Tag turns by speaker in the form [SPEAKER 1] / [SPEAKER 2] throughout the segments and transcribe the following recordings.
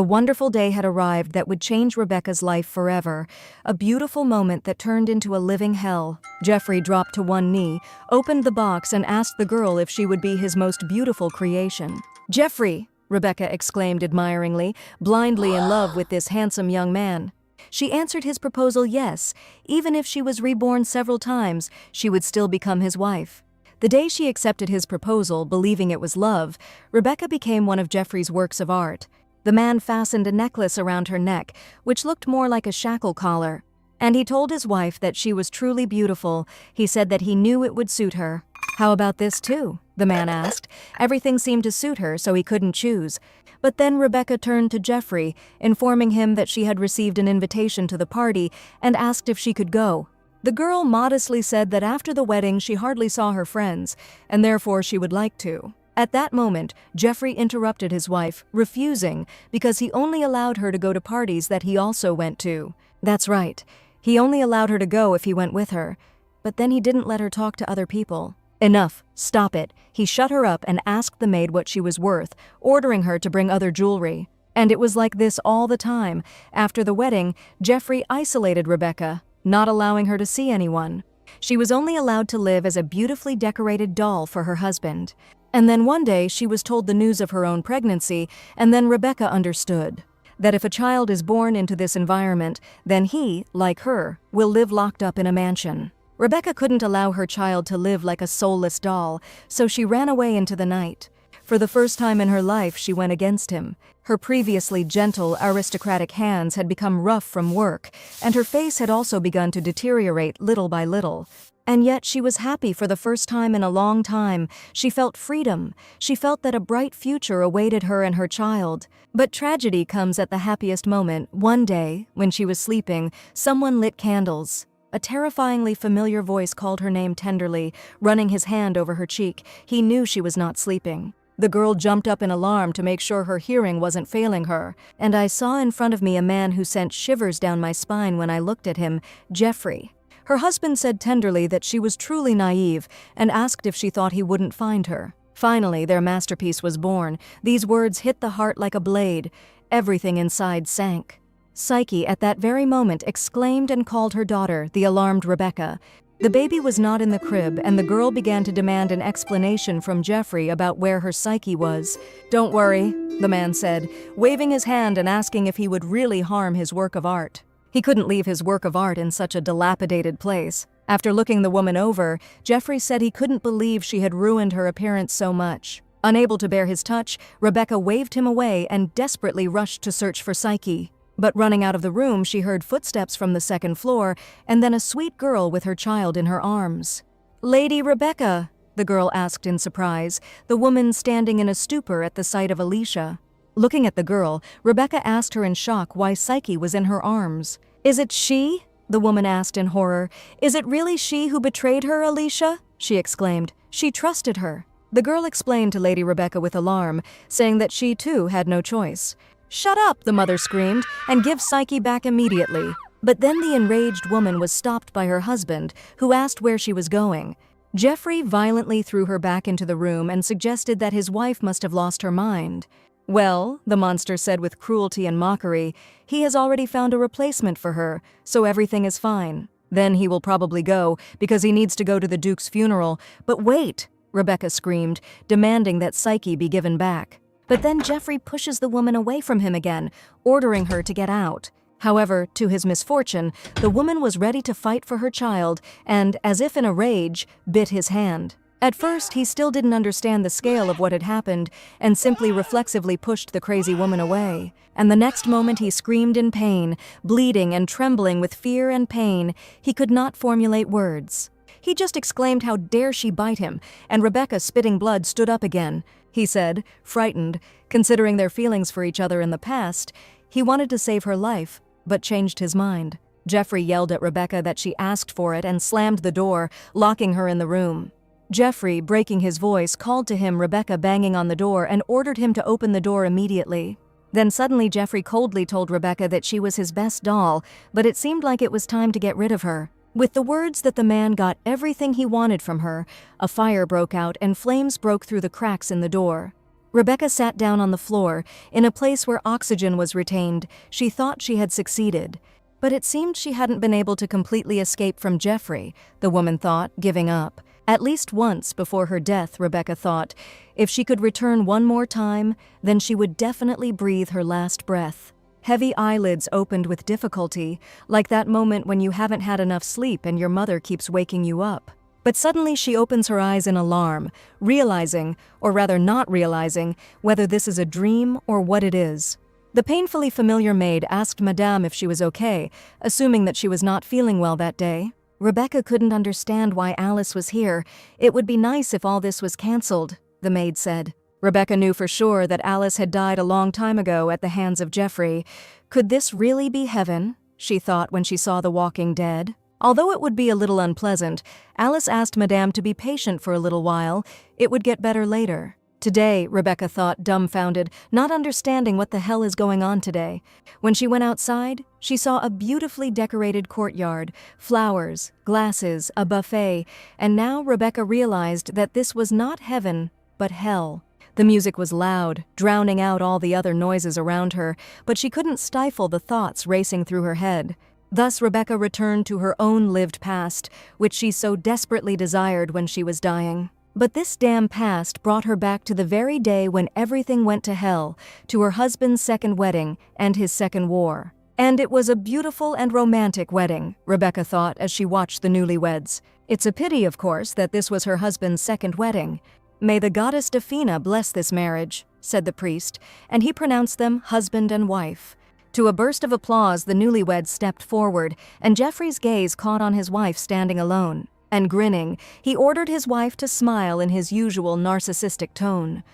[SPEAKER 1] The wonderful day had arrived that would change Rebecca's life forever, a beautiful moment that turned into a living hell. Jeffrey dropped to one knee, opened the box, and asked the girl if she would be his most beautiful creation. "Jeffrey!" Rebecca exclaimed admiringly, blindly in love with this handsome young man. She answered his proposal yes. Even if she was reborn several times, she would still become his wife. The day she accepted his proposal, believing it was love, Rebecca became one of Jeffrey's works of art. The man fastened a necklace around her neck, which looked more like a shackle collar. And he told his wife that she was truly beautiful. He said that he knew it would suit her. "How about this too?" the man asked. Everything seemed to suit her, so he couldn't choose. But then Rebecca turned to Jeffrey, informing him that she had received an invitation to the party and asked if she could go. The girl modestly said that after the wedding she hardly saw her friends, and therefore she would like to. At that moment, Jeffrey interrupted his wife, refusing, because he only allowed her to go to parties that he also went to. That's right. He only allowed her to go if he went with her. But then he didn't let her talk to other people. "Enough. Stop it." He shut her up and asked the maid what she was worth, ordering her to bring other jewelry. And it was like this all the time. After the wedding, Jeffrey isolated Rebecca, not allowing her to see anyone. She was only allowed to live as a beautifully decorated doll for her husband. And then one day she was told the news of her own pregnancy, and then Rebecca understood that if a child is born into this environment, then he, like her, will live locked up in a mansion. Rebecca couldn't allow her child to live like a soulless doll, so she ran away into the night. For the first time in her life, she went against him. Her previously gentle, aristocratic hands had become rough from work, and her face had also begun to deteriorate little by little. And yet she was happy for the first time in a long time. She felt freedom. She felt that a bright future awaited her and her child. But tragedy comes at the happiest moment. One day, when she was sleeping, someone lit candles. A terrifyingly familiar voice called her name tenderly, running his hand over her cheek. He knew she was not sleeping. The girl jumped up in alarm to make sure her hearing wasn't failing her. And I saw in front of me a man who sent shivers down my spine when I looked at him, Jeffrey. Her husband said tenderly that she was truly naive and asked if she thought he wouldn't find her. Finally, their masterpiece was born. These words hit the heart like a blade. Everything inside sank. Psyche, at that very moment, exclaimed and called her daughter, the alarmed Rebecca. The baby was not in the crib, and the girl began to demand an explanation from Jeffrey about where her Psyche was. "Don't worry," the man said, waving his hand and asking if he would really harm his work of art. He couldn't leave his work of art in such a dilapidated place. After looking the woman over, Jeffrey said he couldn't believe she had ruined her appearance so much. Unable to bear his touch, Rebecca waved him away and desperately rushed to search for Psyche. But running out of the room, she heard footsteps from the second floor, and then a sweet girl with her child in her arms. "Lady Rebecca?" the girl asked in surprise, the woman standing in a stupor at the sight of Alicia. Looking at the girl, Rebecca asked her in shock why Psyche was in her arms. "Is it she?" the woman asked in horror. "Is it really she who betrayed her, Alicia?" she exclaimed. "She trusted her." The girl explained to Lady Rebecca with alarm, saying that she too had no choice. "Shut up," the mother screamed, "and give Psyche back immediately." But then the enraged woman was stopped by her husband, who asked where she was going. Jeffrey violently threw her back into the room and suggested that his wife must have lost her mind. "Well," the monster said with cruelty and mockery, "he has already found a replacement for her, so everything is fine. Then he will probably go, because he needs to go to the Duke's funeral." "But wait!" Rebecca screamed, demanding that Psyche be given back. But then Jeffrey pushes the woman away from him again, ordering her to get out. However, to his misfortune, the woman was ready to fight for her child and, as if in a rage, bit his hand. At first, he still didn't understand the scale of what had happened and simply reflexively pushed the crazy woman away. And the next moment he screamed in pain, bleeding and trembling with fear and pain. He could not formulate words. He just exclaimed, "How dare she bite him?" And Rebecca, spitting blood, stood up again. He said, frightened, considering their feelings for each other in the past, he wanted to save her life, but changed his mind. Jeffrey yelled at Rebecca that she asked for it and slammed the door, locking her in the room. Jeffrey, breaking his voice, called to him Rebecca banging on the door and ordered him to open the door immediately. Then suddenly Jeffrey coldly told Rebecca that she was his best doll, but it seemed like it was time to get rid of her. With the words that the man got everything he wanted from her, a fire broke out and flames broke through the cracks in the door. Rebecca sat down on the floor, in a place where oxygen was retained. She thought she had succeeded. But it seemed she hadn't been able to completely escape from Jeffrey, the woman thought, giving up. At least once before her death, Rebecca thought, if she could return one more time, then she would definitely breathe her last breath. Heavy eyelids opened with difficulty, like that moment when you haven't had enough sleep and your mother keeps waking you up. But suddenly she opens her eyes in alarm, realizing, or rather not realizing, whether this is a dream or what it is. The painfully familiar maid asked Madame if she was okay, assuming that she was not feeling well that day. Rebecca couldn't understand why Alice was here. It would be nice if all this was cancelled, the maid said. Rebecca knew for sure that Alice had died a long time ago at the hands of Jeffrey. Could this really be heaven? She thought when she saw The Walking Dead. Although it would be a little unpleasant, Alice asked Madame to be patient for a little while. It would get better later. Today, Rebecca thought, dumbfounded, not understanding what the hell is going on today. When she went outside, she saw a beautifully decorated courtyard, flowers, glasses, a buffet, and now Rebecca realized that this was not heaven, but hell. The music was loud, drowning out all the other noises around her, but she couldn't stifle the thoughts racing through her head. Thus Rebecca returned to her own lived past, which she so desperately desired when she was dying. But this damn past brought her back to the very day when everything went to hell, to her husband's second wedding and his second war. And it was a beautiful and romantic wedding, Rebecca thought as she watched the newlyweds. It's a pity, of course, that this was her husband's second wedding. May the goddess Defina bless this marriage, said the priest, and he pronounced them husband and wife. To a burst of applause, the newlyweds stepped forward, and Jeffrey's gaze caught on his wife standing alone. And grinning, he ordered his wife to smile in his usual narcissistic tone.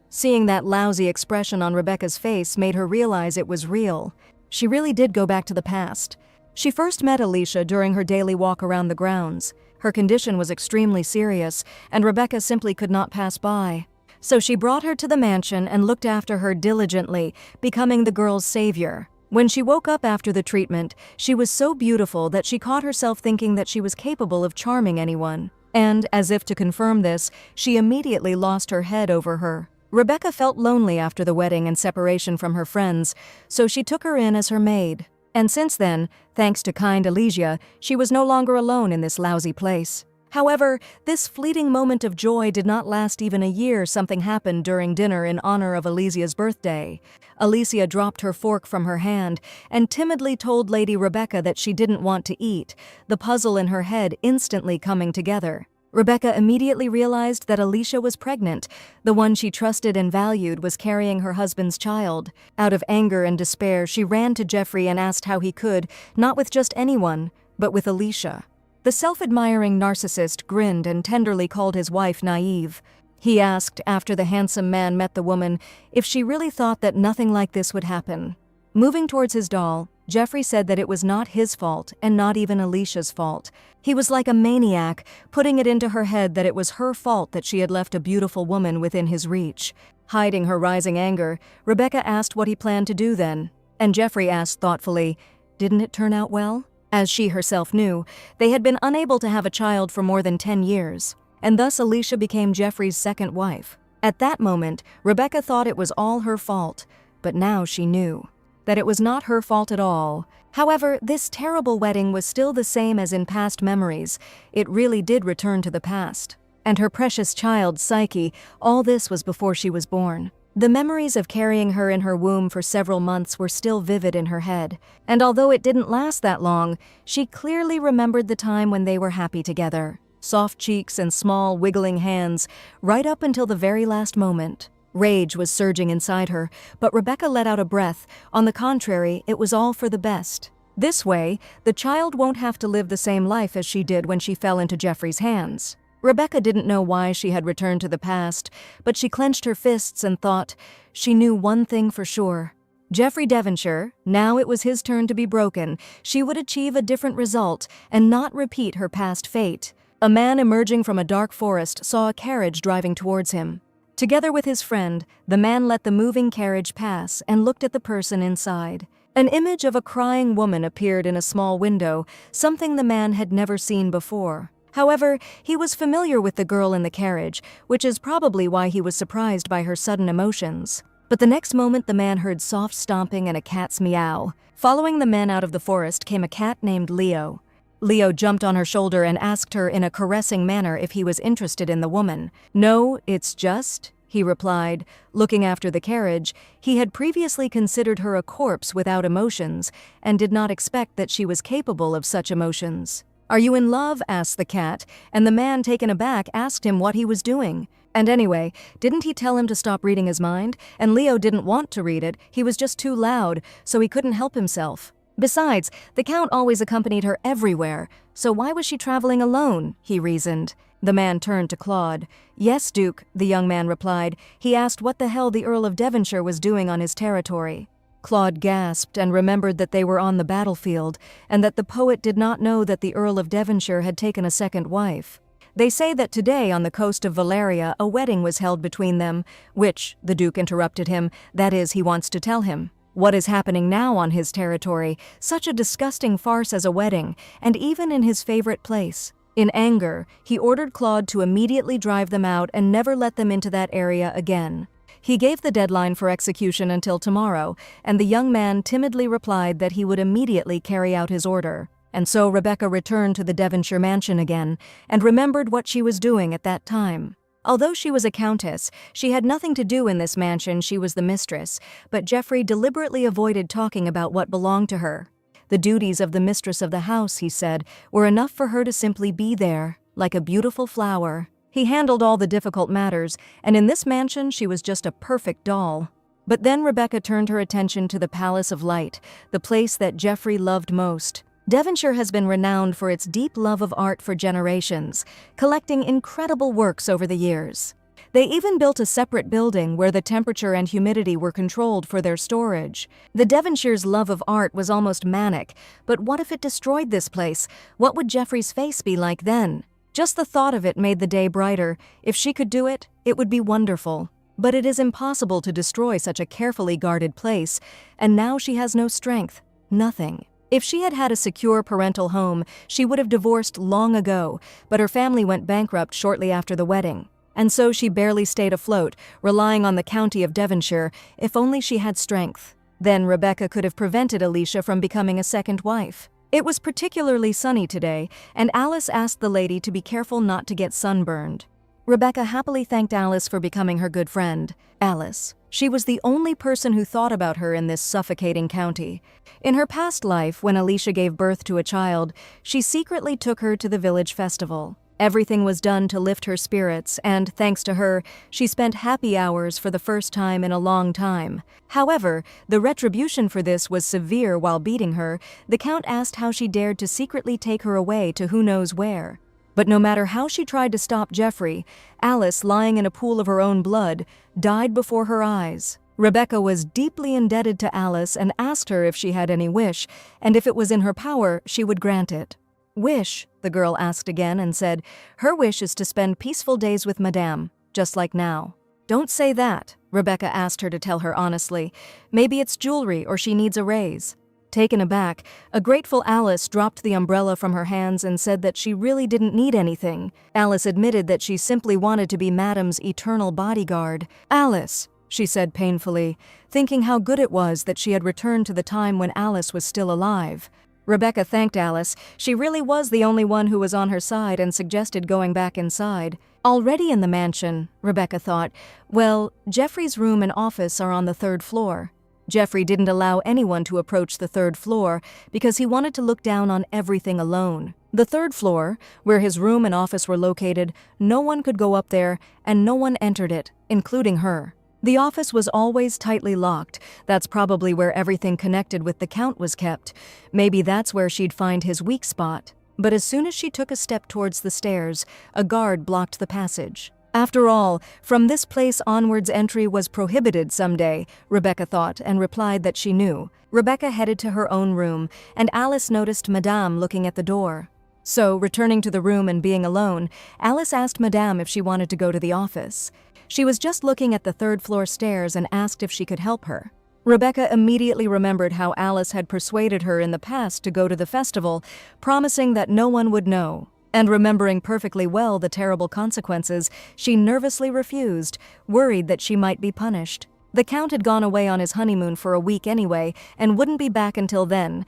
[SPEAKER 1] Seeing that lousy expression on Rebecca's face made her realize it was real. She really did go back to the past. She first met Alicia during her daily walk around the grounds. Her condition was extremely serious, and Rebecca simply could not pass by. So she brought her to the mansion and looked after her diligently, becoming the girl's savior. When she woke up after the treatment, she was so beautiful that she caught herself thinking that she was capable of charming anyone. And, as if to confirm this, she immediately lost her head over her. Rebecca felt lonely after the wedding and separation from her friends, so she took her in as her maid. And since then, thanks to kind Alicia, she was no longer alone in this lousy place. However, this fleeting moment of joy did not last even a year. Something happened during dinner in honor of Alicia's birthday. Alicia dropped her fork from her hand and timidly told Lady Rebecca that she didn't want to eat, the puzzle in her head instantly coming together. Rebecca immediately realized that Alicia was pregnant. The one she trusted and valued was carrying her husband's child. Out of anger and despair, she ran to Jeffrey and asked how he could, not with just anyone, but with Alicia. The self-admiring narcissist grinned and tenderly called his wife naive. He asked, after the handsome man met the woman, if she really thought that nothing like this would happen. Moving towards his doll, Jeffrey said that it was not his fault and not even Alicia's fault. He was like a maniac, putting it into her head that it was her fault that she had left a beautiful woman within his reach. Hiding her rising anger, Rebecca asked what he planned to do then. And Jeffrey asked thoughtfully, "Didn't it turn out well?" As she herself knew, they had been unable to have a child for more than 10 years, and thus Alicia became Jeffrey's second wife. At that moment, Rebecca thought it was all her fault, but now she knew that it was not her fault at all. However, this terrible wedding was still the same as in past memories. It really did return to the past. And her precious child, Psyche, all this was before she was born. The memories of carrying her in her womb for several months were still vivid in her head, and although it didn't last that long, she clearly remembered the time when they were happy together. Soft cheeks and small, wiggling hands, right up until the very last moment. Rage was surging inside her, but Rebecca let out a breath. On the contrary, it was all for the best. This way, the child won't have to live the same life as she did when she fell into Jeffrey's hands. Rebecca didn't know why she had returned to the past, but she clenched her fists and thought she knew one thing for sure. Jeffrey Devonshire, now it was his turn to be broken. She would achieve a different result and not repeat her past fate. A man emerging from a dark forest saw a carriage driving towards him. Together with his friend, the man let the moving carriage pass and looked at the person inside. An image of a crying woman appeared in a small window, something the man had never seen before. However, he was familiar with the girl in the carriage, which is probably why he was surprised by her sudden emotions. But the next moment the man heard soft stomping and a cat's meow. Following the men out of the forest came a cat named Leo. Leo jumped on her shoulder and asked her in a caressing manner if he was interested in the woman. "No, it's just," he replied. Looking after the carriage, he had previously considered her a corpse without emotions and did not expect that she was capable of such emotions. "Are you in love?" asked the cat, and the man, taken aback, asked him what he was doing. And anyway, didn't he tell him to stop reading his mind? And Leo didn't want to read it, he was just too loud, so he couldn't help himself. Besides, the Count always accompanied her everywhere, so why was she traveling alone, he reasoned. The man turned to Claude. "Yes, Duke," the young man replied. He asked what the hell the Earl of Devonshire was doing on his territory. Claude gasped and remembered that they were on the battlefield, and that the poet did not know that the Earl of Devonshire had taken a second wife. "They say that today on the coast of Valeria a wedding was held between them, which," the Duke interrupted him, "that is, he wants to tell him. What is happening now on his territory? Such a disgusting farce as a wedding, and even in his favorite place." In anger, he ordered Claude to immediately drive them out and never let them into that area again. He gave the deadline for execution until tomorrow, and the young man timidly replied that he would immediately carry out his order. And so Rebecca returned to the Devonshire mansion again, and remembered what she was doing at that time. Although she was a countess, she had nothing to do in this mansion, she was the mistress, but Geoffrey deliberately avoided talking about what belonged to her. The duties of the mistress of the house, he said, were enough for her to simply be there, like a beautiful flower. He handled all the difficult matters, and in this mansion she was just a perfect doll. But then Rebecca turned her attention to the Palace of Light, the place that Geoffrey loved most. Devonshire has been renowned for its deep love of art for generations, collecting incredible works over the years. They even built a separate building where the temperature and humidity were controlled for their storage. The Devonshire's love of art was almost manic, but what if it destroyed this place? What would Geoffrey's face be like then? Just the thought of it made the day brighter. If she could do it, it would be wonderful. But it is impossible to destroy such a carefully guarded place, and now she has no strength, nothing. If she had had a secure parental home, she would have divorced long ago, but her family went bankrupt shortly after the wedding. And so she barely stayed afloat, relying on the county of Devonshire, if only she had strength. Then Rebecca could have prevented Alicia from becoming a second wife. It was particularly sunny today, and Alice asked the lady to be careful not to get sunburned. Rebecca happily thanked Alice for becoming her good friend. Alice. She was the only person who thought about her in this suffocating county. In her past life, when Alicia gave birth to a child, she secretly took her to the village festival. Everything was done to lift her spirits, and, thanks to her, she spent happy hours for the first time in a long time. However, the retribution for this was severe. While beating her, the Count asked how she dared to secretly take her away to who knows where. But no matter how she tried to stop Geoffrey, Alice, lying in a pool of her own blood, died before her eyes. Rebecca was deeply indebted to Alice and asked her if she had any wish, and if it was in her power, she would grant it. "Wish?" the girl asked again and said, "Her wish is to spend peaceful days with Madame, just like now." "Don't say that," Rebecca asked her to tell her honestly. "Maybe it's jewelry or she needs a raise." Taken aback, a grateful Alice dropped the umbrella from her hands and said that she really didn't need anything. Alice admitted that she simply wanted to be Madame's eternal bodyguard. "Alice," she said painfully, thinking how good it was that she had returned to the time when Alice was still alive. Rebecca thanked Alice. She really was the only one who was on her side and suggested going back inside. Already in the mansion, Rebecca thought, well, Geoffrey's room and office are on the 3rd floor. Geoffrey didn't allow anyone to approach the 3rd floor because he wanted to look down on everything alone. The 3rd floor, where his room and office were located, no one could go up there and no one entered it, including her. The office was always tightly locked. That's probably where everything connected with the Count was kept. Maybe that's where she'd find his weak spot. But as soon as she took a step towards the stairs, a guard blocked the passage. After all, from this place onwards entry was prohibited someday, Rebecca thought, and replied that she knew. Rebecca headed to her own room, and Alice noticed Madame looking at the door. So, returning to the room and being alone, Alice asked Madame if she wanted to go to the office. She was just looking at the 3rd floor stairs and asked if she could help her. Rebecca immediately remembered how Alice had persuaded her in the past to go to the festival, promising that no one would know. And remembering perfectly well the terrible consequences, she nervously refused, worried that she might be punished. The Count had gone away on his honeymoon for a week anyway, and wouldn't be back until then.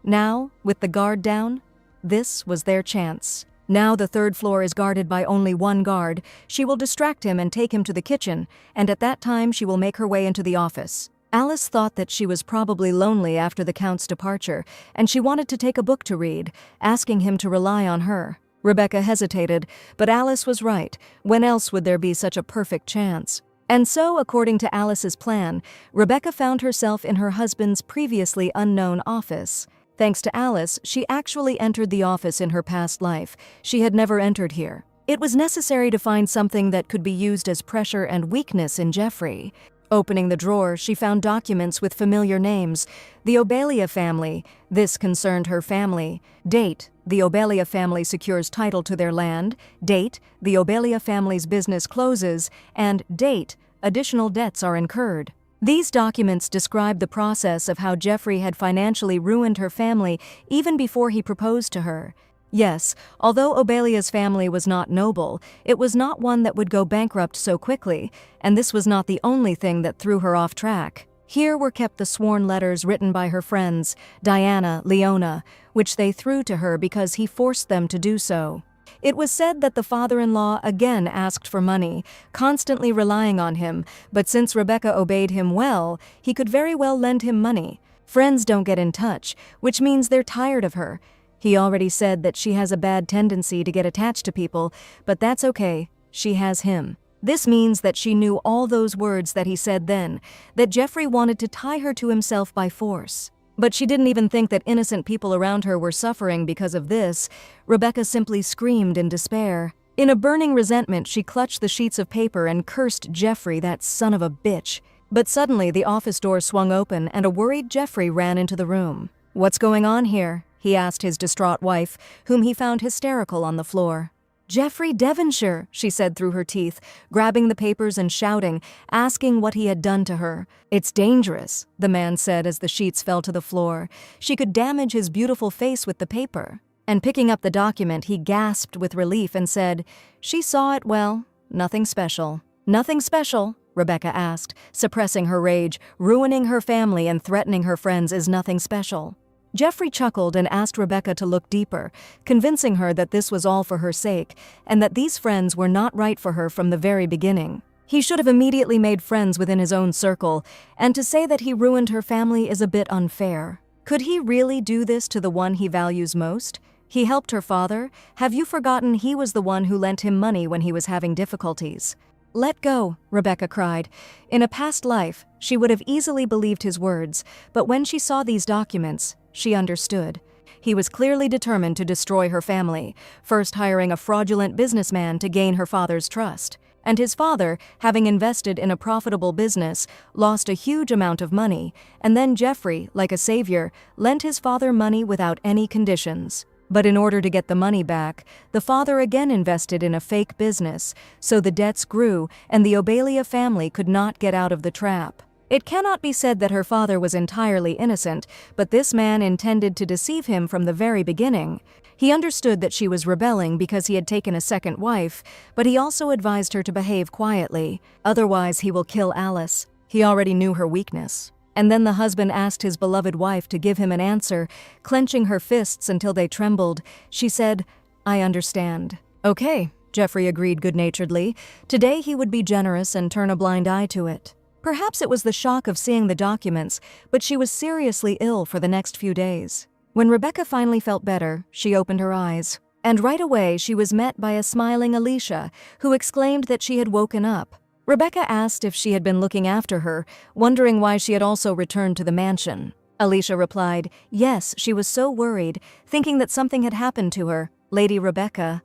[SPEAKER 1] Now, with the guard down, this was their chance. Now the third floor is guarded by only one guard. She will distract him and take him to the kitchen, and at that time she will make her way into the office. Alice thought that she was probably lonely after the Count's departure, and she wanted to take a book to read, asking him to rely on her. Rebecca hesitated, but Alice was right. When else would there be such a perfect chance? And so, according to Alice's plan, Rebecca found herself in her husband's previously unknown office. Thanks to Alice, she actually entered the office in her past life. She had never entered here. It was necessary to find something that could be used as pressure and weakness in Jeffrey. Opening the drawer, she found documents with familiar names. The Obelia family. This concerned her family. Date. The Obelia family secures title to their land. Date. The Obelia family's business closes. And date. Additional debts are incurred. These documents describe the process of how Jeffrey had financially ruined her family even before he proposed to her. Yes, although Obelia's family was not noble, it was not one that would go bankrupt so quickly, and this was not the only thing that threw her off track. Here were kept the sworn letters written by her friends, Diana, Leona, which they threw to her because he forced them to do so. It was said that the father-in-law again asked for money, constantly relying on him, but since Rebecca obeyed him well, he could very well lend him money. Friends don't get in touch, which means they're tired of her. He already said that she has a bad tendency to get attached to people, but that's okay. She has him. This means that she knew all those words that he said then, that Jeffrey wanted to tie her to himself by force. But she didn't even think that innocent people around her were suffering because of this. Rebecca simply screamed in despair. In a burning resentment, she clutched the sheets of paper and cursed Jeffrey, that son of a bitch. But suddenly, the office door swung open and a worried Jeffrey ran into the room. "What's going on here?" he asked his distraught wife, whom he found hysterical on the floor. "Jeffrey Devonshire," she said through her teeth, grabbing the papers and shouting, asking what he had done to her. "It's dangerous," the man said as the sheets fell to the floor. She could damage his beautiful face with the paper. And picking up the document, he gasped with relief and said, "She saw it well. Nothing special." "Nothing special?" Rebecca asked, suppressing her rage. "Ruining her family and threatening her friends is nothing special." Jeffrey chuckled and asked Rebecca to look deeper, convincing her that this was all for her sake, and that these friends were not right for her from the very beginning. He should have immediately made friends within his own circle, and to say that he ruined her family is a bit unfair. Could he really do this to the one he values most? He helped her father. Have you forgotten he was the one who lent him money when he was having difficulties? "Let go," Rebecca cried. In a past life, she would have easily believed his words, but when she saw these documents, she understood. He was clearly determined to destroy her family, first hiring a fraudulent businessman to gain her father's trust. And his father, having invested in a profitable business, lost a huge amount of money, and then Jeffrey, like a savior, lent his father money without any conditions. But in order to get the money back, the father again invested in a fake business, so the debts grew and the Obelia family could not get out of the trap. It cannot be said that her father was entirely innocent, but this man intended to deceive him from the very beginning. He understood that she was rebelling because he had taken a second wife, but he also advised her to behave quietly. Otherwise, he will kill Alice. He already knew her weakness. And then the husband asked his beloved wife to give him an answer, clenching her fists until they trembled. She said, "I understand." "Okay," Jeffrey agreed good-naturedly. Today he would be generous and turn a blind eye to it. Perhaps it was the shock of seeing the documents, but she was seriously ill for the next few days. When Rebecca finally felt better, she opened her eyes. And right away she was met by a smiling Alicia, who exclaimed that she had woken up. Rebecca asked if she had been looking after her, wondering why she had also returned to the mansion. Alicia replied, yes, she was so worried, thinking that something had happened to her. Lady Rebecca.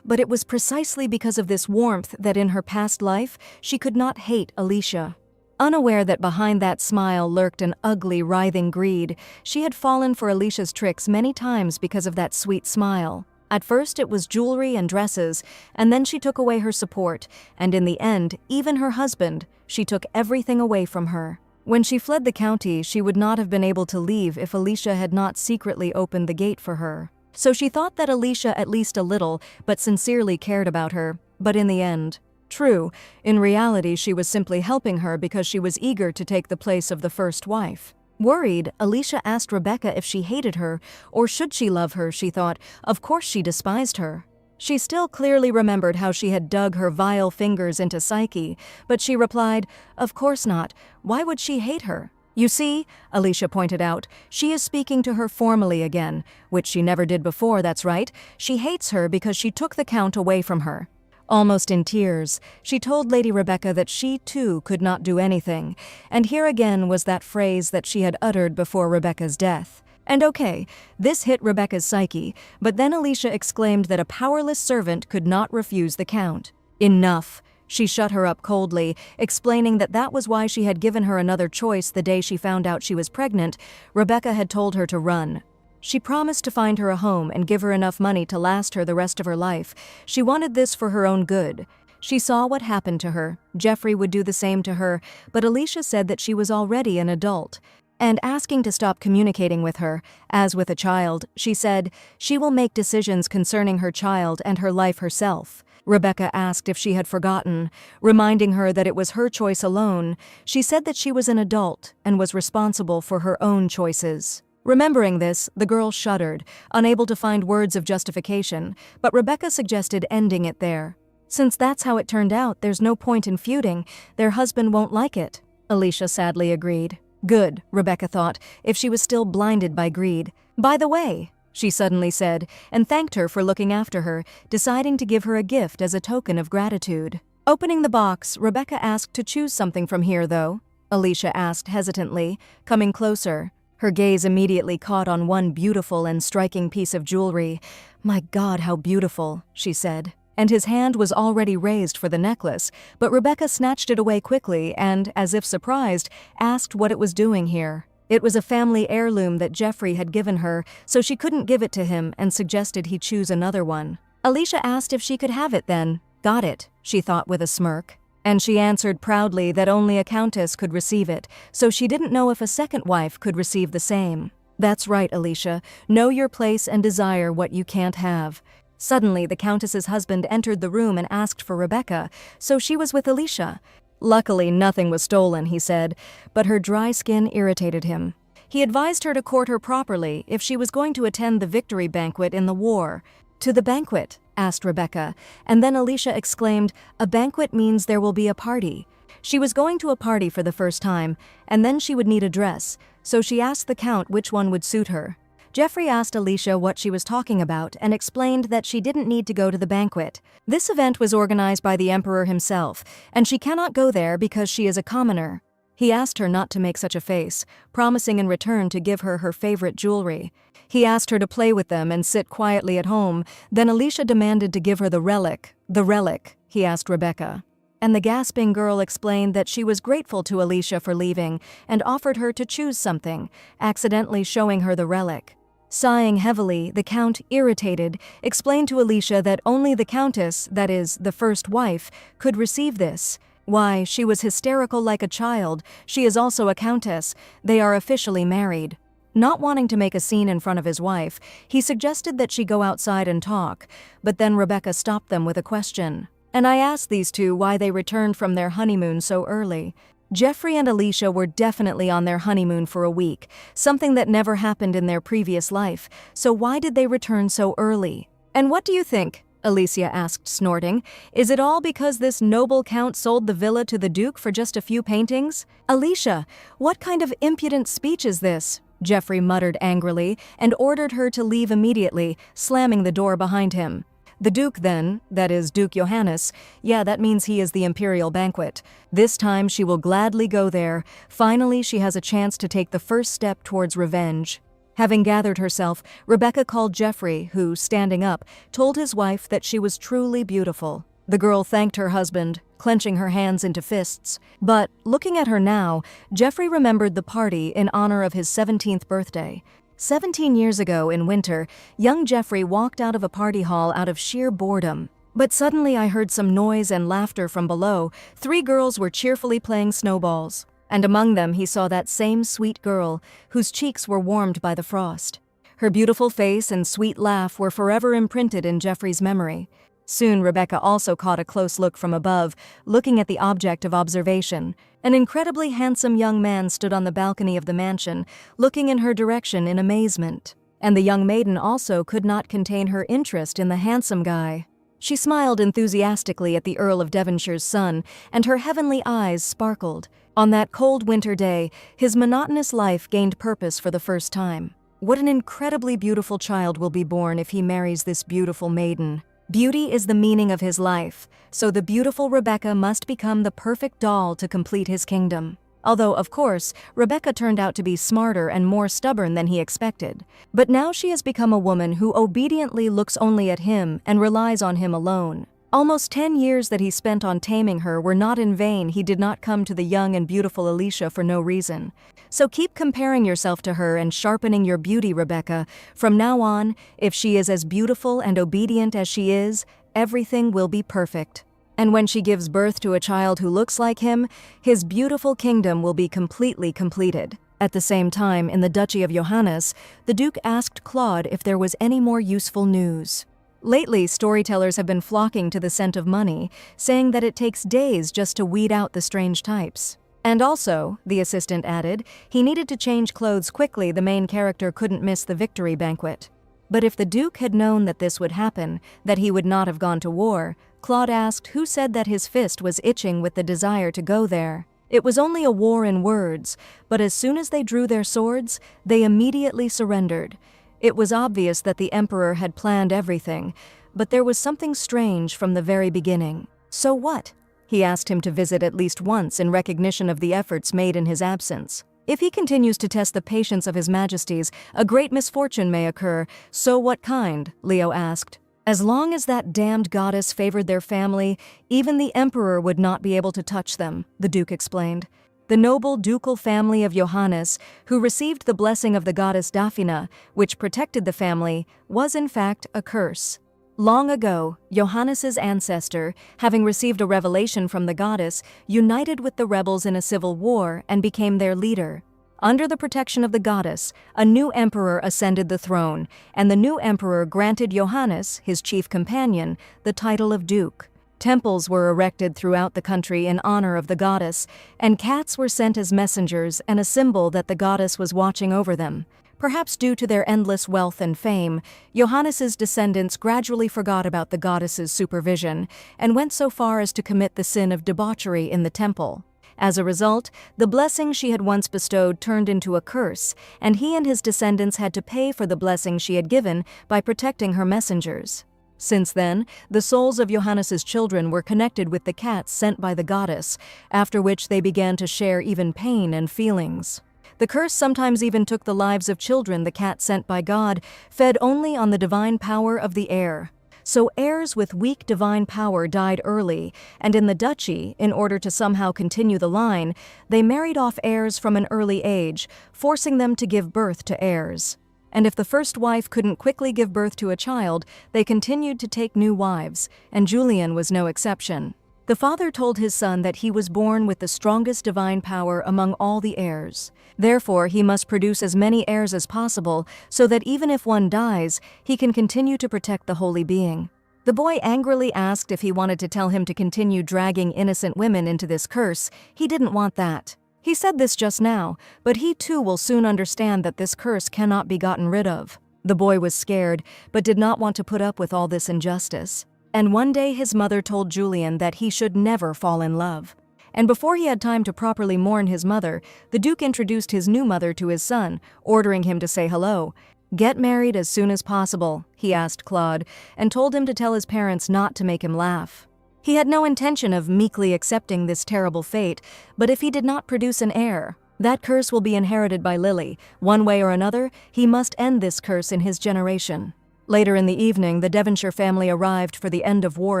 [SPEAKER 1] But it was precisely because of this warmth that in her past life she could not hate Alicia. Unaware that behind that smile lurked an ugly, writhing greed, she had fallen for Alicia's tricks many times because of that sweet smile. At first it was jewelry and dresses, and then she took away her support, and in the end, even her husband, she took everything away from her. When she fled the county, she would not have been able to leave if Alicia had not secretly opened the gate for her. So she thought that Alicia at least a little, but sincerely cared about her. But in the end, true, in reality she was simply helping her because she was eager to take the place of the first wife. Worried, Alicia asked Rebecca if she hated her, or should she love her, she thought. Of course she despised her. She still clearly remembered how she had dug her vile fingers into Psyche, but she replied, "Of course not. Why would she hate her?" "You see," Alicia pointed out, "she is speaking to her formally again, which she never did before, that's right. She hates her because she took the Count away from her." Almost in tears, she told Lady Rebecca that she, too, could not do anything, and here again was that phrase that she had uttered before Rebecca's death. And okay, this hit Rebecca's psyche, but then Alicia exclaimed that a powerless servant could not refuse the Count. Enough! She shut her up coldly, explaining that that was why she had given her another choice the day she found out she was pregnant. Rebecca had told her to run. She promised to find her a home and give her enough money to last her the rest of her life. She wanted this for her own good. She saw what happened to her. Jeffrey would do the same to her, but Alicia said that she was already an adult. And asking to stop communicating with her, as with a child, she said she will make decisions concerning her child and her life herself. Rebecca asked if she had forgotten, reminding her that it was her choice alone. She said that she was an adult and was responsible for her own choices. Remembering this, the girl shuddered, unable to find words of justification, but Rebecca suggested ending it there. "Since that's how it turned out, there's no point in feuding. Their husband won't like it," Alicia sadly agreed. Good, Rebecca thought, if she was still blinded by greed. "By the way," she suddenly said, and thanked her for looking after her, deciding to give her a gift as a token of gratitude. Opening the box, Rebecca asked to choose something from here, though, Alicia asked hesitantly, coming closer. Her gaze immediately caught on one beautiful and striking piece of jewelry. "My God, how beautiful," she said. And his hand was already raised for the necklace, but Rebecca snatched it away quickly and, as if surprised, asked what it was doing here. It was a family heirloom that Jeffrey had given her, so she couldn't give it to him and suggested he choose another one. Alicia asked if she could have it then. Got it, she thought with a smirk. And she answered proudly that only a countess could receive it, so she didn't know if a second wife could receive the same. "That's right, Alicia. Know your place and desire what you can't have." Suddenly, the countess's husband entered the room and asked for Rebecca, so she was with Alicia. Luckily, nothing was stolen, he said, but her dry skin irritated him. He advised her to court her properly if she was going to attend the victory banquet in the war. "To the banquet?" asked Rebecca, and then Alicia exclaimed, "A banquet means there will be a party." She was going to a party for the first time, and then she would need a dress, so she asked the Count which one would suit her. Jeffrey asked Alicia what she was talking about and explained that she didn't need to go to the banquet. This event was organized by the Emperor himself, and she cannot go there because she is a commoner. He asked her not to make such a face, promising in return to give her her favorite jewelry. He asked her to play with them and sit quietly at home, then Alicia demanded to give her the relic. "The relic," he asked Rebecca. And the gasping girl explained that she was grateful to Alicia for leaving and offered her to choose something, accidentally showing her the relic. Sighing heavily, the Count, irritated, explained to Alicia that only the Countess, that is, the first wife, could receive this. Why, she was hysterical like a child. She is also a countess. They are officially married. Not wanting to make a scene in front of his wife, he suggested that she go outside and talk, but then Rebecca stopped them with a question. "And I asked these two why they returned from their honeymoon so early." Jeffrey and Alicia were definitely on their honeymoon for a week, something that never happened in their previous life, so why did they return so early? "And what do you think?" Alicia asked, snorting. "Is it all because this noble count sold the villa to the Duke for just a few paintings?" "Alicia, what kind of impudent speech is this?" Jeffrey muttered angrily and ordered her to leave immediately, slamming the door behind him. "The Duke then, that is Duke Johannes, yeah, that means he is the imperial banquet. This time she will gladly go there. Finally she has a chance to take the first step towards revenge." Having gathered herself, Rebecca called Jeffrey, who, standing up, told his wife that she was truly beautiful. The girl thanked her husband, clenching her hands into fists. But, looking at her now, Jeffrey remembered the party in honor of his 17th birthday. 17 years ago, in winter, young Jeffrey walked out of a party hall out of sheer boredom. But suddenly I heard some noise and laughter from below. 3 girls were cheerfully playing snowballs. And among them he saw that same sweet girl, whose cheeks were warmed by the frost. Her beautiful face and sweet laugh were forever imprinted in Jeffrey's memory. Soon Rebecca also caught a close look from above, looking at the object of observation. An incredibly handsome young man stood on the balcony of the mansion, looking in her direction in amazement. And the young maiden also could not contain her interest in the handsome guy. She smiled enthusiastically at the Earl of Devonshire's son, and her heavenly eyes sparkled. On that cold winter day, his monotonous life gained purpose for the first time. What an incredibly beautiful child will be born if he marries this beautiful maiden. Beauty is the meaning of his life, so the beautiful Rebecca must become the perfect doll to complete his kingdom. Although, of course, Rebecca turned out to be smarter and more stubborn than he expected. But now she has become a woman who obediently looks only at him and relies on him alone. Almost 10 years that he spent on taming her were not in vain. He did not come to the young and beautiful Alicia for no reason. So keep comparing yourself to her and sharpening your beauty, Rebecca. From now on, if she is as beautiful and obedient as she is, everything will be perfect. And when she gives birth to a child who looks like him, his beautiful kingdom will be completely completed. At the same time, in the Duchy of Johannes, the Duke asked Claude if there was any more useful news. Lately, storytellers have been flocking to the scent of money, saying that it takes days just to weed out the strange types. And also, the assistant added, he needed to change clothes quickly. The main character couldn't miss the victory banquet. But if the Duke had known that this would happen, that he would not have gone to war, Claude asked who said that his fist was itching with the desire to go there. It was only a war in words, but as soon as they drew their swords, they immediately surrendered. It was obvious that the Emperor had planned everything, but there was something strange from the very beginning. So what? He asked him to visit at least once in recognition of the efforts made in his absence. If he continues to test the patience of His Majesty's, a great misfortune may occur. So what kind? Leo asked. As long as that damned goddess favored their family, even the Emperor would not be able to touch them, the Duke explained. The noble ducal family of Johannes, who received the blessing of the goddess Daphina, which protected the family, was in fact a curse. Long ago, Johannes's ancestor, having received a revelation from the goddess, united with the rebels in a civil war and became their leader. Under the protection of the goddess, a new emperor ascended the throne, and the new emperor granted Johannes, his chief companion, the title of duke. Temples were erected throughout the country in honor of the goddess, and cats were sent as messengers and a symbol that the goddess was watching over them. Perhaps due to their endless wealth and fame, Johannes's descendants gradually forgot about the goddess's supervision and went so far as to commit the sin of debauchery in the temple. As a result, the blessing she had once bestowed turned into a curse, and he and his descendants had to pay for the blessing she had given by protecting her messengers. Since then, the souls of Johannes's children were connected with the cats sent by the goddess, after which they began to share even pain and feelings. The curse sometimes even took the lives of children the cat sent by God, fed only on the divine power of the air. So heirs with weak divine power died early, and in the duchy, in order to somehow continue the line, they married off heirs from an early age, forcing them to give birth to heirs. And if the first wife couldn't quickly give birth to a child, they continued to take new wives, and Julian was no exception. The father told his son that he was born with the strongest divine power among all the heirs. Therefore, he must produce as many heirs as possible, so that even if one dies, he can continue to protect the holy being. The boy angrily asked if he wanted to tell him to continue dragging innocent women into this curse. He didn't want that. He said this just now, but he too will soon understand that this curse cannot be gotten rid of. The boy was scared, but did not want to put up with all this injustice. And one day his mother told Julian that he should never fall in love. And before he had time to properly mourn his mother, the Duke introduced his new mother to his son, ordering him to say hello. "Get married as soon as possible," he asked Claude, and told him to tell his parents not to make him laugh. He had no intention of meekly accepting this terrible fate, but if he did not produce an heir, that curse will be inherited by Lily. One way or another, he must end this curse in his generation. Later in the evening, the Devonshire family arrived for the end-of-war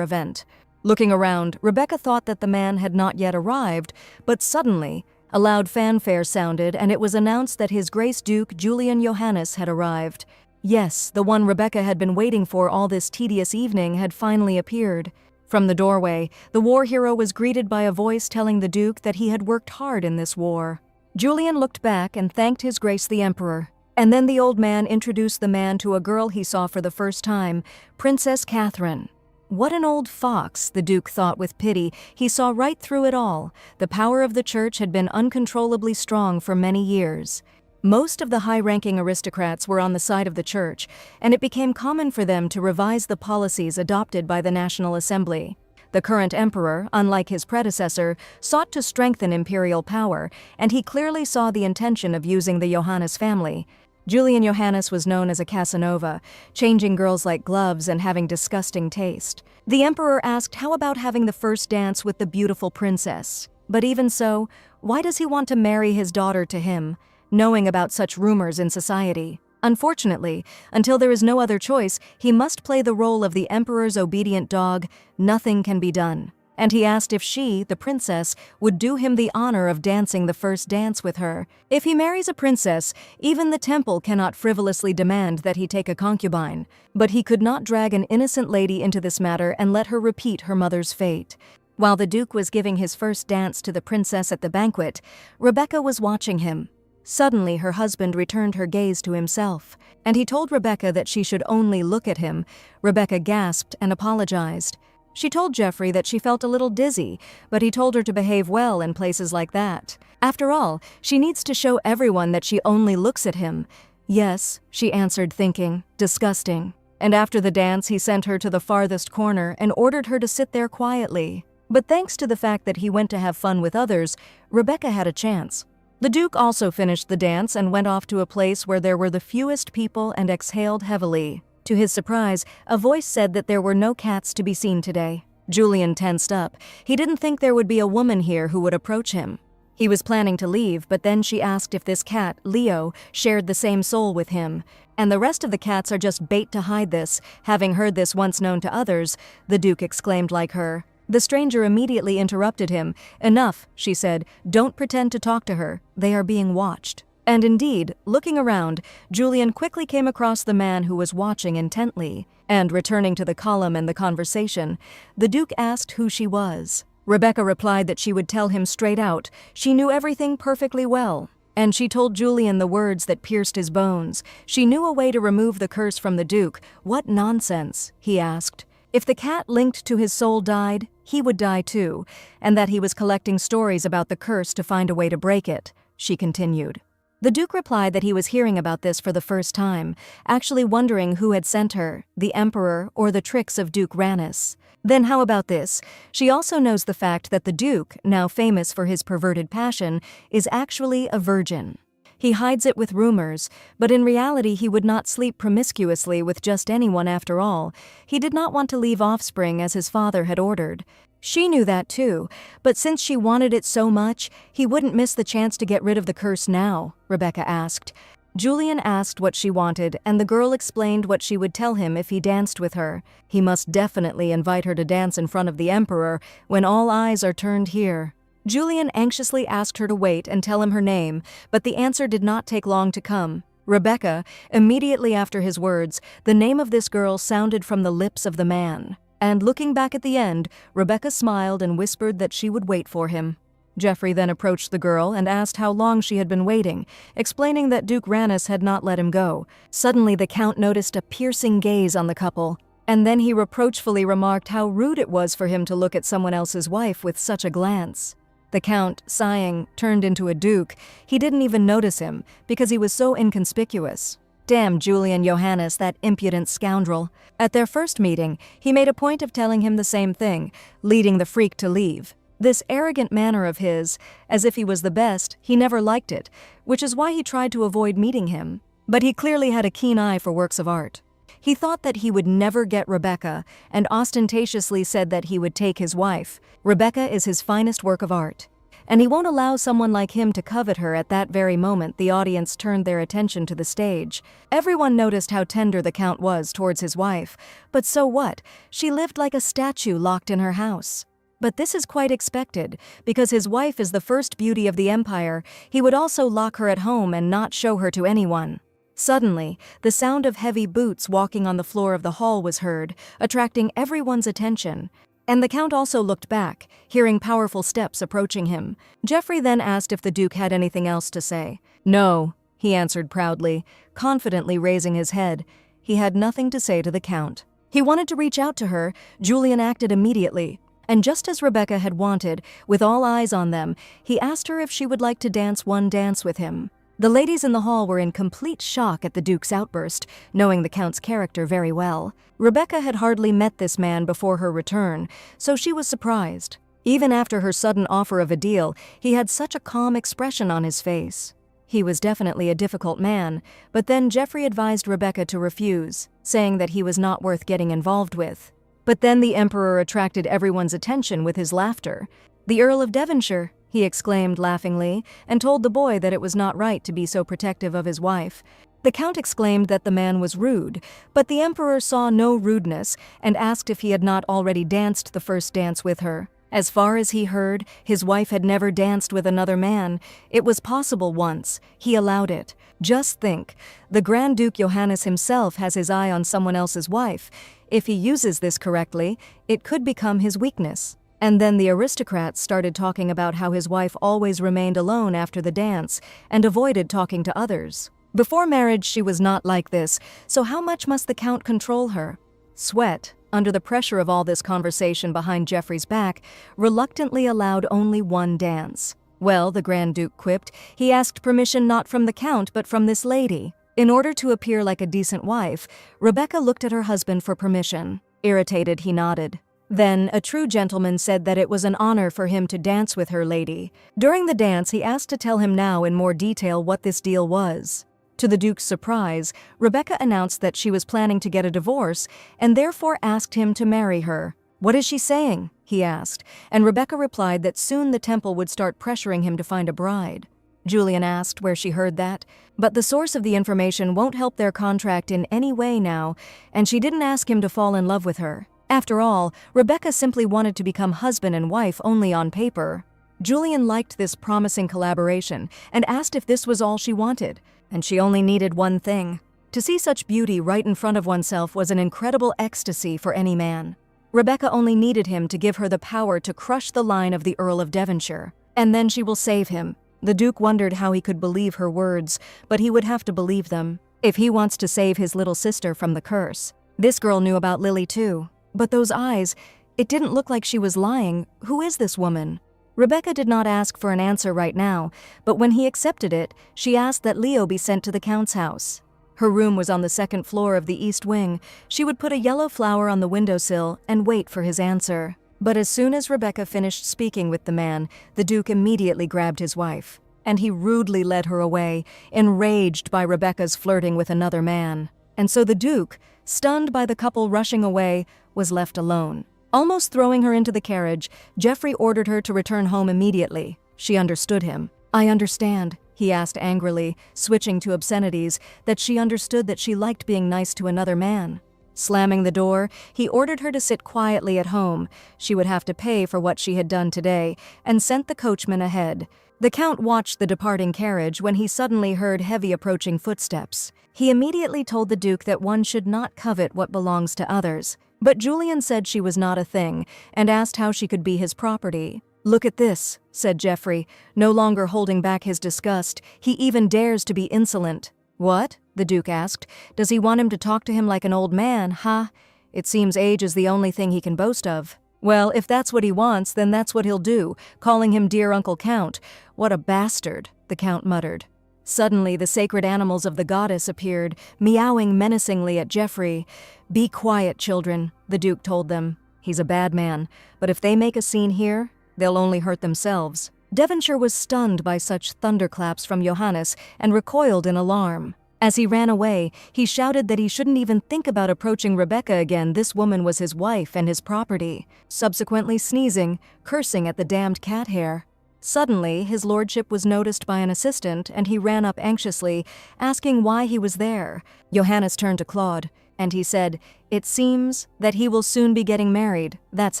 [SPEAKER 1] event. Looking around, Rebecca thought that the man had not yet arrived, but suddenly, a loud fanfare sounded and it was announced that His Grace Duke Julian Johannes had arrived. Yes, the one Rebecca had been waiting for all this tedious evening had finally appeared. From the doorway, the war hero was greeted by a voice telling the Duke that he had worked hard in this war. Julian looked back and thanked His Grace the Emperor. And then the old man introduced the man to a girl he saw for the first time, Princess Catherine. What an old fox, the Duke thought with pity. He saw right through it all. The power of the church had been uncontrollably strong for many years. Most of the high-ranking aristocrats were on the side of the church, and it became common for them to revise the policies adopted by the National Assembly. The current emperor, unlike his predecessor, sought to strengthen imperial power, and he clearly saw the intention of using the Johannes family. Julian Johannes was known as a Casanova, changing girls like gloves and having disgusting taste. The emperor asked how about having the first dance with the beautiful princess. But even so, why does he want to marry his daughter to him, knowing about such rumors in society? Unfortunately, until there is no other choice, he must play the role of the emperor's obedient dog. Nothing can be done. And he asked if she, the princess, would do him the honor of dancing the first dance with her. If he marries a princess, even the temple cannot frivolously demand that he take a concubine. But he could not drag an innocent lady into this matter and let her repeat her mother's fate. While the Duke was giving his first dance to the princess at the banquet, Rebecca was watching him. Suddenly, her husband returned her gaze to himself, and he told Rebecca that she should only look at him. Rebecca gasped and apologized. She told Geoffrey that she felt a little dizzy, but he told her to behave well in places like that. After all, she needs to show everyone that she only looks at him. Yes, she answered, thinking, disgusting. And after the dance, he sent her to the farthest corner and ordered her to sit there quietly. But thanks to the fact that he went to have fun with others, Rebecca had a chance. The Duke also finished the dance and went off to a place where there were the fewest people and exhaled heavily. To his surprise, a voice said that there were no cats to be seen today. Julian tensed up. He didn't think there would be a woman here who would approach him. He was planning to leave, but then she asked if this cat, Leo, shared the same soul with him. And the rest of the cats are just bait to hide this. Having heard this once known to others, the Duke exclaimed like her. The stranger immediately interrupted him. Enough, she said. Don't pretend to talk to her. They are being watched. And indeed, looking around, Julian quickly came across the man who was watching intently. And returning to the column and the conversation, the Duke asked who she was. Rebecca replied that she would tell him straight out. She knew everything perfectly well. And she told Julian the words that pierced his bones. She knew a way to remove the curse from the Duke. What nonsense, he asked. If the cat linked to his soul died, he would die too, and that he was collecting stories about the curse to find a way to break it, she continued. The Duke replied that he was hearing about this for the first time, actually wondering who had sent her, the Emperor or the tricks of Duke Ranus. Then how about this? She also knows the fact that the Duke, now famous for his perverted passion, is actually a virgin. He hides it with rumors, but in reality he would not sleep promiscuously with just anyone after all. He did not want to leave offspring as his father had ordered. She knew that too, but since she wanted it so much, he wouldn't miss the chance to get rid of the curse now, Rebecca asked. Julian asked what she wanted, and the girl explained what she would tell him if he danced with her. He must definitely invite her to dance in front of the Emperor when all eyes are turned here. Julian anxiously asked her to wait and tell him her name, but the answer did not take long to come. Rebecca, immediately after his words, the name of this girl sounded from the lips of the man. And looking back at the end, Rebecca smiled and whispered that she would wait for him. Geoffrey then approached the girl and asked how long she had been waiting, explaining that Duke Ranus had not let him go. Suddenly the Count noticed a piercing gaze on the couple, and then he reproachfully remarked how rude it was for him to look at someone else's wife with such a glance. The Count, sighing, turned into a duke. He didn't even notice him, because he was so inconspicuous. Damn Julian Johannes, that impudent scoundrel. At their first meeting, he made a point of telling him the same thing, leading the freak to leave. This arrogant manner of his, as if he was the best, he never liked it, which is why he tried to avoid meeting him. But he clearly had a keen eye for works of art. He thought that he would never get Rebecca, and ostentatiously said that he would take his wife. Rebecca is his finest work of art. And he won't allow someone like him to covet her. At that very moment, the audience turned their attention to the stage. Everyone noticed how tender the Count was towards his wife. But so what? She lived like a statue locked in her house. But this is quite expected, because his wife is the first beauty of the empire. He would also lock her at home and not show her to anyone. Suddenly, the sound of heavy boots walking on the floor of the hall was heard, attracting everyone's attention. And the Count also looked back, hearing powerful steps approaching him. Geoffrey then asked if the Duke had anything else to say. No, he answered proudly, confidently raising his head. He had nothing to say to the Count. He wanted to reach out to her. Julian acted immediately. And just as Rebecca had wanted, with all eyes on them, he asked her if she would like to dance one dance with him. The ladies in the hall were in complete shock at the Duke's outburst, knowing the Count's character very well. Rebecca had hardly met this man before her return, so she was surprised. Even after her sudden offer of a deal, he had such a calm expression on his face. He was definitely a difficult man, but then Geoffrey advised Rebecca to refuse, saying that he was not worth getting involved with. But then the Emperor attracted everyone's attention with his laughter. "The Earl of Devonshire," he exclaimed laughingly, and told the boy that it was not right to be so protective of his wife. The Count exclaimed that the man was rude, but the Emperor saw no rudeness and asked if he had not already danced the first dance with her. As far as he heard, his wife had never danced with another man. It was possible once. He allowed it. Just think, the Grand Duke Johannes himself has his eye on someone else's wife. If he uses this correctly, it could become his weakness. And then the aristocrats started talking about how his wife always remained alone after the dance and avoided talking to others. Before marriage, she was not like this, so how much must the Count control her? Sweat, under the pressure of all this conversation behind Geoffrey's back, reluctantly allowed only one dance. Well, the Grand Duke quipped, he asked permission not from the Count but from this lady. In order to appear like a decent wife, Rebecca looked at her husband for permission. Irritated, he nodded. Then, a true gentleman said that it was an honor for him to dance with her lady. During the dance, he asked to tell him now in more detail what this deal was. To the Duke's surprise, Rebecca announced that she was planning to get a divorce and therefore asked him to marry her. "What is she saying?" he asked, and Rebecca replied that soon the temple would start pressuring him to find a bride. Julian asked where she heard that, but the source of the information won't help their contract in any way now, and she didn't ask him to fall in love with her. After all, Rebecca simply wanted to become husband and wife only on paper. Julian liked this promising collaboration and asked if this was all she wanted, and she only needed one thing. To see such beauty right in front of oneself was an incredible ecstasy for any man. Rebecca only needed him to give her the power to crush the line of the Earl of Devonshire, and then she will save him. The Duke wondered how he could believe her words, but he would have to believe them, if he wants to save his little sister from the curse. This girl knew about Lily too, but those eyes, it didn't look like she was lying. Who is this woman? Rebecca did not ask for an answer right now, but when he accepted it, she asked that Leo be sent to the Count's house. Her room was on the second floor of the east wing. She would put a yellow flower on the windowsill and wait for his answer. But as soon as Rebecca finished speaking with the man, the Duke immediately grabbed his wife, and he rudely led her away, enraged by Rebecca's flirting with another man. And so the Duke, stunned by the couple rushing away, was left alone. Almost throwing her into the carriage, Geoffrey ordered her to return home immediately. She understood him. "I understand," he asked angrily, switching to obscenities, that she understood that she liked being nice to another man. Slamming the door, he ordered her to sit quietly at home. She would have to pay for what she had done today, and sent the coachman ahead. The Count watched the departing carriage when he suddenly heard heavy approaching footsteps. He immediately told the Duke that one should not covet what belongs to others. But Julian said she was not a thing, and asked how she could be his property. "Look at this," said Geoffrey, no longer holding back his disgust. "He even dares to be insolent." "What?" the Duke asked. "Does he want him to talk to him like an old man, huh? It seems age is the only thing he can boast of." "Well, if that's what he wants, then that's what he'll do, calling him dear Uncle Count. What a bastard," the Count muttered. Suddenly, the sacred animals of the goddess appeared, meowing menacingly at Geoffrey. "Be quiet, children," the Duke told them. "He's a bad man, but if they make a scene here, they'll only hurt themselves." Devonshire was stunned by such thunderclaps from Johannes and recoiled in alarm. As he ran away, he shouted that he shouldn't even think about approaching Rebecca again. This woman was his wife and his property, subsequently sneezing, cursing at the damned cat hair. Suddenly, his lordship was noticed by an assistant, and he ran up anxiously, asking why he was there. Johannes turned to Claude, and he said, "It seems that he will soon be getting married, that's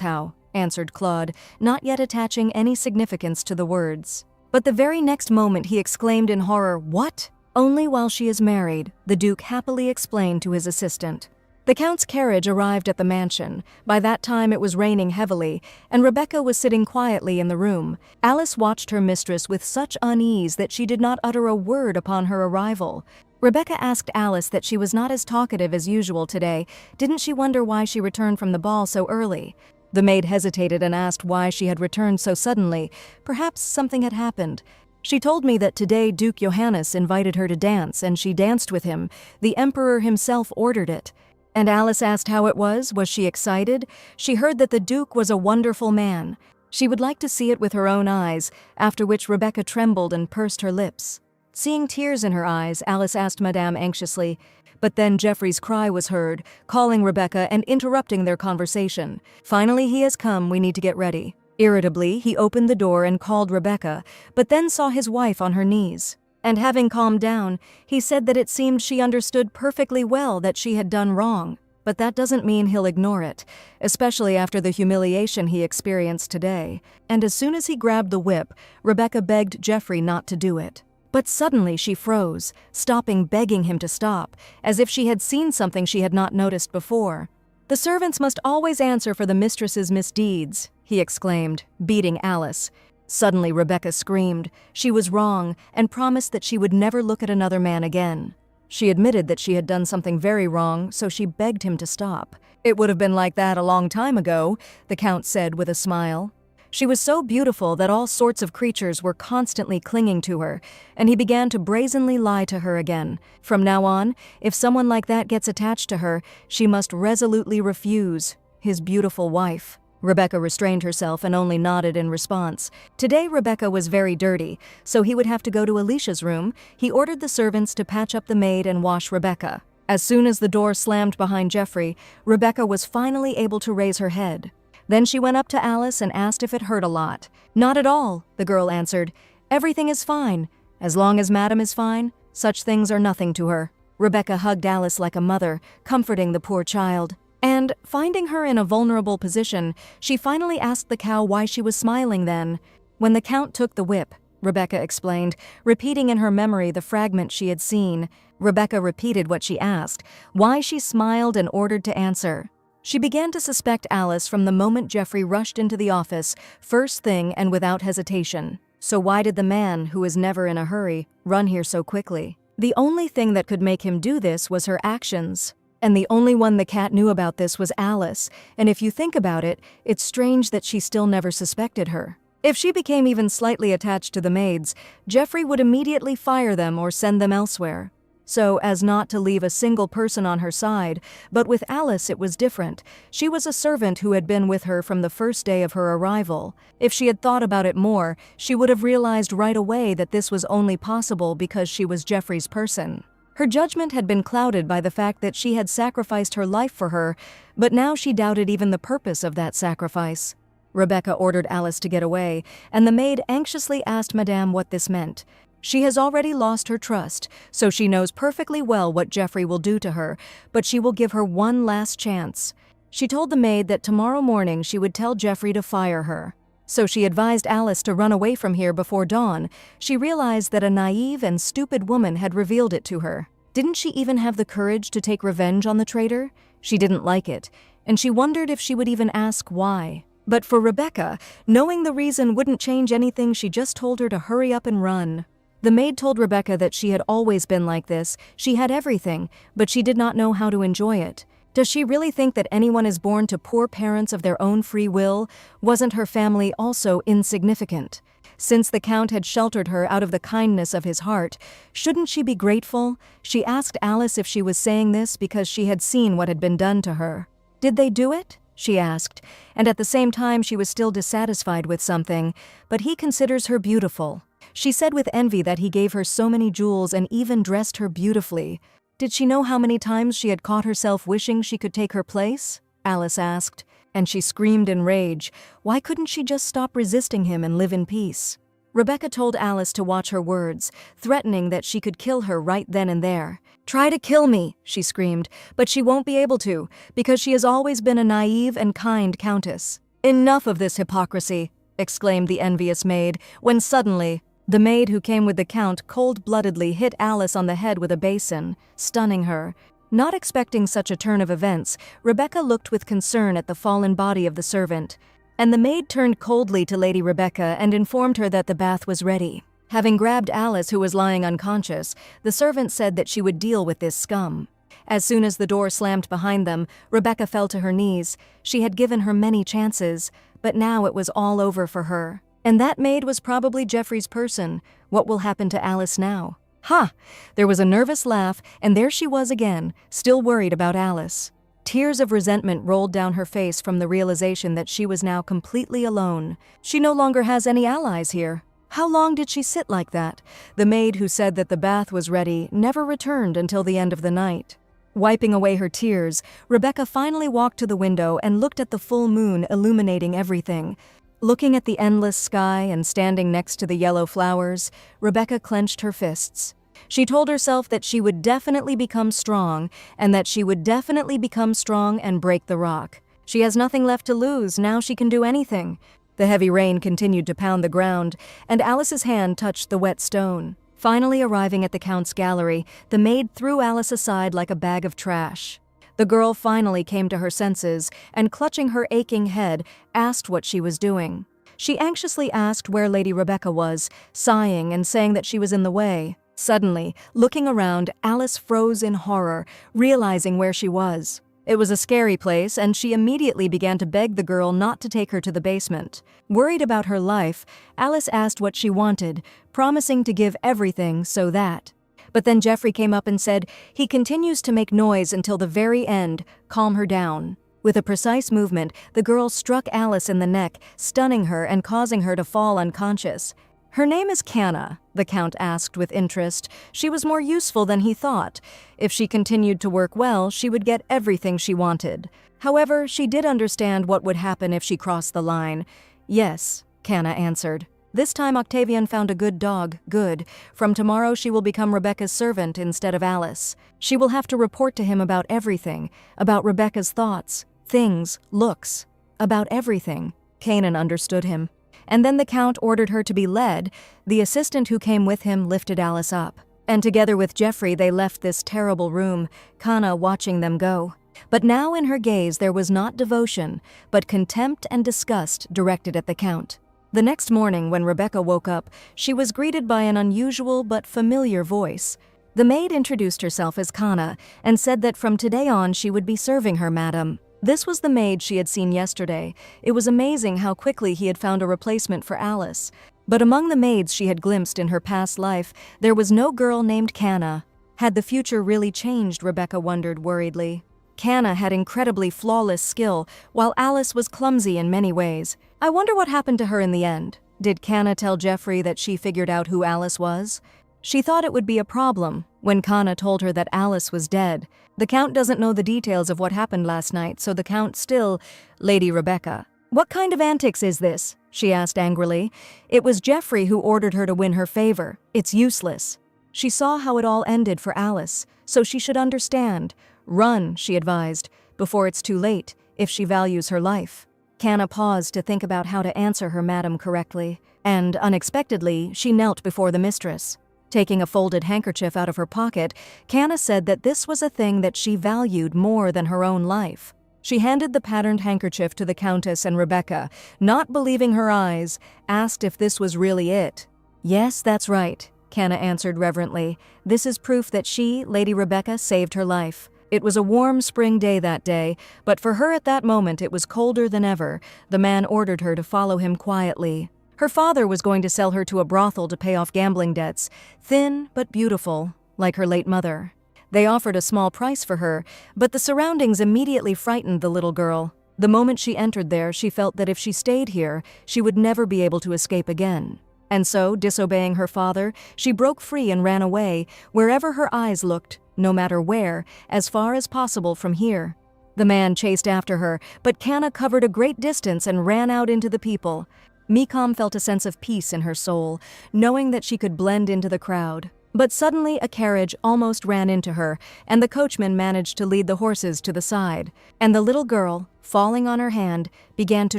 [SPEAKER 1] how," answered Claude, not yet attaching any significance to the words. But the very next moment he exclaimed in horror, "What?" "Only while she is married," the Duke happily explained to his assistant. The Count's carriage arrived at the mansion. By that time it was raining heavily, and Rebecca was sitting quietly in the room. Alice watched her mistress with such unease that she did not utter a word upon her arrival. Rebecca asked Alice that she was not as talkative as usual today. Didn't she wonder why she returned from the ball so early? The maid hesitated and asked why she had returned so suddenly. Perhaps something had happened. She told me that today Duke Johannes invited her to dance, and she danced with him. The Emperor himself ordered it. And Alice asked how it was. Was she excited? She heard that the Duke was a wonderful man. She would like to see it with her own eyes, after which Rebecca trembled and pursed her lips. Seeing tears in her eyes, Alice asked Madame anxiously, but then Geoffrey's cry was heard, calling Rebecca and interrupting their conversation. Finally, he has come, we need to get ready. Irritably, he opened the door and called Rebecca, but then saw his wife on her knees. And having calmed down, he said that it seemed she understood perfectly well that she had done wrong, but that doesn't mean he'll ignore it, especially after the humiliation he experienced today. And as soon as he grabbed the whip, Rebecca begged Geoffrey not to do it. But suddenly she froze, stopping, begging him to stop, as if she had seen something she had not noticed before. "The servants must always answer for the mistress's misdeeds," he exclaimed, beating Alice. Suddenly Rebecca screamed. She was wrong and promised that she would never look at another man again. She admitted that she had done something very wrong, so she begged him to stop. "It would have been like that a long time ago," the Count said with a smile. She was so beautiful that all sorts of creatures were constantly clinging to her, and he began to brazenly lie to her again. From now on, if someone like that gets attached to her, she must resolutely refuse. His beautiful wife. Rebecca restrained herself and only nodded in response. Today Rebecca was very dirty, so he would have to go to Alicia's room. He ordered the servants to patch up the maid and wash Rebecca. As soon as the door slammed behind Geoffrey, Rebecca was finally able to raise her head. Then she went up to Alice and asked if it hurt a lot. "Not at all," the girl answered. "Everything is fine. As long as Madame is fine, such things are nothing to her." Rebecca hugged Alice like a mother, comforting the poor child. And, finding her in a vulnerable position, she finally asked the cow why she was smiling then. "When the Count took the whip," Rebecca explained, repeating in her memory the fragment she had seen. Rebecca repeated what she asked, why she smiled and ordered to answer. She began to suspect Alice from the moment Geoffrey rushed into the office, first thing and without hesitation. So why did the man, who is never in a hurry, run here so quickly? The only thing that could make him do this was her actions. And the only one the cat knew about this was Alice, and if you think about it, it's strange that she still never suspected her. If she became even slightly attached to the maids, Geoffrey would immediately fire them or send them elsewhere. So as not to leave a single person on her side, but with Alice it was different. She was a servant who had been with her from the first day of her arrival. If she had thought about it more, she would have realized right away that this was only possible because she was Geoffrey's person. Her judgment had been clouded by the fact that she had sacrificed her life for her, but now she doubted even the purpose of that sacrifice. Rebecca ordered Alice to get away, and the maid anxiously asked Madame what this meant. She has already lost her trust, so she knows perfectly well what Geoffrey will do to her, but she will give her one last chance. She told the maid that tomorrow morning she would tell Geoffrey to fire her. So she advised Alice to run away from here before dawn. She realized that a naive and stupid woman had revealed it to her. Didn't she even have the courage to take revenge on the traitor? She didn't like it, and she wondered if she would even ask why. But for Rebecca, knowing the reason wouldn't change anything. She just told her to hurry up and run. The maid told Rebecca that she had always been like this. She had everything, but she did not know how to enjoy it. Does she really think that anyone is born to poor parents of their own free will? Wasn't her family also insignificant? Since the Count had sheltered her out of the kindness of his heart, shouldn't she be grateful? She asked Alice if she was saying this because she had seen what had been done to her. "Did they do it?" she asked, and at the same time she was still dissatisfied with something. "But he considers her beautiful." She said with envy that he gave her so many jewels and even dressed her beautifully. Did she know how many times she had caught herself wishing she could take her place? Alice asked, and she screamed in rage. Why couldn't she just stop resisting him and live in peace? Rebecca told Alice to watch her words, threatening that she could kill her right then and there. "Try to kill me," she screamed, "but she won't be able to, because she has always been a naive and kind countess." "Enough of this hypocrisy," exclaimed the envious maid, when suddenly, the maid who came with the Count cold-bloodedly hit Alice on the head with a basin, stunning her. Not expecting such a turn of events, Rebecca looked with concern at the fallen body of the servant, and the maid turned coldly to Lady Rebecca and informed her that the bath was ready. Having grabbed Alice, who was lying unconscious, the servant said that she would deal with this scum. As soon as the door slammed behind them, Rebecca fell to her knees. She had given her many chances, but now it was all over for her. And that maid was probably Jeffrey's person. What will happen to Alice now? Ha! There was a nervous laugh, and there she was again, still worried about Alice. Tears of resentment rolled down her face from the realization that she was now completely alone. She no longer has any allies here. How long did she sit like that? The maid who said that the bath was ready never returned until the end of the night. Wiping away her tears, Rebecca finally walked to the window and looked at the full moon illuminating everything. Looking at the endless sky and standing next to the yellow flowers, Rebecca clenched her fists. She told herself that she would definitely become strong, and that she would definitely become strong and break the rock. She has nothing left to lose, now she can do anything. The heavy rain continued to pound the ground, and Alice's hand touched the wet stone. Finally arriving at the Count's gallery, the maid threw Alice aside like a bag of trash. The girl finally came to her senses and, clutching her aching head, asked what she was doing. She anxiously asked where Lady Rebecca was, sighing and saying that she was in the way. Suddenly, looking around, Alice froze in horror, realizing where she was. It was a scary place, and she immediately began to beg the girl not to take her to the basement. Worried about her life, Alice asked what she wanted, promising to give everything so that. But then Jeffrey came up and said, "He continues to make noise until the very end. Calm her down." With a precise movement, the girl struck Alice in the neck, stunning her and causing her to fall unconscious. "Her name is Canna," the Count asked with interest. She was more useful than he thought. If she continued to work well, she would get everything she wanted. However, she did understand what would happen if she crossed the line. "Yes," Canna answered. "This time Octavian found a good dog, good. From tomorrow she will become Rebecca's servant instead of Alice. She will have to report to him about everything, about Rebecca's thoughts, things, looks, about everything." Kanan understood him. And then the Count ordered her to be led. The assistant who came with him lifted Alice up. And together with Jeffrey they left this terrible room, Kana watching them go. But now in her gaze there was not devotion, but contempt and disgust directed at the Count. The next morning when Rebecca woke up, she was greeted by an unusual but familiar voice. The maid introduced herself as Kana and said that from today on she would be serving her, madam. This was the maid she had seen yesterday. It was amazing how quickly he had found a replacement for Alice. But among the maids she had glimpsed in her past life, there was no girl named Canna. Had the future really changed, Rebecca wondered worriedly. Canna had incredibly flawless skill, while Alice was clumsy in many ways. I wonder what happened to her in the end. Did Canna tell Jeffrey that she figured out who Alice was? She thought it would be a problem when Kana told her that Alice was dead. The Count doesn't know the details of what happened last night, so the Count still... Lady Rebecca. "What kind of antics is this?" she asked angrily. It was Jeffrey who ordered her to win her favor. It's useless. She saw how it all ended for Alice, so she should understand. "Run," she advised, "before it's too late, if she values her life." Canna paused to think about how to answer her madam correctly, and, unexpectedly, she knelt before the mistress. Taking a folded handkerchief out of her pocket, Canna said that this was a thing that she valued more than her own life. She handed the patterned handkerchief to the Countess, and Rebecca, not believing her eyes, asked if this was really it. "Yes, that's right," Canna answered reverently. "This is proof that she, Lady Rebecca, saved her life." It was a warm spring day that day, but for her at that moment it was colder than ever. The man ordered her to follow him quietly. Her father was going to sell her to a brothel to pay off gambling debts, thin but beautiful, like her late mother. They offered a small price for her, but the surroundings immediately frightened the little girl. The moment she entered there, she felt that if she stayed here, she would never be able to escape again. And so, disobeying her father, she broke free and ran away, wherever her eyes looked, no matter where, as far as possible from here. The man chased after her, but Canna covered a great distance and ran out into the people. Mikam felt a sense of peace in her soul, knowing that she could blend into the crowd. But suddenly a carriage almost ran into her, and the coachman managed to lead the horses to the side. And the little girl, falling on her hand, began to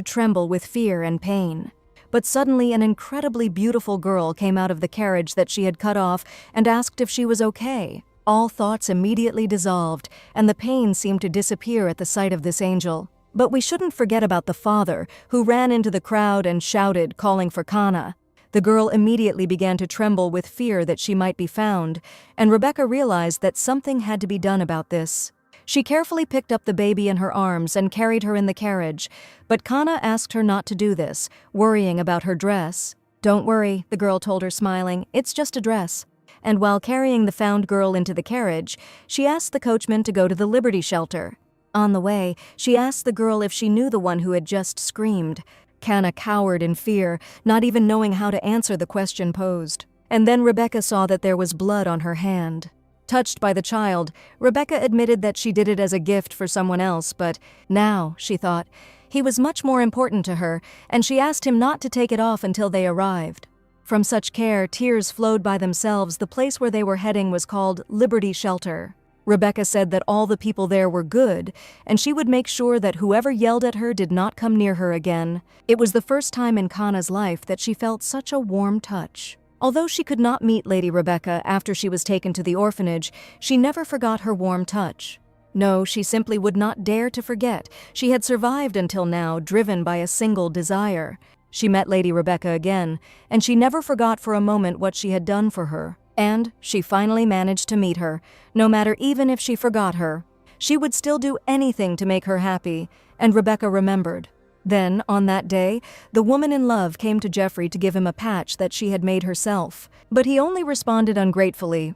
[SPEAKER 1] tremble with fear and pain. But suddenly an incredibly beautiful girl came out of the carriage that she had cut off and asked if she was okay. All thoughts immediately dissolved, and the pain seemed to disappear at the sight of this angel. But we shouldn't forget about the father, who ran into the crowd and shouted, calling for Kana. The girl immediately began to tremble with fear that she might be found, and Rebecca realized that something had to be done about this. She carefully picked up the baby in her arms and carried her in the carriage, but Kana asked her not to do this, worrying about her dress. "Don't worry," the girl told her, smiling, "it's just a dress." And while carrying the found girl into the carriage, she asked the coachman to go to the Liberty Shelter. On the way, she asked the girl if she knew the one who had just screamed. Kana cowered in fear, not even knowing how to answer the question posed. And then Rebecca saw that there was blood on her hand. Touched by the child, Rebecca admitted that she did it as a gift for someone else, but now, she thought, he was much more important to her, and she asked him not to take it off until they arrived. From such care, tears flowed by themselves. The place where they were heading was called Liberty Shelter. Rebecca said that all the people there were good, and she would make sure that whoever yelled at her did not come near her again. It was the first time in Kana's life that she felt such a warm touch. Although she could not meet Lady Rebecca after she was taken to the orphanage, she never forgot her warm touch. No, she simply would not dare to forget. She had survived until now, driven by a single desire. She met Lady Rebecca again, and she never forgot for a moment what she had done for her. And she finally managed to meet her, no matter even if she forgot her. She would still do anything to make her happy, and Rebecca remembered. Then, on that day, the woman in love came to Jeffrey to give him a patch that she had made herself. But he only responded ungratefully,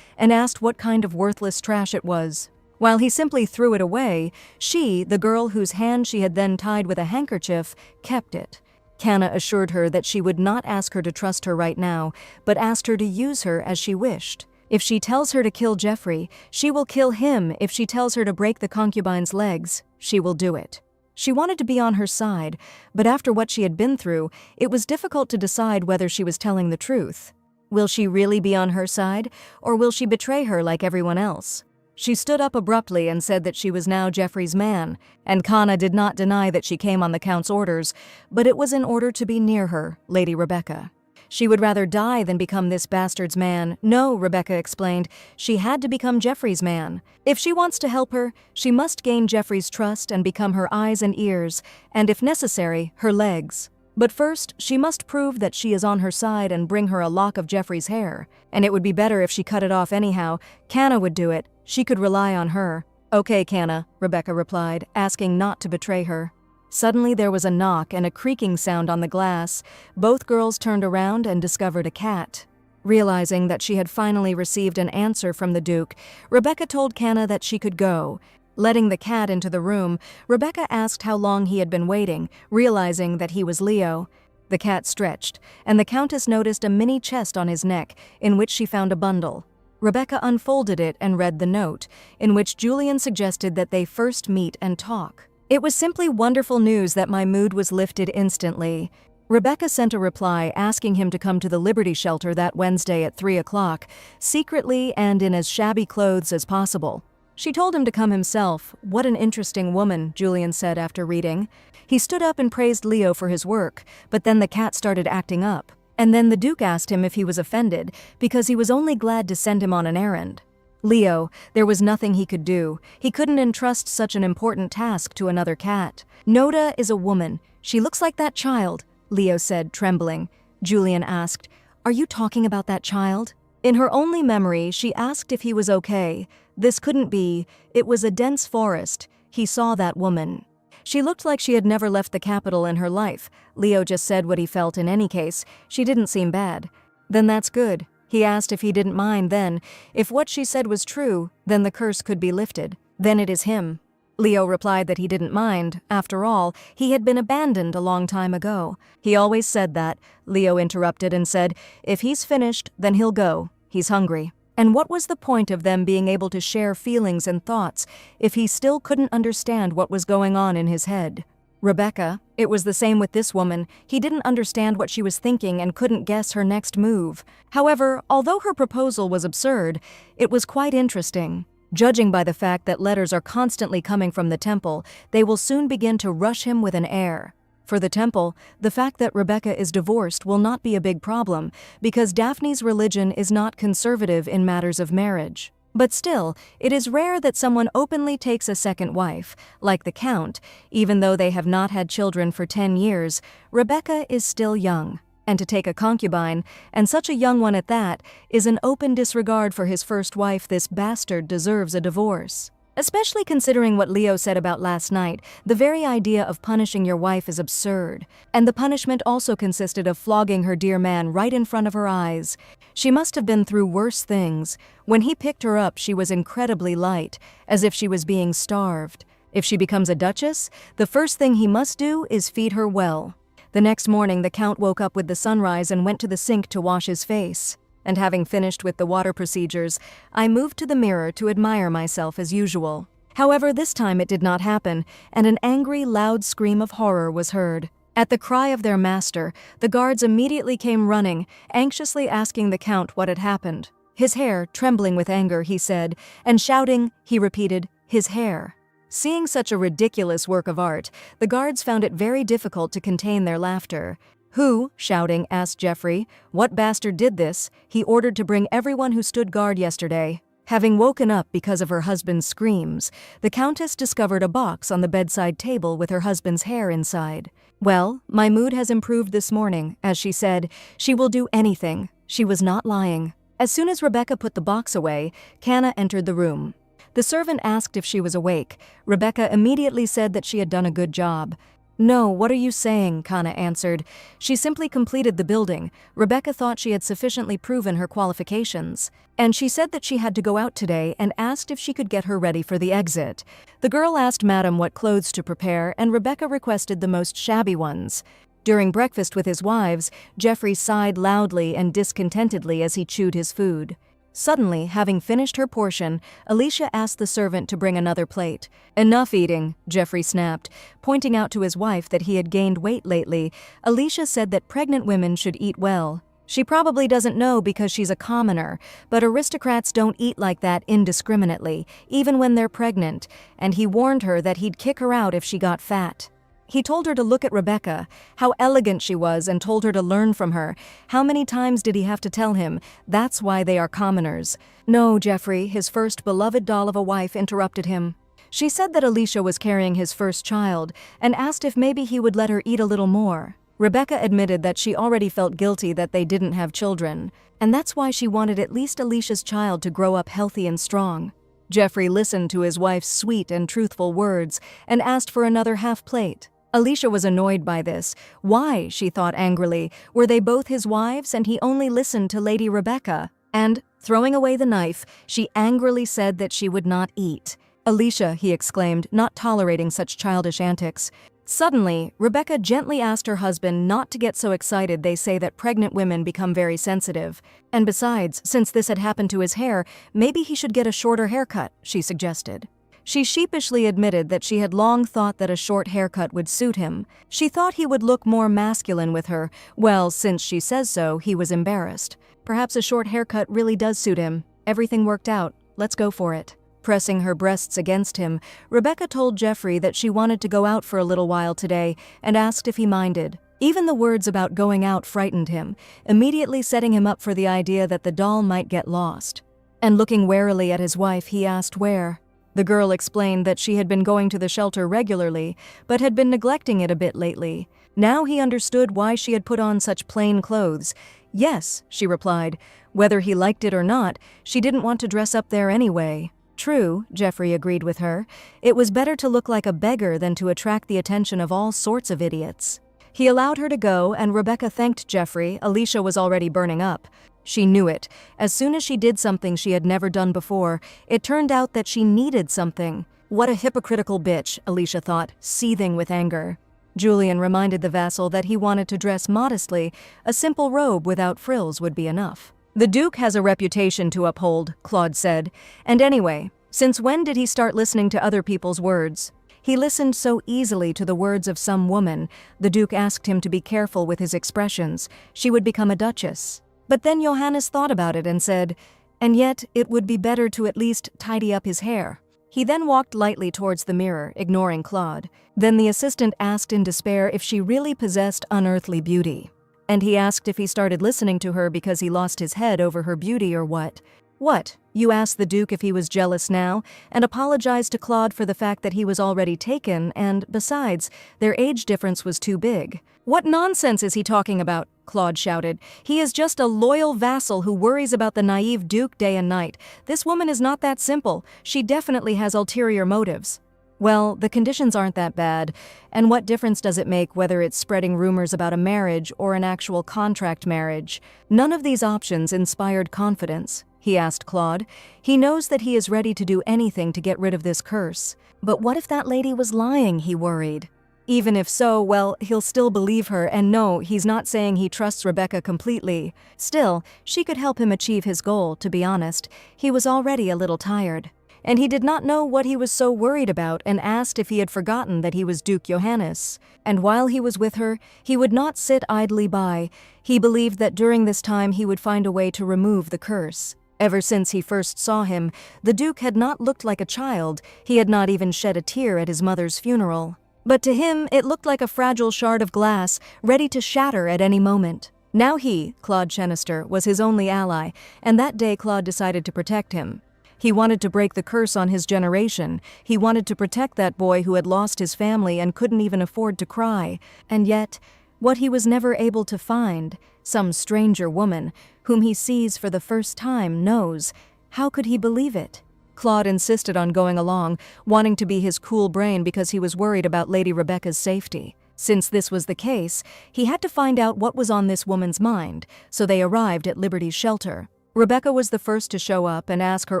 [SPEAKER 1] and asked what kind of worthless trash it was. While he simply threw it away, she, the girl whose hand she had then tied with a handkerchief, kept it. Kana assured her that she would not ask her to trust her right now, but asked her to use her as she wished. If she tells her to kill Jeffrey, she will kill him. If she tells her to break the concubine's legs, she will do it. She wanted to be on her side, but after what she had been through, it was difficult to decide whether she was telling the truth. Will she really be on her side, or will she betray her like everyone else? She stood up abruptly and said that she was now Jeffrey's man, and Kana did not deny that she came on the Count's orders, but it was in order to be near her, Lady Rebecca. She would rather die than become this bastard's man. No, Rebecca explained, she had to become Jeffrey's man. If she wants to help her, she must gain Jeffrey's trust and become her eyes and ears, and if necessary, her legs. But first, she must prove that she is on her side and bring her a lock of Jeffrey's hair. And it would be better if she cut it off anyhow. Kana would do it. She could rely on her. "Okay, Kana," Rebecca replied, asking not to betray her. Suddenly there was a knock and a creaking sound on the glass. Both girls turned around and discovered a cat. Realizing that she had finally received an answer from the Duke, Rebecca told Kana that she could go. Letting the cat into the room, Rebecca asked how long he had been waiting, realizing that he was Leo. The cat stretched, and the Countess noticed a mini chest on his neck, in which she found a bundle. Rebecca unfolded it and read the note, in which Julian suggested that they first meet and talk. It was simply wonderful news that my mood was lifted instantly. Rebecca sent a reply asking him to come to the Liberty Shelter that Wednesday at 3 o'clock, secretly and in as shabby clothes as possible. She told him to come himself. "What an interesting woman," Julian said after reading. He stood up and praised Leo for his work, but then the cat started acting up. And then the Duke asked him if he was offended, because he was only glad to send him on an errand. Leo, there was nothing he could do. He couldn't entrust such an important task to another cat. "Noda is a woman. She looks like that child," Leo said, trembling. Julian asked, "Are you talking about that child?" In her only memory, she asked if he was okay. This couldn't be. It was a dense forest. He saw that woman. She looked like she had never left the capital in her life. Leo just said what he felt in any case. She didn't seem bad. Then that's good. He asked if he didn't mind then. If what she said was true, then the curse could be lifted. Then it is him. Leo replied that he didn't mind. After all, he had been abandoned a long time ago. He always said that. Leo interrupted and said, "If he's finished, then he'll go. He's hungry." And what was the point of them being able to share feelings and thoughts if he still couldn't understand what was going on in his head? Rebecca, it was the same with this woman. He didn't understand what she was thinking and couldn't guess her next move. However, although her proposal was absurd, it was quite interesting. Judging by the fact that letters are constantly coming from the temple, they will soon begin to rush him with an heir. For the temple, the fact that Rebecca is divorced will not be a big problem, because Daphne's religion is not conservative in matters of marriage. But still, it is rare that someone openly takes a second wife, like the Count. Even though they have not had children for 10 years, Rebecca is still young. And to take a concubine, and such a young one at that, is an open disregard for his first wife. This bastard deserves a divorce. Especially considering what Leo said about last night, the very idea of punishing your wife is absurd. And the punishment also consisted of flogging her dear man right in front of her eyes. She must have been through worse things. When he picked her up, she was incredibly light, as if she was being starved. If she becomes a duchess, the first thing he must do is feed her well. The next morning, the Count woke up with the sunrise and went to the sink to wash his face. And having finished with the water procedures, I moved to the mirror to admire myself as usual. However, this time it did not happen, and an angry, loud scream of horror was heard. At the cry of their master, the guards immediately came running, anxiously asking the Count what had happened. His hair, trembling with anger, he said, and shouting, he repeated, his hair. Seeing such a ridiculous work of art, the guards found it very difficult to contain their laughter. Who, shouting, asked Geoffrey, what bastard did this? He ordered to bring everyone who stood guard yesterday. Having woken up because of her husband's screams, the Countess discovered a box on the bedside table with her husband's hair inside. Well, my mood has improved this morning, as she said. She will do anything. She was not lying. As soon as Rebecca put the box away, Canna entered the room. The servant asked if she was awake. Rebecca immediately said that she had done a good job. No, what are you saying? Canna answered. She simply completed the building. Rebecca thought she had sufficiently proven her qualifications. And she said that she had to go out today and asked if she could get her ready for the exit. The girl asked Madam what clothes to prepare, and Rebecca requested the most shabby ones. During breakfast with his wives, Geoffrey sighed loudly and discontentedly as he chewed his food. Suddenly, having finished her portion, Alicia asked the servant to bring another plate. Enough eating, Geoffrey snapped, pointing out to his wife that he had gained weight lately. Alicia said that pregnant women should eat well. She probably doesn't know because she's a commoner, but aristocrats don't eat like that indiscriminately, even when they're pregnant, and he warned her that he'd kick her out if she got fat. He told her to look at Rebecca, how elegant she was, and told her to learn from her. How many times did he have to tell him? That's why they are commoners. No, Geoffrey, his first beloved doll of a wife, interrupted him. She said that Alicia was carrying his first child, and asked if maybe he would let her eat a little more. Rebecca admitted that she already felt guilty that they didn't have children, and that's why she wanted at least Alicia's child to grow up healthy and strong. Geoffrey listened to his wife's sweet and truthful words, and asked for another half plate. Alicia was annoyed by this. Why, she thought angrily, were they both his wives and he only listened to Lady Rebecca? And, throwing away the knife, she angrily said that she would not eat. Alicia, he exclaimed, not tolerating such childish antics. Suddenly, Rebecca gently asked her husband not to get so excited. They say that pregnant women become very sensitive. And besides, since this had happened to his hair, maybe he should get a shorter haircut, she suggested. She sheepishly admitted that she had long thought that a short haircut would suit him. She thought he would look more masculine with her. Well, since she says so, he was embarrassed. Perhaps a short haircut really does suit him. Everything worked out. Let's go for it. Pressing her breasts against him, Rebecca told Geoffrey that she wanted to go out for a little while today and asked if he minded. Even the words about going out frightened him, immediately setting him up for the idea that the doll might get lost. And looking warily at his wife, he asked where. The girl explained that she had been going to the shelter regularly, but had been neglecting it a bit lately. Now he understood why she had put on such plain clothes. Yes, she replied. Whether he liked it or not, she didn't want to dress up there anyway. True, Geoffrey agreed with her. It was better to look like a beggar than to attract the attention of all sorts of idiots. He allowed her to go, and Rebecca thanked Geoffrey. Alicia was already burning up. She knew it. As soon as she did something she had never done before, it turned out that she needed something. What a hypocritical bitch, Alicia thought, seething with anger. Julian reminded the vassal that he wanted to dress modestly. A simple robe without frills would be enough. The Duke has a reputation to uphold, Claude said. And anyway, since when did he start listening to other people's words? He listened so easily to the words of some woman. The Duke asked him to be careful with his expressions. She would become a duchess. But then Johannes thought about it and said, and yet it would be better to at least tidy up his hair. He then walked lightly towards the mirror, ignoring Claude. Then the assistant asked in despair if she really possessed unearthly beauty. And he asked if he started listening to her because he lost his head over her beauty or what. What? You asked the Duke if he was jealous now, and apologized to Claude for the fact that he was already taken, and, besides, their age difference was too big. What nonsense is he talking about? Claude shouted. He is just a loyal vassal who worries about the naive Duke day and night. This woman is not that simple. She definitely has ulterior motives. Well, the conditions aren't that bad, and what difference does it make whether it's spreading rumors about a marriage or an actual contract marriage? None of these options inspired confidence, he asked Claude. He knows that he is ready to do anything to get rid of this curse. But what if that lady was lying, he worried. Even if so, well, he'll still believe her, and no, he's not saying he trusts Rebecca completely. Still, she could help him achieve his goal, to be honest. He was already a little tired. And he did not know what he was so worried about and asked if he had forgotten that he was Duke Johannes. And while he was with her, he would not sit idly by. He believed that during this time he would find a way to remove the curse. Ever since he first saw him, the Duke had not looked like a child. He had not even shed a tear at his mother's funeral. But to him, it looked like a fragile shard of glass, ready to shatter at any moment. Now he, Claude Chenister, was his only ally, and that day Claude decided to protect him. He wanted to break the curse on his generation. He wanted to protect that boy who had lost his family and couldn't even afford to cry. And yet, what he was never able to find, some stranger woman, whom he sees for the first time, knows. How could he believe it? Claude insisted on going along, wanting to be his cool brain because he was worried about Lady Rebecca's safety. Since this was the case, he had to find out what was on this woman's mind, so they arrived at Liberty's shelter. Rebecca was the first to show up and ask her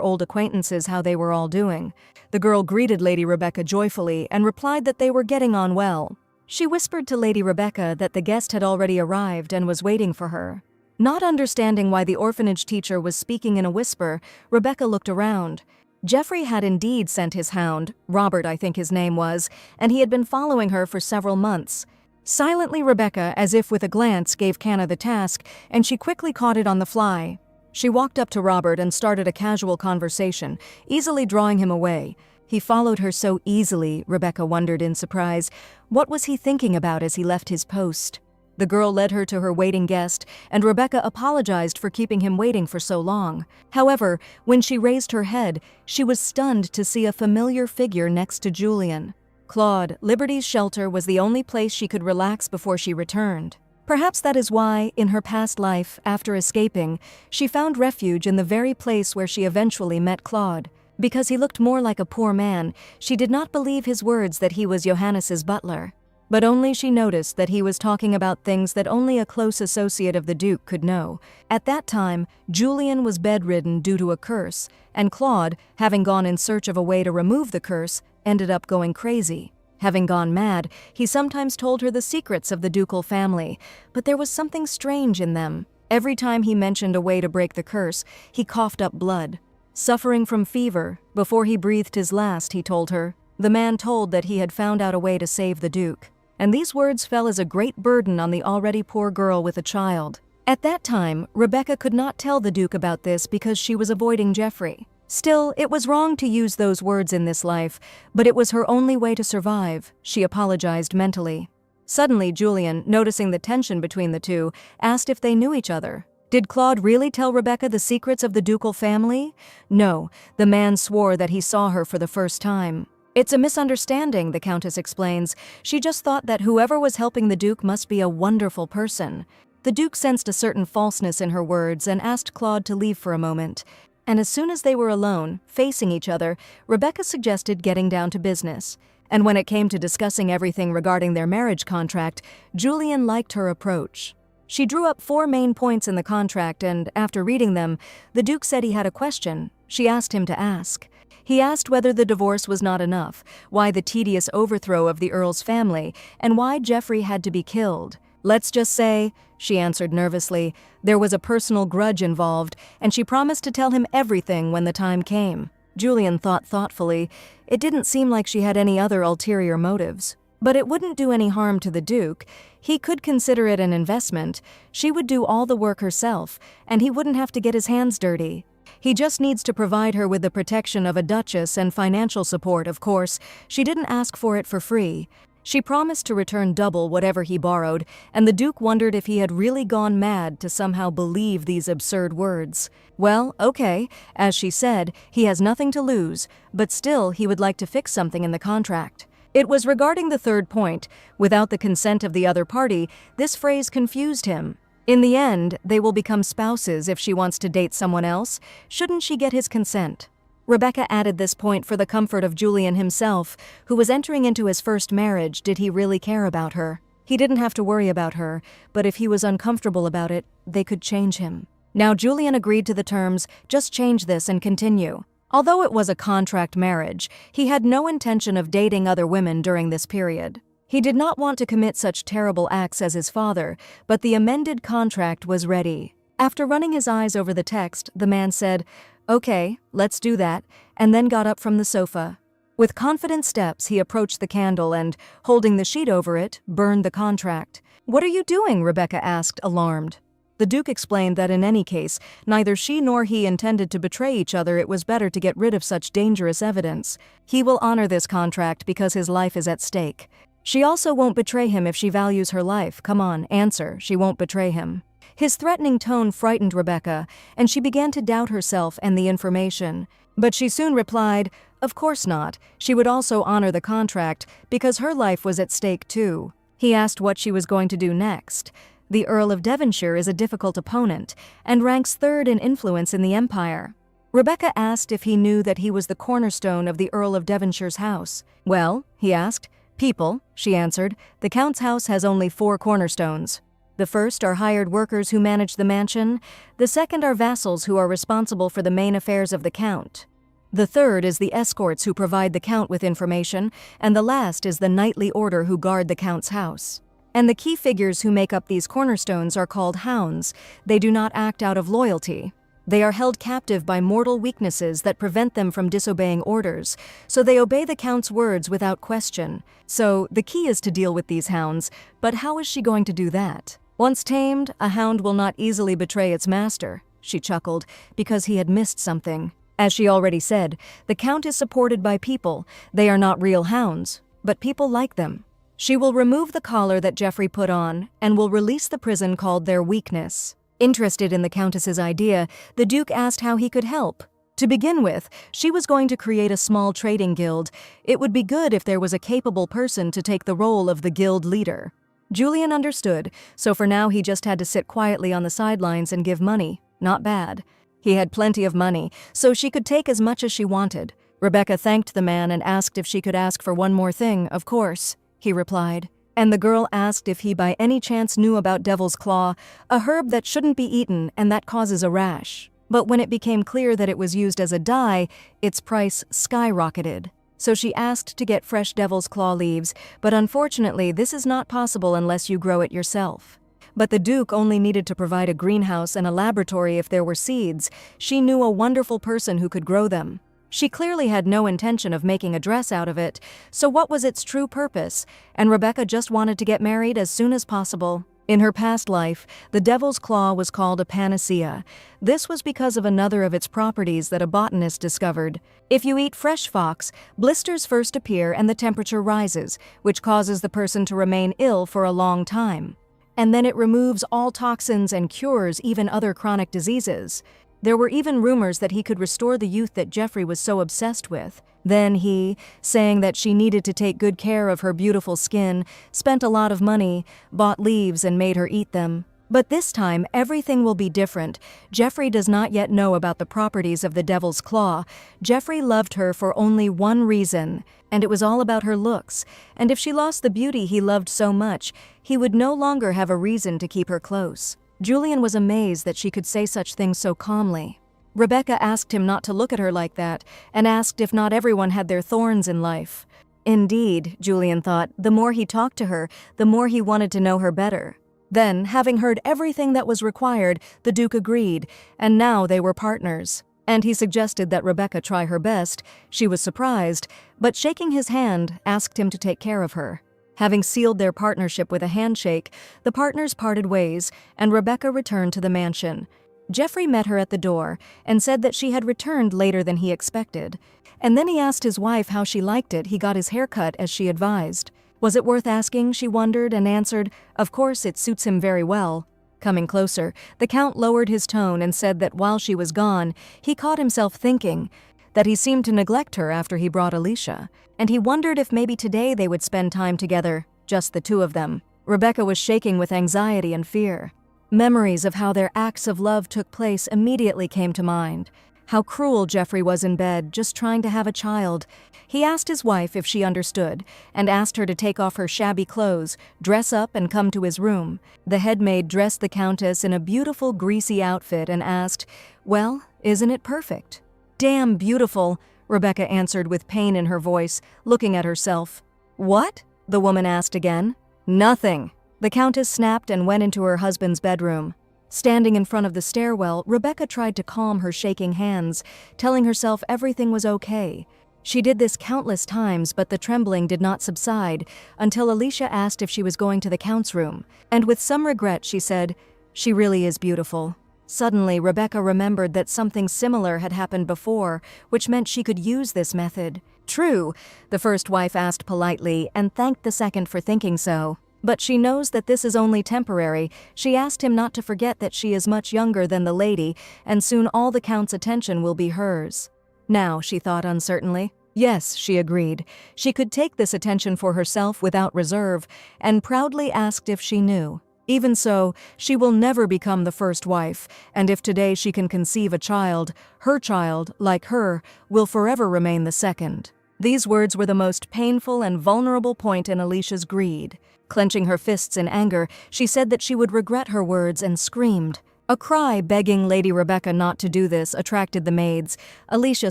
[SPEAKER 1] old acquaintances how they were all doing. The girl greeted Lady Rebecca joyfully and replied that they were getting on well. She whispered to Lady Rebecca that the guest had already arrived and was waiting for her. Not understanding why the orphanage teacher was speaking in a whisper, Rebecca looked around. Jeffrey had indeed sent his hound, Robert I think his name was, and he had been following her for several months. Silently, Rebecca, as if with a glance, gave Canna the task, and she quickly caught it on the fly. She walked up to Robert and started a casual conversation, easily drawing him away. He followed her so easily, Rebecca wondered in surprise. What was he thinking about as he left his post? The girl led her to her waiting guest, and Rebecca apologized for keeping him waiting for so long. However, when she raised her head, she was stunned to see a familiar figure next to Julian. Claude, Liberty's shelter was the only place she could relax before she returned. Perhaps that is why, in her past life, after escaping, she found refuge in the very place where she eventually met Claude. Because he looked more like a poor man, she did not believe his words that he was Johannes's butler. But only she noticed that he was talking about things that only a close associate of the Duke could know. At that time, Julian was bedridden due to a curse, and Claude, having gone in search of a way to remove the curse, ended up going crazy. Having gone mad, he sometimes told her the secrets of the ducal family, but there was something strange in them. Every time he mentioned a way to break the curse, he coughed up blood. Suffering from fever, before he breathed his last, he told her, the man told that he had found out a way to save the Duke. And these words fell as a great burden on the already poor girl with a child. At that time, Rebecca could not tell the Duke about this because she was avoiding Jeffrey. Still, it was wrong to use those words in this life, but it was her only way to survive. She apologized mentally. Suddenly, Julian, noticing the tension between the two, asked if they knew each other. Did Claude really tell Rebecca the secrets of the ducal family? No, the man swore that he saw her for the first time. It's a misunderstanding, the Countess explains. She just thought that whoever was helping the Duke must be a wonderful person. The Duke sensed a certain falseness in her words and asked Claude to leave for a moment. And as soon as they were alone, facing each other, Rebecca suggested getting down to business. And when it came to discussing everything regarding their marriage contract, Julian liked her approach. She drew up 4 main points in the contract, and after reading them, the Duke said he had a question. She asked him to ask. He asked whether the divorce was not enough, why the tedious overthrow of the Earl's family, and why Jeffrey had to be killed. Let's just say, she answered nervously, there was a personal grudge involved, and she promised to tell him everything when the time came. Julian thought thoughtfully. It didn't seem like she had any other ulterior motives. But it wouldn't do any harm to the Duke. He could consider it an investment. She would do all the work herself, and he wouldn't have to get his hands dirty. He just needs to provide her with the protection of a duchess and financial support, of course. She didn't ask for it for free. She promised to return double whatever he borrowed, and the Duke wondered if he had really gone mad to somehow believe these absurd words. Well, okay, as she said, he has nothing to lose, but still he would like to fix something in the contract. It was regarding the third point. Without the consent of the other party, this phrase confused him. In the end, they will become spouses if she wants to date someone else. Shouldn't she get his consent? Rebecca added this point for the comfort of Julian himself, who was entering into his first marriage. Did he really care about her? He didn't have to worry about her, but if he was uncomfortable about it, they could change him. Now Julian agreed to the terms, just change this and continue. Although it was a contract marriage, he had no intention of dating other women during this period. He did not want to commit such terrible acts as his father, but the amended contract was ready. After running his eyes over the text, the man said, "Okay, let's do that," and then got up from the sofa. With confident steps, he approached the candle and, holding the sheet over it, burned the contract. "What are you doing?" Rebecca asked, alarmed. The Duke explained that in any case, neither she nor he intended to betray each other. It was better to get rid of such dangerous evidence. He will honor this contract because his life is at stake. She also won't betray him if she values her life. Come on, answer. She won't betray him. His threatening tone frightened Rebecca, and she began to doubt herself and the information. But she soon replied, of course not. She would also honor the contract because her life was at stake too. He asked what she was going to do next. The Earl of Devonshire is a difficult opponent and ranks third in influence in the empire. Rebecca asked if he knew that he was the cornerstone of the Earl of Devonshire's house. Well, he asked. People, she answered. The Count's house has only 4 cornerstones. The first are hired workers who manage the mansion. The second are vassals who are responsible for the main affairs of the Count. The third is the escorts who provide the Count with information, and the last is the knightly order who guard the Count's house. And the key figures who make up these cornerstones are called hounds. They do not act out of loyalty. They are held captive by mortal weaknesses that prevent them from disobeying orders, so they obey the Count's words without question. So, the key is to deal with these hounds, but how is she going to do that? Once tamed, a hound will not easily betray its master, she chuckled, because he had missed something. As she already said, the Count is supported by people. They are not real hounds, but people like them. She will remove the collar that Geoffrey put on and will release the prison called their weakness. Interested in the Countess's idea, the Duke asked how he could help. To begin with, she was going to create a small trading guild. It would be good if there was a capable person to take the role of the guild leader. Julian understood, so for now he just had to sit quietly on the sidelines and give money. Not bad. He had plenty of money, so she could take as much as she wanted. Rebecca thanked the man and asked if she could ask for one more thing. Of course, he replied. And the girl asked if he by any chance knew about Devil's Claw, a herb that shouldn't be eaten and that causes a rash. But when it became clear that it was used as a dye, its price skyrocketed. So she asked to get fresh Devil's Claw leaves, but unfortunately this is not possible unless you grow it yourself. But the Duke only needed to provide a greenhouse and a laboratory if there were seeds. She knew a wonderful person who could grow them. She clearly had no intention of making a dress out of it, so what was its true purpose? And Rebecca just wanted to get married as soon as possible. In her past life, the Devil's Claw was called a panacea. This was because of another of its properties that a botanist discovered. If you eat fresh fox, blisters first appear and the temperature rises, which causes the person to remain ill for a long time. And then it removes all toxins and cures even other chronic diseases. There were even rumors that he could restore the youth that Geoffrey was so obsessed with. Then he, saying that she needed to take good care of her beautiful skin, spent a lot of money, bought leaves and made her eat them. But this time, everything will be different. Geoffrey does not yet know about the properties of the Devil's Claw. Geoffrey loved her for only one reason, and it was all about her looks. And if she lost the beauty he loved so much, he would no longer have a reason to keep her close. Julian was amazed that she could say such things so calmly. Rebecca asked him not to look at her like that, and asked if not everyone had their thorns in life. Indeed, Julian thought, the more he talked to her, the more he wanted to know her better. Then, having heard everything that was required, the Duke agreed, and now they were partners. And he suggested that Rebecca try her best. She was surprised, but shaking his hand, asked him to take care of her. Having sealed their partnership with a handshake, the partners parted ways, and Rebecca returned to the mansion. Geoffrey met her at the door and said that she had returned later than he expected. And then he asked his wife how she liked it. He got his hair cut as she advised. Was it worth asking, she wondered, and answered, "Of course, it suits him very well." Coming closer, the Count lowered his tone and said that while she was gone, he caught himself thinking that he seemed to neglect her after he brought Alicia, and he wondered if maybe today they would spend time together, just the two of them. Rebecca was shaking with anxiety and fear. Memories of how their acts of love took place immediately came to mind. How cruel Jeffrey was in bed, just trying to have a child. He asked his wife if she understood, and asked her to take off her shabby clothes, dress up, and come to his room. The head maid dressed the Countess in a beautiful, greasy outfit and asked, "Well, isn't it perfect?" "Damn beautiful," Rebecca answered with pain in her voice, looking at herself. "What?" the woman asked again. "Nothing." The Countess snapped and went into her husband's bedroom. Standing in front of the stairwell, Rebecca tried to calm her shaking hands, telling herself everything was okay. She did this countless times, but the trembling did not subside until Alicia asked if she was going to the Count's room, and with some regret she said, "She really is beautiful." Suddenly, Rebecca remembered that something similar had happened before, which meant she could use this method. "True," the first wife asked politely, and thanked the second for thinking so. "But she knows that this is only temporary." She asked him not to forget that she is much younger than the lady, and soon all the Count's attention will be hers. Now, she thought uncertainly. Yes, she agreed. She could take this attention for herself without reserve, and proudly asked if she knew. Even so, she will never become the first wife, and if today she can conceive a child, her child, like her, will forever remain the second. These words were the most painful and vulnerable point in Alicia's greed. Clenching her fists in anger, she said that she would regret her words and screamed. A cry begging Lady Rebecca not to do this attracted the maids. Alicia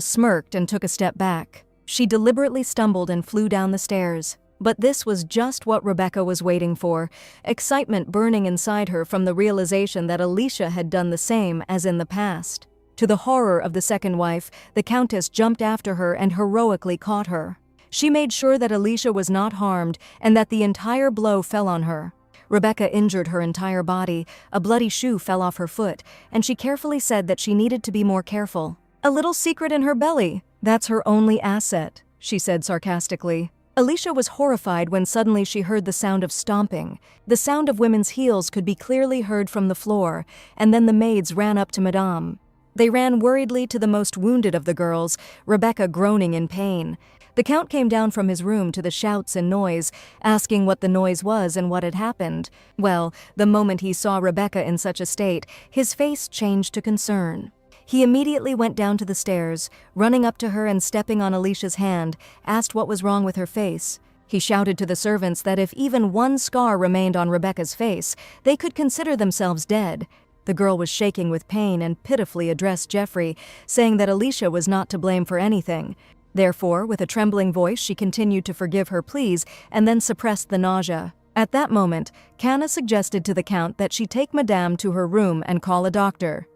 [SPEAKER 1] smirked and took a step back. She deliberately stumbled and flew down the stairs. But this was just what Rebecca was waiting for, excitement burning inside her from the realization that Alicia had done the same as in the past. To the horror of the second wife, the Countess jumped after her and heroically caught her. She made sure that Alicia was not harmed and that the entire blow fell on her. Rebecca injured her entire body, a bloody shoe fell off her foot, and she carefully said that she needed to be more careful. "A little secret in her belly, that's her only asset," she said sarcastically. Alicia was horrified when suddenly she heard the sound of stomping. The sound of women's heels could be clearly heard from the floor, and then the maids ran up to Madame. They ran worriedly to the most wounded of the girls, Rebecca groaning in pain. The Count came down from his room to the shouts and noise, asking what the noise was and what had happened. Well, the moment he saw Rebecca in such a state, his face changed to concern. He immediately went down to the stairs, running up to her and stepping on Alicia's hand, asked what was wrong with her face. He shouted to the servants that if even one scar remained on Rebecca's face, they could consider themselves dead. The girl was shaking with pain and pitifully addressed Jeffrey, saying that Alicia was not to blame for anything. Therefore, with a trembling voice, she continued to forgive her pleas and then suppressed the nausea. At that moment, Canna suggested to the Count that she take Madame to her room and call a doctor.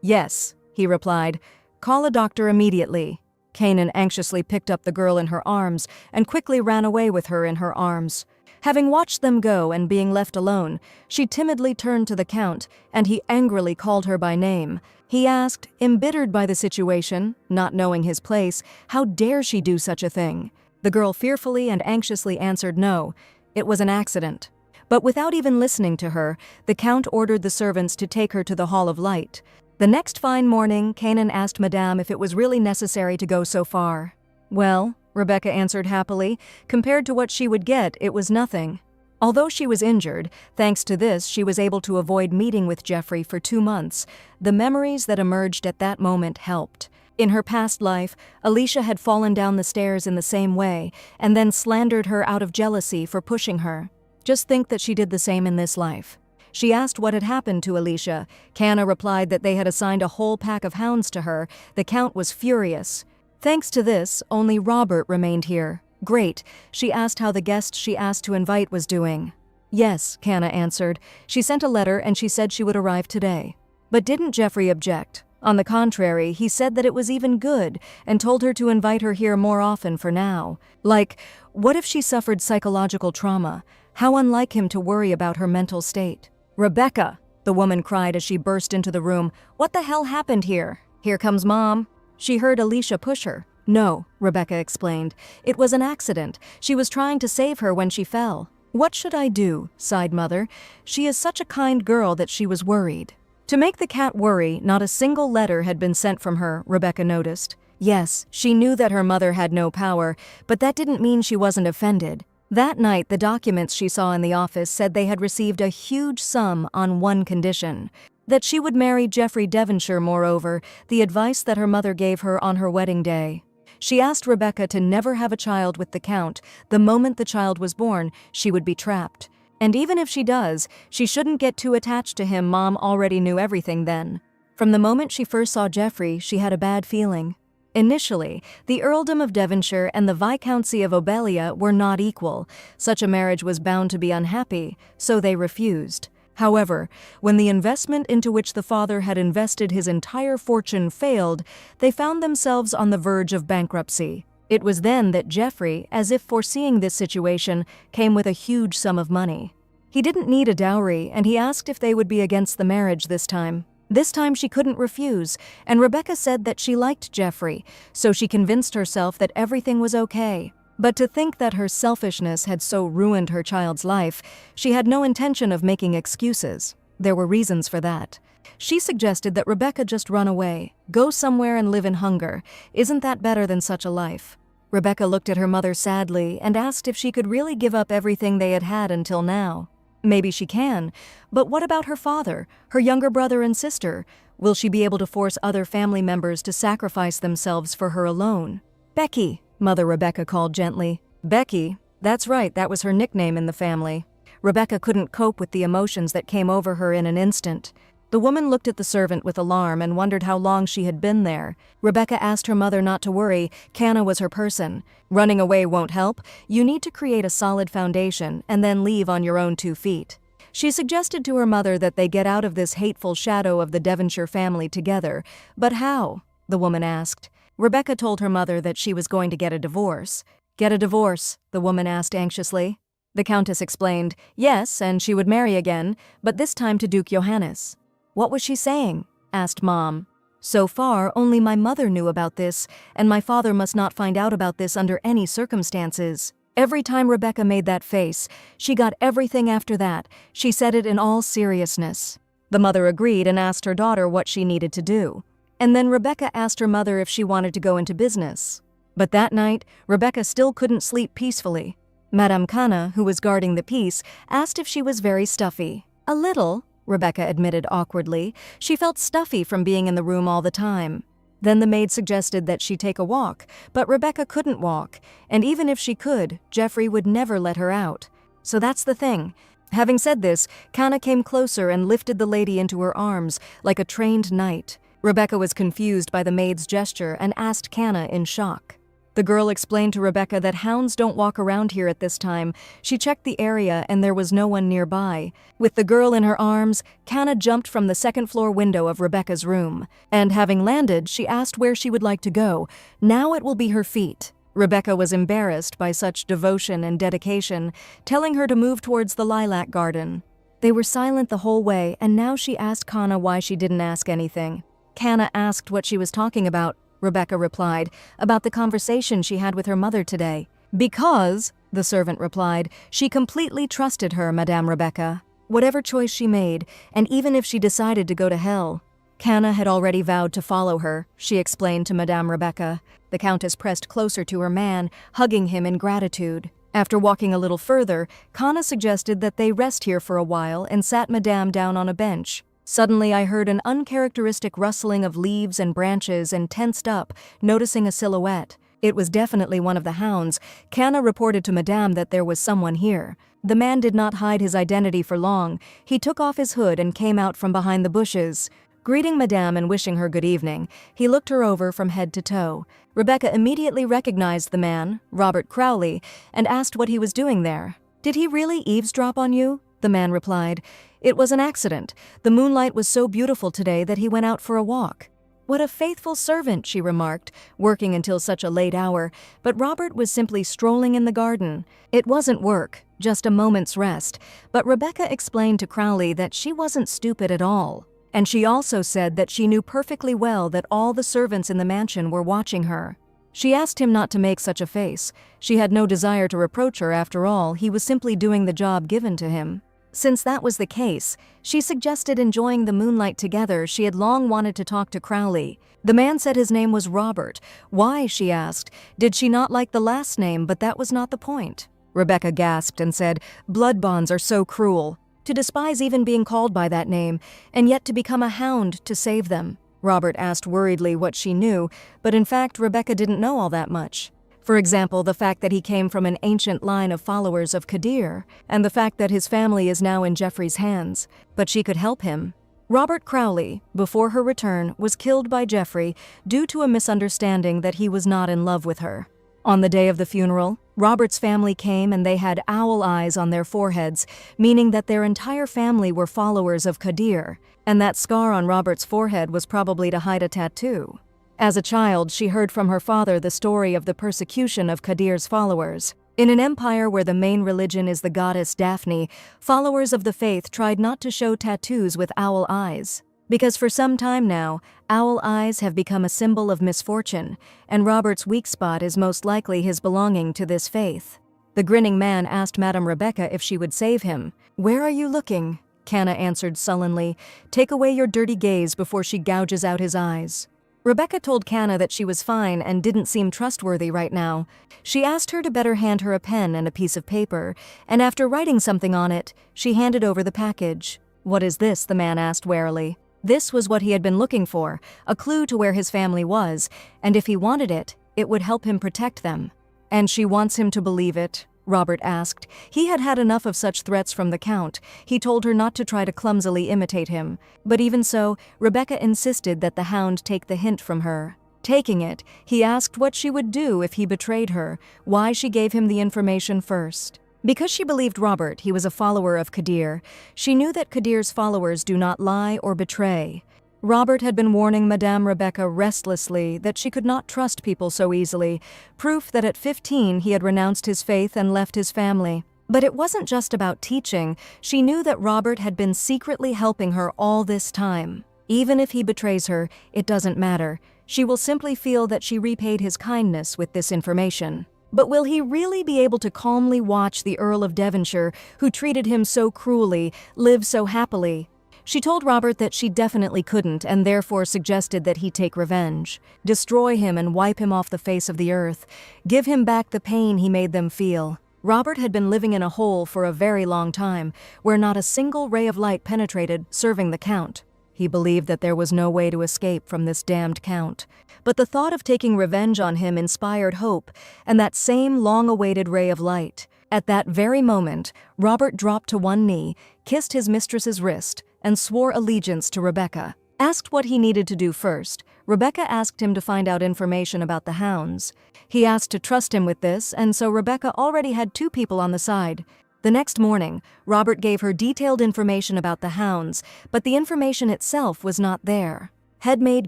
[SPEAKER 1] "Yes," he replied. "Call a doctor immediately." Kanan anxiously picked up the girl in her arms and quickly ran away with her in her arms. Having watched them go and being left alone, she timidly turned to the Count, and he angrily called her by name. He asked, embittered by the situation, not knowing his place, how dare she do such a thing? The girl fearfully and anxiously answered no, it was an accident. But without even listening to her, the Count ordered the servants to take her to the Hall of Light. The next fine morning, Kanan asked Madame if it was really necessary to go so far. "Well," Rebecca answered happily, "compared to what she would get, it was nothing." Although she was injured, thanks to this she was able to avoid meeting with Jeffrey for 2 months. The memories that emerged at that moment helped. In her past life, Alicia had fallen down the stairs in the same way, and then slandered her out of jealousy for pushing her. Just think that she did the same in this life. She asked what had happened to Alicia. Canna replied that they had assigned a whole pack of hounds to her. The Count was furious. Thanks to this, only Robert remained here. Great. She asked how the guest she asked to invite was doing. "Yes," Canna answered. "She sent a letter and she said she would arrive today." But didn't Jeffrey object? On the contrary, he said that it was even good and told her to invite her here more often for now. Like, what if she suffered psychological trauma? How unlike him to worry about her mental state. "Rebecca!" the woman cried as she burst into the room. "What the hell happened here? Here comes Mom." She heard Alicia push her. No, Rebecca explained. It was an accident. She was trying to save her when she fell. What should I do? Sighed Mother. She is such a kind girl that she was worried. To make the cat worry, not a single letter had been sent from her, Rebecca noticed. Yes, she knew that her mother had no power, but that didn't mean she wasn't offended. That night, the documents she saw in the office said they had received a huge sum on one condition: that she would marry Jeffrey Devonshire. Moreover, the advice that her mother gave her on her wedding day. She asked Rebecca to never have a child with the Count. The moment the child was born, she would be trapped. And even if she does, she shouldn't get too attached to him. Mom already knew everything then. From the moment she first saw Jeffrey, she had a bad feeling. Initially, the earldom of Devonshire and the viscountcy of Obelia were not equal. Such a marriage was bound to be unhappy, so they refused. However, when the investment into which the father had invested his entire fortune failed, they found themselves on the verge of bankruptcy. It was then that Jeffrey, as if foreseeing this situation, came with a huge sum of money. He didn't need a dowry, and he asked if they would be against the marriage this time. This time she couldn't refuse, and Rebecca said that she liked Jeffrey, so she convinced herself that everything was okay. But to think that her selfishness had so ruined her child's life, she had no intention of making excuses. There were reasons for that. She suggested that Rebecca just run away, go somewhere and live in hunger. Isn't that better than such a life? Rebecca looked at her mother sadly and asked if she could really give up everything they had had until now. Maybe she can, but what about her father, her younger brother and sister? Will she be able to force other family members to sacrifice themselves for her alone? Becky, Mother Rebecca called gently. Becky? That's right, that was her nickname in the family. Rebecca couldn't cope with the emotions that came over her in an instant. The woman looked at the servant with alarm and wondered how long she had been there. Rebecca asked her mother not to worry. Canna was her person. Running away won't help. You need to create a solid foundation and then leave on your own 2 feet. She suggested to her mother that they get out of this hateful shadow of the Devonshire family together. But how? The woman asked. Rebecca told her mother that she was going to get a divorce. Get a divorce? The woman asked anxiously. The Countess explained, yes, and she would marry again, but this time to Duke Johannes. What was she saying? Asked Mom. So far, only my mother knew about this, and my father must not find out about this under any circumstances. Every time Rebecca made that face, she got everything after that. She said it in all seriousness. The mother agreed and asked her daughter what she needed to do. And then Rebecca asked her mother if she wanted to go into business. But that night, Rebecca still couldn't sleep peacefully. Madame Canna, who was guarding the peace, asked if she was very stuffy. A little, Rebecca admitted awkwardly. She felt stuffy from being in the room all the time. Then the maid suggested that she take a walk, but Rebecca couldn't walk, and even if she could, Jeffrey would never let her out. So that's the thing. Having said this, Canna came closer and lifted the lady into her arms, like a trained knight. Rebecca was confused by the maid's gesture and asked Canna in shock. The girl explained to Rebecca that hounds don't walk around here at this time. She checked the area and there was no one nearby. With the girl in her arms, Canna jumped from the second-floor window of Rebecca's room. And having landed, she asked where she would like to go. Now it will be her feet. Rebecca was embarrassed by such devotion and dedication, telling her to move towards the lilac garden. They were silent the whole way, and now she asked Canna why she didn't ask anything. Canna asked what she was talking about, Rebecca replied, about the conversation she had with her mother today. Because, the servant replied, she completely trusted her, Madame Rebecca. Whatever choice she made, and even if she decided to go to hell. Canna had already vowed to follow her, she explained to Madame Rebecca. The Countess pressed closer to her man, hugging him in gratitude. After walking a little further, Canna suggested that they rest here for a while and sat Madame down on a bench. Suddenly I heard an uncharacteristic rustling of leaves and branches and tensed up, noticing a silhouette. It was definitely one of the hounds. Canna reported to Madame that there was someone here. The man did not hide his identity for long. He took off his hood and came out from behind the bushes. Greeting Madame and wishing her good evening, he looked her over from head to toe. Rebecca immediately recognized the man, Robert Crowley, and asked what he was doing there. Did he really eavesdrop on you? The man replied. It was an accident. The moonlight was so beautiful today that he went out for a walk. What a faithful servant, she remarked, working until such a late hour, but Robert was simply strolling in the garden. It wasn't work, just a moment's rest, but Rebecca explained to Crowley that she wasn't stupid at all. And she also said that she knew perfectly well that all the servants in the mansion were watching her. She asked him not to make such a face. She had no desire to reproach her. After all, he was simply doing the job given to him. Since that was the case, she suggested enjoying the moonlight together. She had long wanted to talk to Crowley. The man said his name was Robert. Why, she asked. Did she not like the last name? But that was not the point. Rebecca gasped and said, "Blood bonds are so cruel. To despise even being called by that name, and yet to become a hound to save them." Robert asked worriedly what she knew, but in fact Rebecca didn't know all that much. For example, the fact that he came from an ancient line of followers of Kadir, and the fact that his family is now in Jeffrey's hands. But she could help him. Robert Crowley, before her return, was killed by Jeffrey due to a misunderstanding that he was not in love with her. On the day of the funeral, Robert's family came and they had owl eyes on their foreheads, meaning that their entire family were followers of Kadir, and that scar on Robert's forehead was probably to hide a tattoo. As a child, she heard from her father the story of the persecution of Kadir's followers. In an empire where the main religion is the goddess Daphne, followers of the faith tried not to show tattoos with owl eyes. Because for some time now, owl eyes have become a symbol of misfortune, and Robert's weak spot is most likely his belonging to this faith. The grinning man asked Madame Rebecca if she would save him. "Where are you looking?" Canna answered sullenly. "Take away your dirty gaze before she gouges out his eyes." Rebecca told Canna that she was fine and didn't seem trustworthy right now. She asked her to better hand her a pen and a piece of paper, and after writing something on it, she handed over the package. "What is this?" the man asked warily. This was what he had been looking for, a clue to where his family was, and if he wanted it, it would help him protect them. "And she wants him to believe it?" Robert asked. He had had enough of such threats from the Count. He told her not to try to clumsily imitate him. But even so, Rebecca insisted that the hound take the hint from her. Taking it, he asked what she would do if he betrayed her, why she gave him the information first. Because she believed Robert, he was a follower of Kadir, she knew that Kadir's followers do not lie or betray. Robert had been warning Madame Rebecca restlessly that she could not trust people so easily, proof that at 15 he had renounced his faith and left his family. But it wasn't just about teaching. She knew that Robert had been secretly helping her all this time. Even if he betrays her, it doesn't matter. She will simply feel that she repaid his kindness with this information. But will he really be able to calmly watch the Earl of Devonshire, who treated him so cruelly, live so happily? She told Robert that she definitely couldn't, and therefore suggested that he take revenge. Destroy him and wipe him off the face of the earth. Give him back the pain he made them feel. Robert had been living in a hole for a very long time, where not a single ray of light penetrated, serving the Count. He believed that there was no way to escape from this damned Count. But the thought of taking revenge on him inspired hope, and that same long-awaited ray of light. At that very moment, Robert dropped to one knee, kissed his mistress's wrist, and swore allegiance to Rebecca. Asked what he needed to do first, Rebecca asked him to find out information about the hounds. He asked to trust him with this, and so Rebecca already had 2 people on the side. The next morning, Robert gave her detailed information about the hounds, but the information itself was not there. Headmaid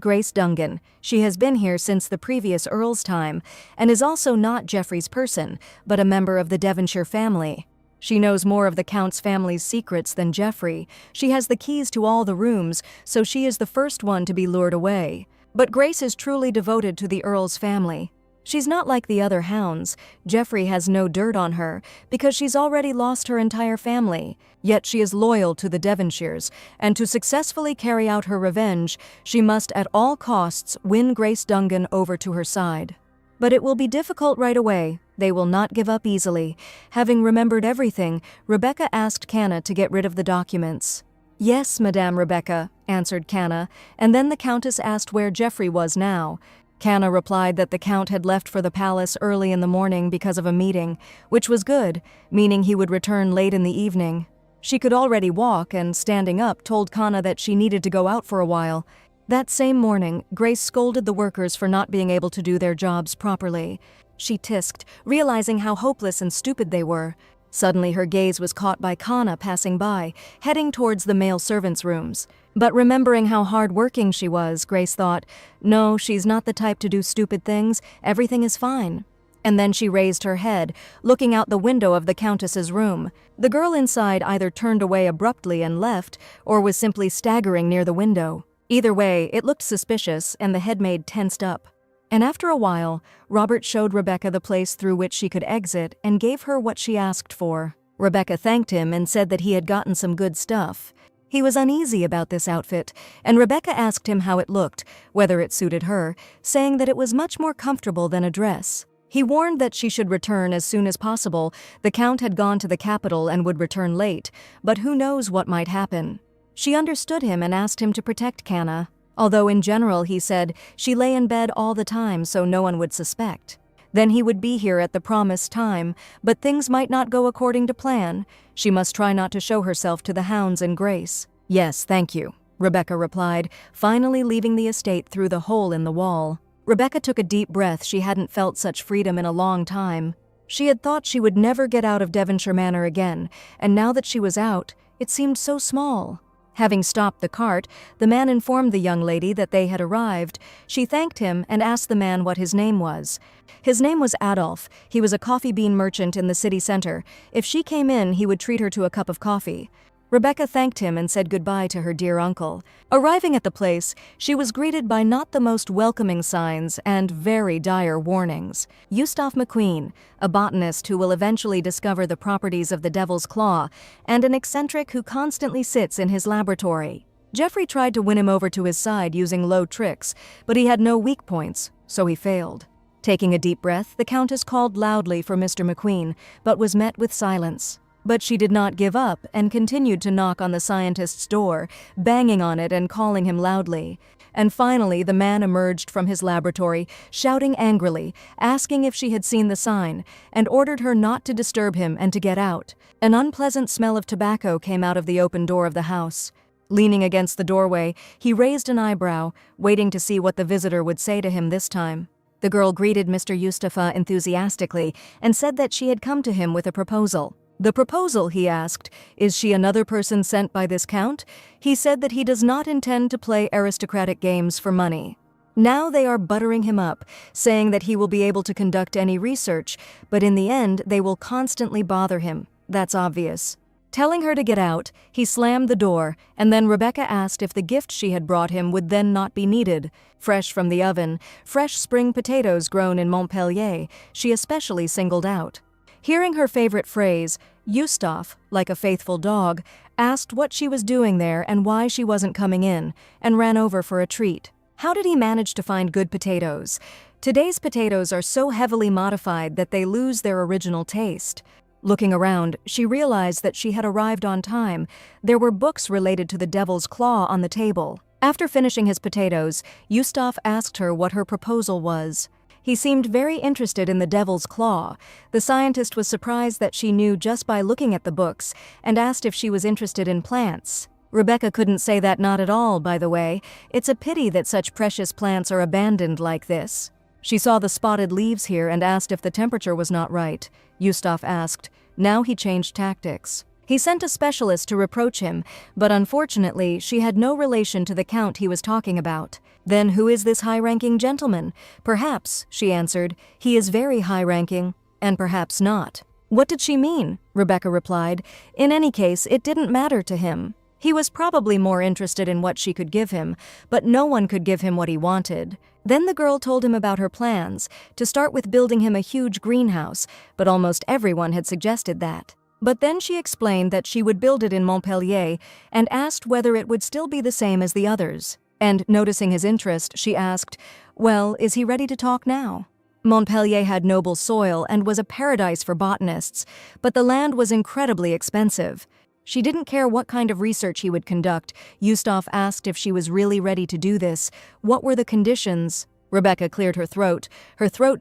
[SPEAKER 1] Grace Dungan. She has been here since the previous Earl's time, and is also not Geoffrey's person, but a member of the Devonshire family. She knows more of the Count's family's secrets than Geoffrey. She has the keys to all the rooms, so she is the first one to be lured away. But Grace is truly devoted to the Earl's family. She's not like the other hounds. Geoffrey has no dirt on her, because she's already lost her entire family. Yet she is loyal to the Devonshires, and to successfully carry out her revenge, she must at all costs win Grace Dungan over to her side. But it will be difficult right away. They will not give up easily. Having remembered everything, Rebecca asked Canna to get rid of the documents. "Yes, Madame Rebecca," answered Canna, and then the Countess asked where Geoffrey was now. Canna replied that the Count had left for the palace early in the morning because of a meeting, which was good, meaning he would return late in the evening. She could already walk, and standing up told Canna that she needed to go out for a while. That same morning, Grace scolded the workers for not being able to do their jobs properly. She tisked, realizing how hopeless and stupid they were. Suddenly her gaze was caught by Canna passing by, heading towards the male servants' rooms. But remembering how hard-working she was, Grace thought, no, she's not the type to do stupid things, everything is fine. And then she raised her head, looking out the window of the Countess's room. The girl inside either turned away abruptly and left, or was simply staggering near the window. Either way, it looked suspicious, and the headmaid tensed up. And after a while, Robert showed Rebecca the place through which she could exit and gave her what she asked for. Rebecca thanked him and said that he had gotten some good stuff. He was uneasy about this outfit, and Rebecca asked him how it looked, whether it suited her, saying that it was much more comfortable than a dress. He warned that she should return as soon as possible. The Count had gone to the capital and would return late, but who knows what might happen. She understood him and asked him to protect Canna, although in general, he said, she lay in bed all the time so no one would suspect. Then he would be here at the promised time, but things might not go according to plan. She must try not to show herself to the hounds in grace. Yes, thank you, Rebecca replied, finally leaving the estate through the hole in the wall. Rebecca took a deep breath. She hadn't felt such freedom in a long time. She had thought she would never get out of Devonshire Manor again, and now that she was out, it seemed so small. Having stopped the cart, the man informed the young lady that they had arrived. She thanked him and asked the man what his name was. His name was Adolf. He was a coffee bean merchant in the city center. If she came in, he would treat her to a cup of coffee. Rebecca thanked him and said goodbye to her dear uncle. Arriving at the place, she was greeted by not the most welcoming signs and very dire warnings. Eustace McQueen, a botanist who will eventually discover the properties of the Devil's Claw, and an eccentric who constantly sits in his laboratory. Geoffrey tried to win him over to his side using low tricks, but he had no weak points, so he failed. Taking a deep breath, the Countess called loudly for Mr. McQueen, but was met with silence. But she did not give up and continued to knock on the scientist's door, banging on it and calling him loudly. And finally, the man emerged from his laboratory, shouting angrily, asking if she had seen the sign, and ordered her not to disturb him and to get out. An unpleasant smell of tobacco came out of the open door of the house. Leaning against the doorway, he raised an eyebrow, waiting to see what the visitor would say to him this time. The girl greeted Mr. Eustace enthusiastically and said that she had come to him with a proposal. The proposal, he asked, is she another person sent by this count? He said that he does not intend to play aristocratic games for money. Now they are buttering him up, saying that he will be able to conduct any research, but in the end they will constantly bother him. That's obvious. Telling her to get out, he slammed the door, and then Rebecca asked if the gift she had brought him would then not be needed. Fresh from the oven, fresh spring potatoes grown in Montpellier, she especially singled out. Hearing her favorite phrase, Eustace, like a faithful dog, asked what she was doing there and why she wasn't coming in, and ran over for a treat. How did he manage to find good potatoes? Today's potatoes are so heavily modified that they lose their original taste. Looking around, she realized that she had arrived on time. There were books related to the Devil's Claw on the table. After finishing his potatoes, Eustace asked her what her proposal was. He seemed very interested in the Devil's Claw. The scientist was surprised that she knew just by looking at the books and asked if she was interested in plants. Rebecca couldn't say that not at all, by the way. It's a pity that such precious plants are abandoned like this. She saw the spotted leaves here and asked if the temperature was not right. Eustace asked. Now he changed tactics. He sent a specialist to reproach him, but unfortunately she had no relation to the count he was talking about. Then who is this high-ranking gentleman? Perhaps, she answered, he is very high-ranking, and perhaps not. What did she mean? Rebecca replied. In any case, it didn't matter to him. He was probably more interested in what she could give him, but no one could give him what he wanted. Then the girl told him about her plans, to start with building him a huge greenhouse, but almost everyone had suggested that. But then she explained that she would build it in Montpellier and asked whether it would still be the same as the others. And noticing his interest, she asked, well, is he ready to talk now? Montpellier had noble soil and was a paradise for botanists, but the land was incredibly expensive. She didn't care what kind of research he would conduct. Eustace asked if she was really ready to do this. What were the conditions? Rebecca cleared her throat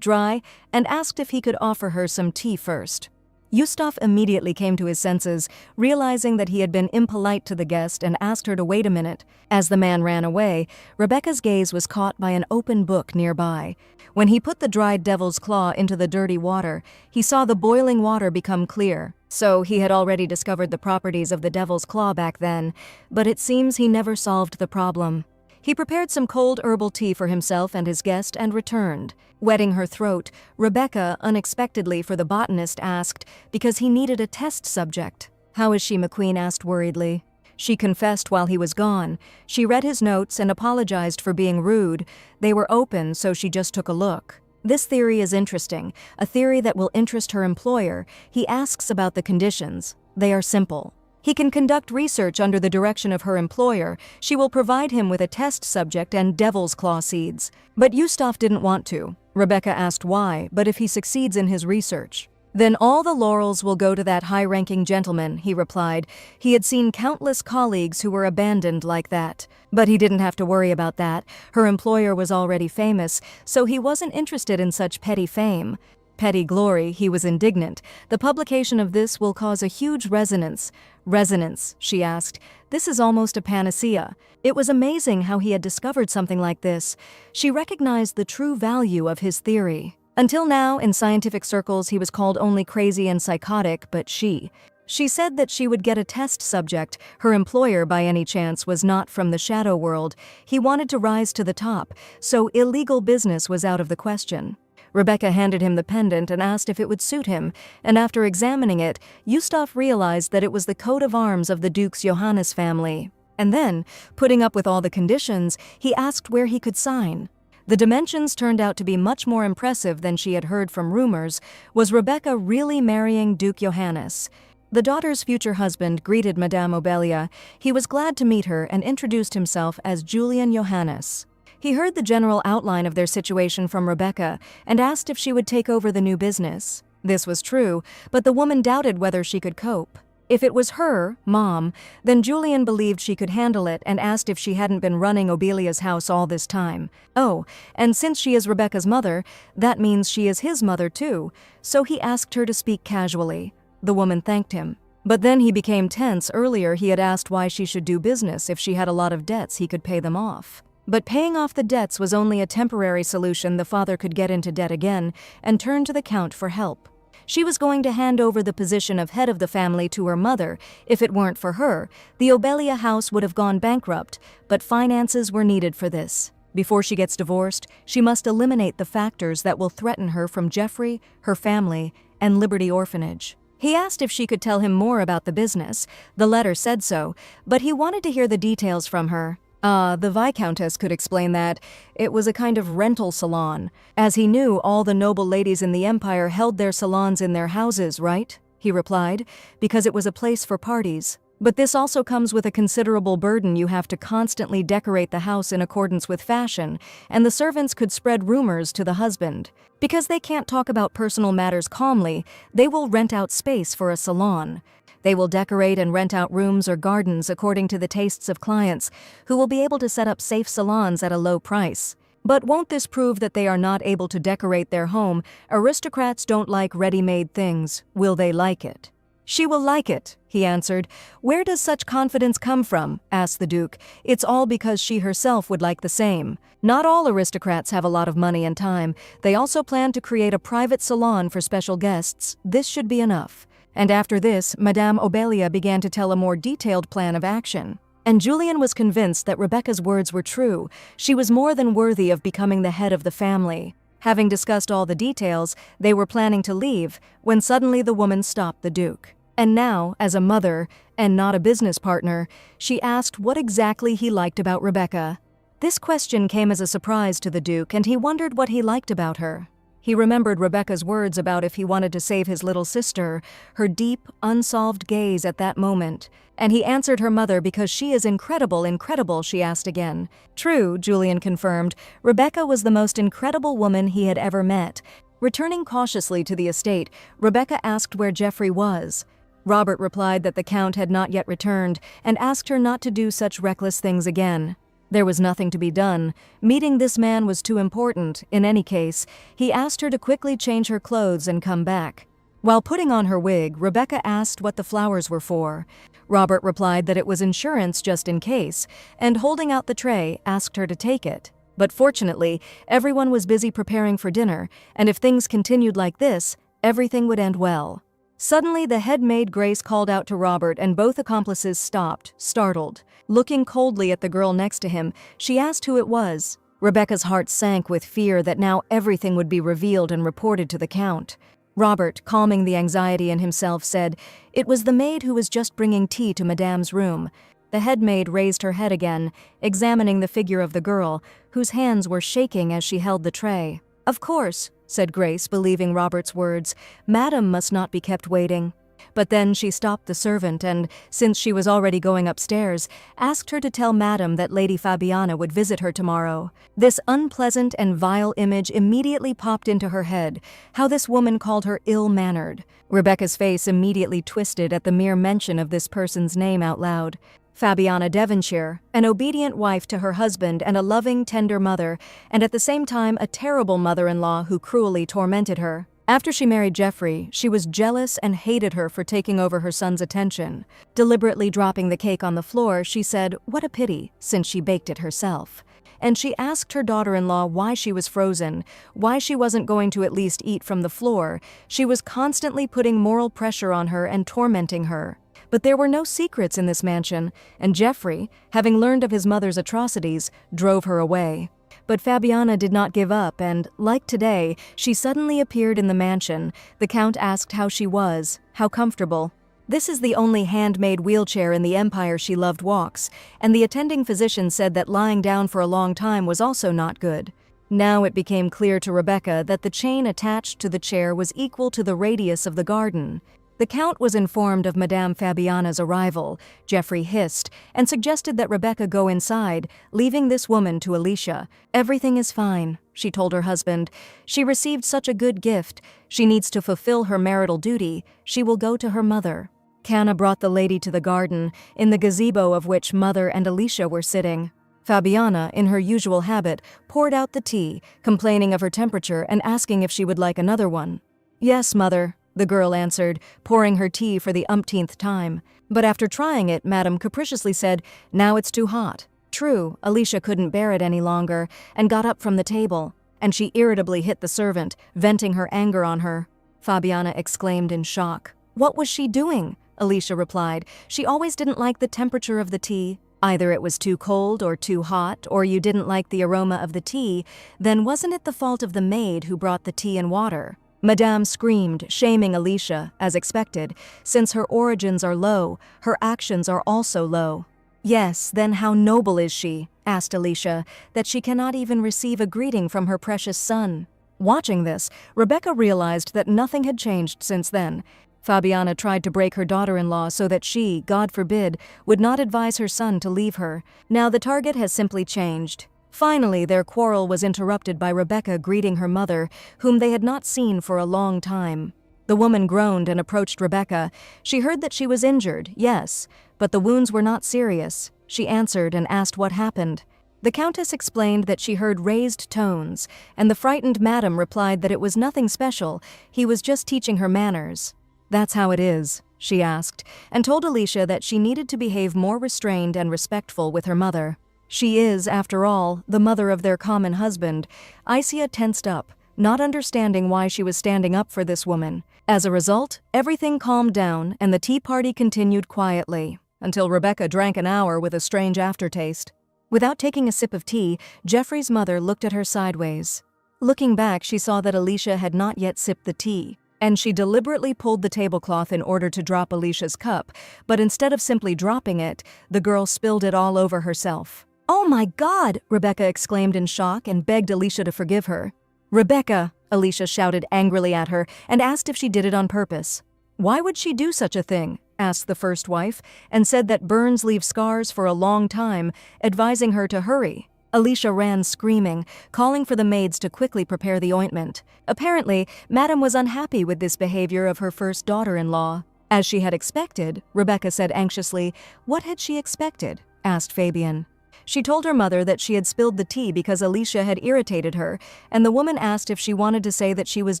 [SPEAKER 1] dry, and asked if he could offer her some tea first. Eustace immediately came to his senses, realizing that he had been impolite to the guest, and asked her to wait a minute. As the man ran away, Rebecca's gaze was caught by an open book nearby. When he put the dried Devil's Claw into the dirty water, he saw the boiling water become clear. So he had already discovered the properties of the Devil's Claw back then, but it seems he never solved the problem. He prepared some cold herbal tea for himself and his guest and returned. Wetting her throat, Rebecca, unexpectedly for the botanist, asked, because he needed a test subject. How is she? McQueen asked worriedly. She confessed while he was gone. She read his notes and apologized for being rude. They were open, so she just took a look. This theory is interesting, a theory that will interest her employer. He asks about the conditions. They are simple. He can conduct research under the direction of her employer. She will provide him with a test subject and devil's claw seeds. But Yustaf didn't want to. Rebecca asked why, but if he succeeds in his research, then all the laurels will go to that high-ranking gentleman, he replied. He had seen countless colleagues who were abandoned like that. But he didn't have to worry about that. Her employer was already famous, so he wasn't interested in such petty fame. Petty glory, he was indignant. The publication of this will cause a huge resonance. Resonance, she asked. This is almost a panacea. It was amazing how he had discovered something like this. She recognized the true value of his theory. Until now, in scientific circles, he was called only crazy and psychotic, but she said that she would get a test subject. Her employer, by any chance, was not from the shadow world. He wanted to rise to the top, so illegal business was out of the question. Rebecca handed him the pendant and asked if it would suit him, and after examining it, Yustaf realized that it was the coat of arms of the Duke's Johannes family. And then, putting up with all the conditions, he asked where he could sign. The dimensions turned out to be much more impressive than she had heard from rumors. Was Rebecca really marrying Duke Johannes? The daughter's future husband greeted Madame Obelia. He was glad to meet her and introduced himself as Julian Johannes. He heard the general outline of their situation from Rebecca and asked if she would take over the new business. This was true, but the woman doubted whether she could cope. If it was her, Mom, then Julian believed she could handle it and asked if she hadn't been running Obelia's house all this time. Oh, and since she is Rebecca's mother, that means she is his mother too, so he asked her to speak casually. The woman thanked him. But then he became tense. Earlier he had asked why she should do business. If she had a lot of debts, he could pay them off. But paying off the debts was only a temporary solution. The father could get into debt again and turn to the Count for help. She was going to hand over the position of head of the family to her mother. If it weren't for her, the Obelia house would have gone bankrupt, but finances were needed for this. Before she gets divorced, she must eliminate the factors that will threaten her from Jeffrey, her family, and Liberty Orphanage. He asked if she could tell him more about the business. The letter said so, but he wanted to hear the details from her. The Viscountess could explain that. It was a kind of rental salon. As he knew, all the noble ladies in the empire held their salons in their houses, right? He replied, because it was a place for parties. But this also comes with a considerable burden. You have to constantly decorate the house in accordance with fashion, and the servants could spread rumors to the husband. Because they can't talk about personal matters calmly, they will rent out space for a salon. They will decorate and rent out rooms or gardens according to the tastes of clients, who will be able to set up safe salons at a low price. But won't this prove that they are not able to decorate their home? Aristocrats don't like ready-made things. Will they like it? She will like it, he answered. Where does such confidence come from? Asked the Duke. It's all because she herself would like the same. Not all aristocrats have a lot of money and time. They also plan to create a private salon for special guests. This should be enough. And after this, Madame Obelia began to tell a more detailed plan of action. And Julian was convinced that Rebecca's words were true. She was more than worthy of becoming the head of the family. Having discussed all the details, they were planning to leave, when suddenly the woman stopped the Duke. And now, as a mother, and not a business partner, she asked what exactly he liked about Rebecca. This question came as a surprise to the Duke, and he wondered what he liked about her. He remembered Rebecca's words about if he wanted to save his little sister, her deep, unsolved gaze at that moment. And he answered her mother because she is incredible, she asked again. True, Julian confirmed. Rebecca was the most incredible woman he had ever met. Returning cautiously to the estate, Rebecca asked where Jeffrey was. Robert replied that the Count had not yet returned and asked her not to do such reckless things again. There was nothing to be done. Meeting this man was too important. In any case, he asked her to quickly change her clothes and come back. While putting on her wig, Rebecca asked what the flowers were for. Robert replied that it was insurance just in case, and holding out the tray, asked her to take it. But fortunately, everyone was busy preparing for dinner, and if things continued like this, everything would end well. Suddenly, the head maid Grace called out to Robert, and both accomplices stopped, startled. Looking coldly at the girl next to him, she asked who it was. Rebecca's heart sank with fear that now everything would be revealed and reported to the Count. Robert, calming the anxiety in himself, said, "It was the maid who was just bringing tea to Madame's room." The head maid raised her head again, examining the figure of the girl, whose hands were shaking as she held the tray. "Of course," said Grace, believing Robert's words. "Madam must not be kept waiting." But then she stopped the servant and, since she was already going upstairs, asked her to tell Madam that Lady Fabiana would visit her tomorrow. This unpleasant and vile image immediately popped into her head, how this woman called her ill-mannered. Rebecca's face immediately twisted at the mere mention of this person's name out loud. Fabiana Devonshire, an obedient wife to her husband and a loving, tender mother, and at the same time a terrible mother-in-law who cruelly tormented her. After she married Geoffrey, she was jealous and hated her for taking over her son's attention. Deliberately dropping the cake on the floor, she said, "What a pity," since she baked it herself. And she asked her daughter-in-law why she was frozen, why she wasn't going to at least eat from the floor. She was constantly putting moral pressure on her and tormenting her. But there were no secrets in this mansion, and Geoffrey, having learned of his mother's atrocities, drove her away. But Fabiana did not give up and, like today, she suddenly appeared in the mansion. The Count asked how she was, how comfortable. "This is the only handmade wheelchair in the empire she loved walks, and the attending physician said that lying down for a long time was also not good." Now it became clear to Rebecca that the chain attached to the chair was equal to the radius of the garden. The Count was informed of Madame Fabiana's arrival, Geoffrey hissed, and suggested that Rebecca go inside, leaving this woman to Alicia. "Everything is fine," she told her husband. "She received such a good gift. She needs to fulfill her marital duty. She will go to her mother." Canna brought the lady to the garden, in the gazebo of which Mother and Alicia were sitting. Fabiana, in her usual habit, poured out the tea, complaining of her temperature and asking if she would like another one. "Yes, Mother," the girl answered, pouring her tea for the umpteenth time. But after trying it, Madame capriciously said, "Now it's too hot." True, Alicia couldn't bear it any longer, and got up from the table, and she irritably hit the servant, venting her anger on her. Fabiana exclaimed in shock. "What was she doing?" Alicia replied. "She always didn't like the temperature of the tea. Either it was too cold or too hot, or you didn't like the aroma of the tea, then wasn't it the fault of the maid who brought the tea and water?" Madame screamed, shaming Alicia, as expected. Since her origins are low, her actions are also low. "Yes, then how noble is she," asked Alicia, "that she cannot even receive a greeting from her precious son?" Watching this, Rebecca realized that nothing had changed since then. Fabiana tried to break her daughter-in-law so that she, God forbid, would not advise her son to leave her. Now the target has simply changed. Finally, their quarrel was interrupted by Rebecca greeting her mother, whom they had not seen for a long time. The woman groaned and approached Rebecca. She heard that she was injured, yes, but the wounds were not serious. She answered and asked what happened. The Countess explained that she heard raised tones, and the frightened madam replied that it was nothing special, he was just teaching her manners. "That's how it is," she asked, and told Alicia that she needed to behave more restrained and respectful with her mother. She is, after all, the mother of their common husband. Isia tensed up, not understanding why she was standing up for this woman. As a result, everything calmed down and the tea party continued quietly, until Rebecca drank an hour with a strange aftertaste. Without taking a sip of tea, Geoffrey's mother looked at her sideways. Looking back, she saw that Alicia had not yet sipped the tea, and she deliberately pulled the tablecloth in order to drop Alicia's cup, but instead of simply dropping it, the girl spilled it all over herself. "Oh my God!" Rebecca exclaimed in shock and begged Alicia to forgive her. "Rebecca!" Alicia shouted angrily at her and asked if she did it on purpose. "Why would she do such a thing?" asked the first wife, and said that burns leave scars for a long time, advising her to hurry. Alicia ran screaming, calling for the maids to quickly prepare the ointment. Apparently, Madame was unhappy with this behavior of her first daughter-in-law. As she had expected, Rebecca said anxiously. "What had she expected?" asked Fabian. She told her mother that she had spilled the tea because Alicia had irritated her, and the woman asked if she wanted to say that she was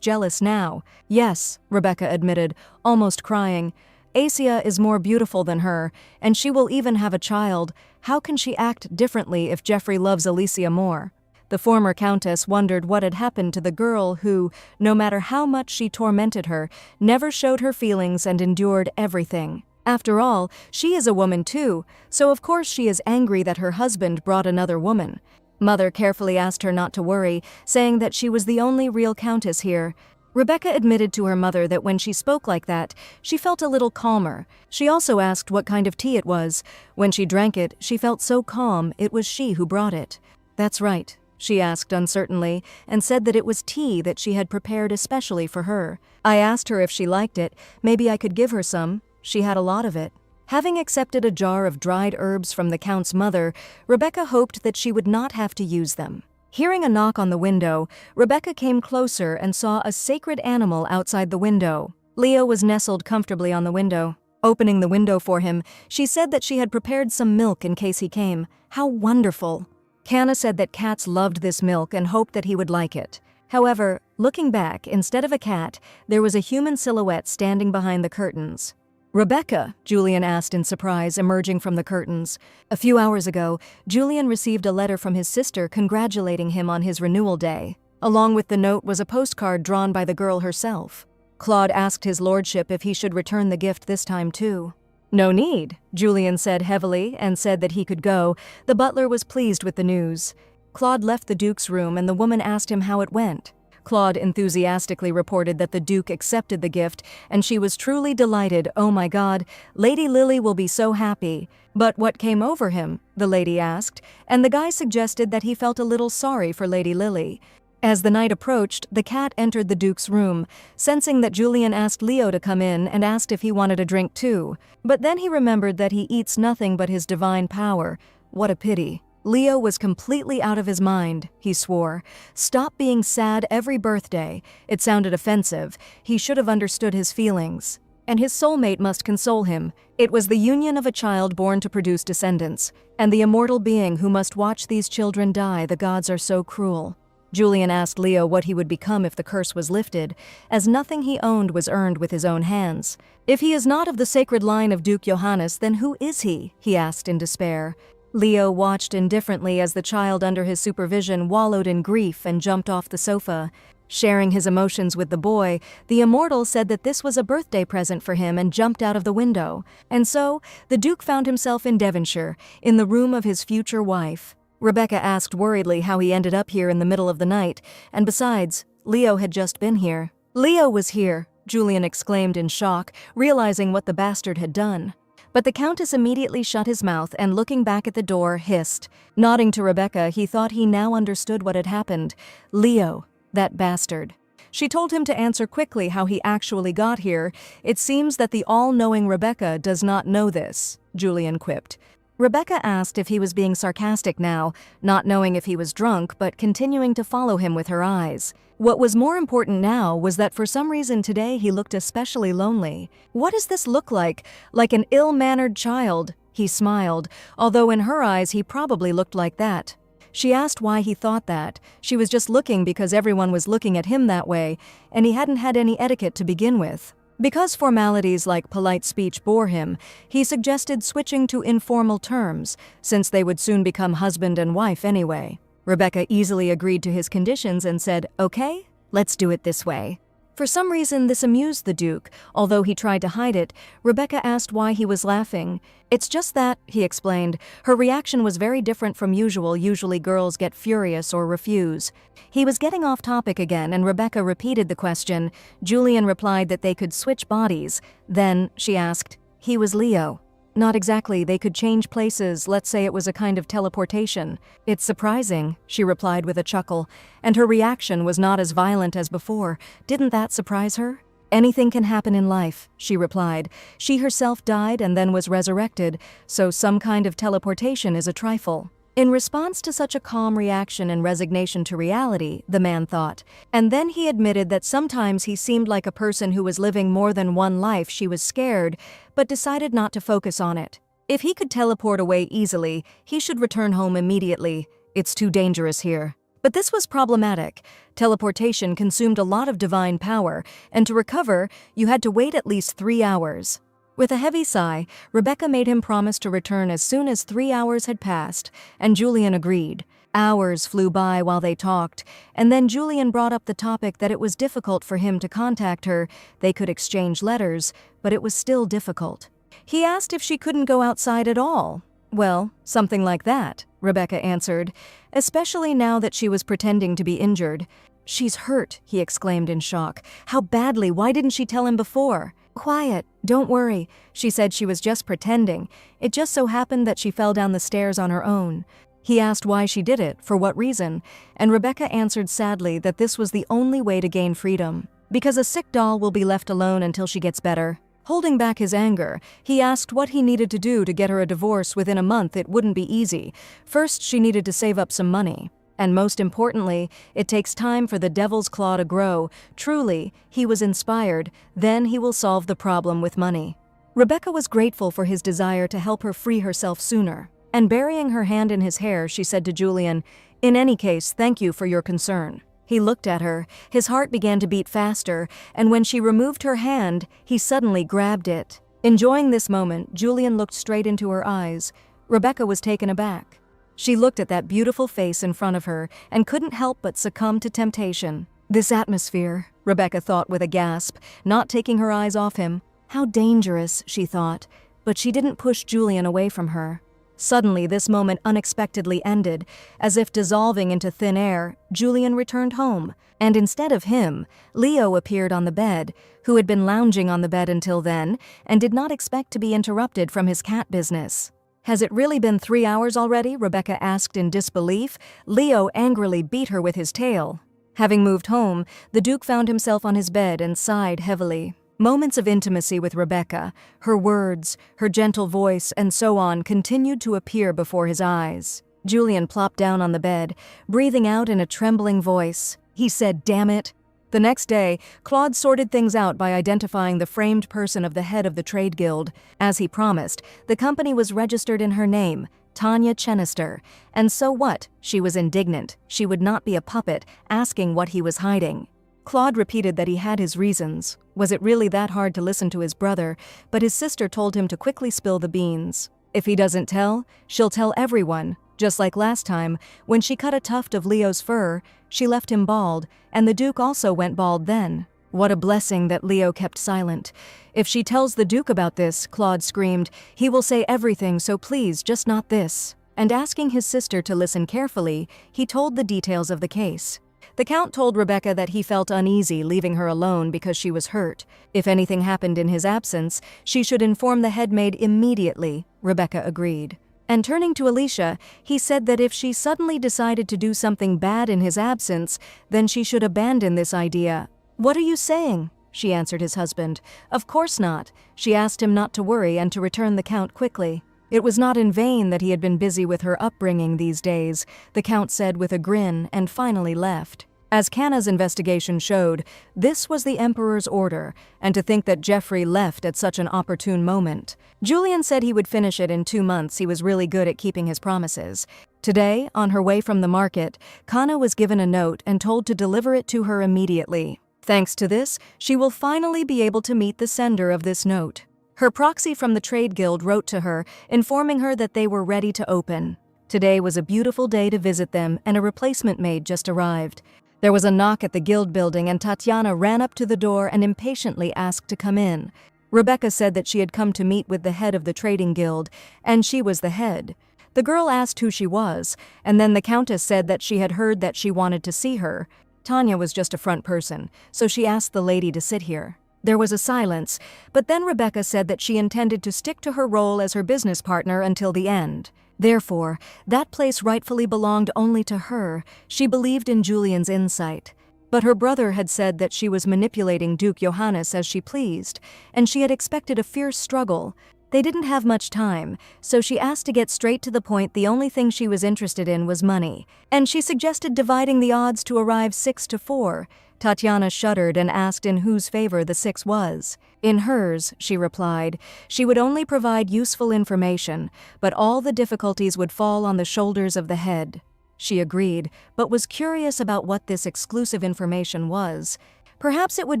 [SPEAKER 1] jealous now. "Yes," Rebecca admitted, almost crying. "Asia is more beautiful than her, and she will even have a child. How can she act differently if Geoffrey loves Alicia more?" The former countess wondered what had happened to the girl who, no matter how much she tormented her, never showed her feelings and endured everything. After all, she is a woman too, so of course she is angry that her husband brought another woman. Mother carefully asked her not to worry, saying that she was the only real countess here. Rebecca admitted to her mother that when she spoke like that, she felt a little calmer. She also asked what kind of tea it was. When she drank it, she felt so calm it was she who brought it. "That's right," she asked uncertainly, and said that it was tea that she had prepared especially for her. "I asked her if she liked it, maybe I could give her some. She had a lot of it." Having accepted a jar of dried herbs from the Count's mother, Rebecca hoped that she would not have to use them. Hearing a knock on the window, Rebecca came closer and saw a sacred animal outside the window. Leo was nestled comfortably on the window. Opening the window for him, she said that she had prepared some milk in case he came. How wonderful! Canna said that cats loved this milk and hoped that he would like it. However, looking back, instead of a cat, there was a human silhouette standing behind the curtains. "Rebecca?" Julian asked in surprise, emerging from the curtains. A few hours ago, Julian received a letter from his sister congratulating him on his renewal day. Along with the note was a postcard drawn by the girl herself. Claude asked his lordship if he should return the gift this time too. "No need," Julian said heavily, and said that he could go. The butler was pleased with the news. Claude left the Duke's room and the woman asked him how it went. Claude enthusiastically reported that the Duke accepted the gift, and she was truly delighted. "Oh my God, Lady Lily will be so happy." "But what came over him?" the lady asked, and the guy suggested that he felt a little sorry for Lady Lily. As the night approached, the cat entered the Duke's room, sensing that Julian asked Leo to come in and asked if he wanted a drink too. But then he remembered that he eats nothing but his divine power. What a pity. Leo was completely out of his mind, he swore. Stop being sad every birthday. It sounded offensive. He should have understood his feelings. And his soulmate must console him. It was the union of a child born to produce descendants, and the immortal being who must watch these children die. The gods are so cruel. Julian asked Leo what he would become if the curse was lifted, as nothing he owned was earned with his own hands. "If he is not of the sacred line of Duke Johannes, then who is he?" he asked in despair. Leo watched indifferently as the child under his supervision wallowed in grief and jumped off the sofa. Sharing his emotions with the boy, the immortal said that this was a birthday present for him and jumped out of the window. And so, the Duke found himself in Devonshire, in the room of his future wife. Rebecca asked worriedly how he ended up here in the middle of the night, and besides, Leo had just been here. "Leo was here," Julian exclaimed in shock, realizing what the bastard had done. But the Countess immediately shut his mouth and, looking back at the door, hissed. Nodding to Rebecca, he thought he now understood what had happened. Leo, that bastard. She told him to answer quickly how he actually got here. "It seems that the all-knowing Rebecca does not know this," Julian quipped. Rebecca asked if he was being sarcastic now, not knowing if he was drunk, but continuing to follow him with her eyes. What was more important now was that for some reason today he looked especially lonely. "What does this look like? Like an ill-mannered child?" He smiled, although in her eyes he probably looked like that. She asked why he thought that. She was just looking because everyone was looking at him that way, and he hadn't had any etiquette to begin with. Because formalities like polite speech bore him, he suggested switching to informal terms, since they would soon become husband and wife anyway. Rebecca easily agreed to his conditions and said, "Okay, let's do it this way." For some reason, this amused the Duke. Although he tried to hide it, Rebecca asked why he was laughing. "It's just that," he explained. Her reaction was very different from usual. Usually girls get furious or refuse. He was getting off topic again, and Rebecca repeated the question. Julian replied that they could switch bodies. Then, she asked, "He was Leo." "Not exactly, they could change places, let's say it was a kind of teleportation." "It's surprising," she replied with a chuckle, and her reaction was not as violent as before. Didn't that surprise her? "Anything can happen in life," she replied. "She herself died and then was resurrected, so some kind of teleportation is a trifle." In response to such a calm reaction and resignation to reality, the man thought. And then he admitted that sometimes he seemed like a person who was living more than one life. She was scared, but decided not to focus on it. If he could teleport away easily, he should return home immediately. It's too dangerous here. But this was problematic. Teleportation consumed a lot of divine power, and to recover, you had to wait at least 3 hours. With a heavy sigh, Rebecca made him promise to return as soon as 3 hours had passed, and Julian agreed. Hours flew by while they talked, and then Julian brought up the topic that it was difficult for him to contact her. They could exchange letters, but it was still difficult. He asked if she couldn't go outside at all. "Well, something like that," Rebecca answered, especially now that she was pretending to be injured. "She's hurt," he exclaimed in shock. "How badly? Why didn't she tell him before?" "Quiet, don't worry. She said she was just pretending. It just so happened that she fell down the stairs on her own." He asked why she did it, for what reason, and Rebecca answered sadly that this was the only way to gain freedom. Because a sick doll will be left alone until she gets better. Holding back his anger, he asked what he needed to do to get her a divorce within a month. It wouldn't be easy. First, she needed to save up some money. And most importantly, it takes time for the devil's claw to grow. Truly, he was inspired. Then he will solve the problem with money. Rebecca was grateful for his desire to help her free herself sooner. And burying her hand in his hair, she said to Julian, "In any case, thank you for your concern." He looked at her, his heart began to beat faster, and when she removed her hand, he suddenly grabbed it. Enjoying this moment, Julian looked straight into her eyes. Rebecca was taken aback. She looked at that beautiful face in front of her and couldn't help but succumb to temptation. This atmosphere, Rebecca thought with a gasp, not taking her eyes off him. How dangerous, she thought, but she didn't push Julian away from her. Suddenly, this moment unexpectedly ended. As if dissolving into thin air, Julian returned home, and instead of him, Leo appeared on the bed, who had been lounging on the bed until then, and did not expect to be interrupted from his cat business. "Has it really been 3 hours already?" Rebecca asked in disbelief. Leo angrily beat her with his tail. Having moved home, the Duke found himself on his bed and sighed heavily. Moments of intimacy with Rebecca, her words, her gentle voice, and so on continued to appear before his eyes. Julian plopped down on the bed, breathing out in a trembling voice. He said, "Damn it." The next day, Claude sorted things out by identifying the framed person of the head of the trade guild. As he promised, the company was registered in her name, Tanya Chenister. And so what? She was indignant. She would not be a puppet, asking what he was hiding. Claude repeated that he had his reasons. Was it really that hard to listen to his brother? But his sister told him to quickly spill the beans. If he doesn't tell, she'll tell everyone. Just like last time, when she cut a tuft of Leo's fur, she left him bald, and the Duke also went bald then. What a blessing that Leo kept silent. If she tells the Duke about this, Claude screamed, he will say everything, so please, just not this. And asking his sister to listen carefully, he told the details of the case. The Count told Rebecca that he felt uneasy leaving her alone because she was hurt. If anything happened in his absence, she should inform the head maid immediately. Rebecca agreed. And turning to Alicia, he said that if she suddenly decided to do something bad in his absence, then she should abandon this idea. "What are you saying?" she answered his husband. "Of course not." She asked him not to worry and to return the Count quickly. It was not in vain that he had been busy with her upbringing these days, the Count said with a grin, and finally left. As Kanna's investigation showed, this was the Emperor's order, and to think that Jeffrey left at such an opportune moment. Julian said he would finish it in 2 months. He was really good at keeping his promises. Today, on her way from the market, Kanna was given a note and told to deliver it to her immediately. Thanks to this, she will finally be able to meet the sender of this note. Her proxy from the Trade Guild wrote to her, informing her that they were ready to open. Today was a beautiful day to visit them, and a replacement maid just arrived. There was a knock at the guild building, and Tatiana ran up to the door and impatiently asked to come in. Rebecca said that she had come to meet with the head of the trading guild, and she was the head. The girl asked who she was, and then the Countess said that she had heard that she wanted to see her. Tanya was just a front person, so she asked the lady to sit here. There was a silence, but then Rebecca said that she intended to stick to her role as her business partner until the end. Therefore, that place rightfully belonged only to her. She believed in Julian's insight. But her brother had said that she was manipulating Duke Johannes as she pleased, and she had expected a fierce struggle. They didn't have much time, so she asked to get straight to the point. The only thing she was interested in was money, and she suggested dividing the odds to arrive 6-4. Tatiana shuddered and asked in whose favor the 6 was. In hers, she replied. She would only provide useful information, but all the difficulties would fall on the shoulders of the head. She agreed, but was curious about what this exclusive information was. Perhaps it would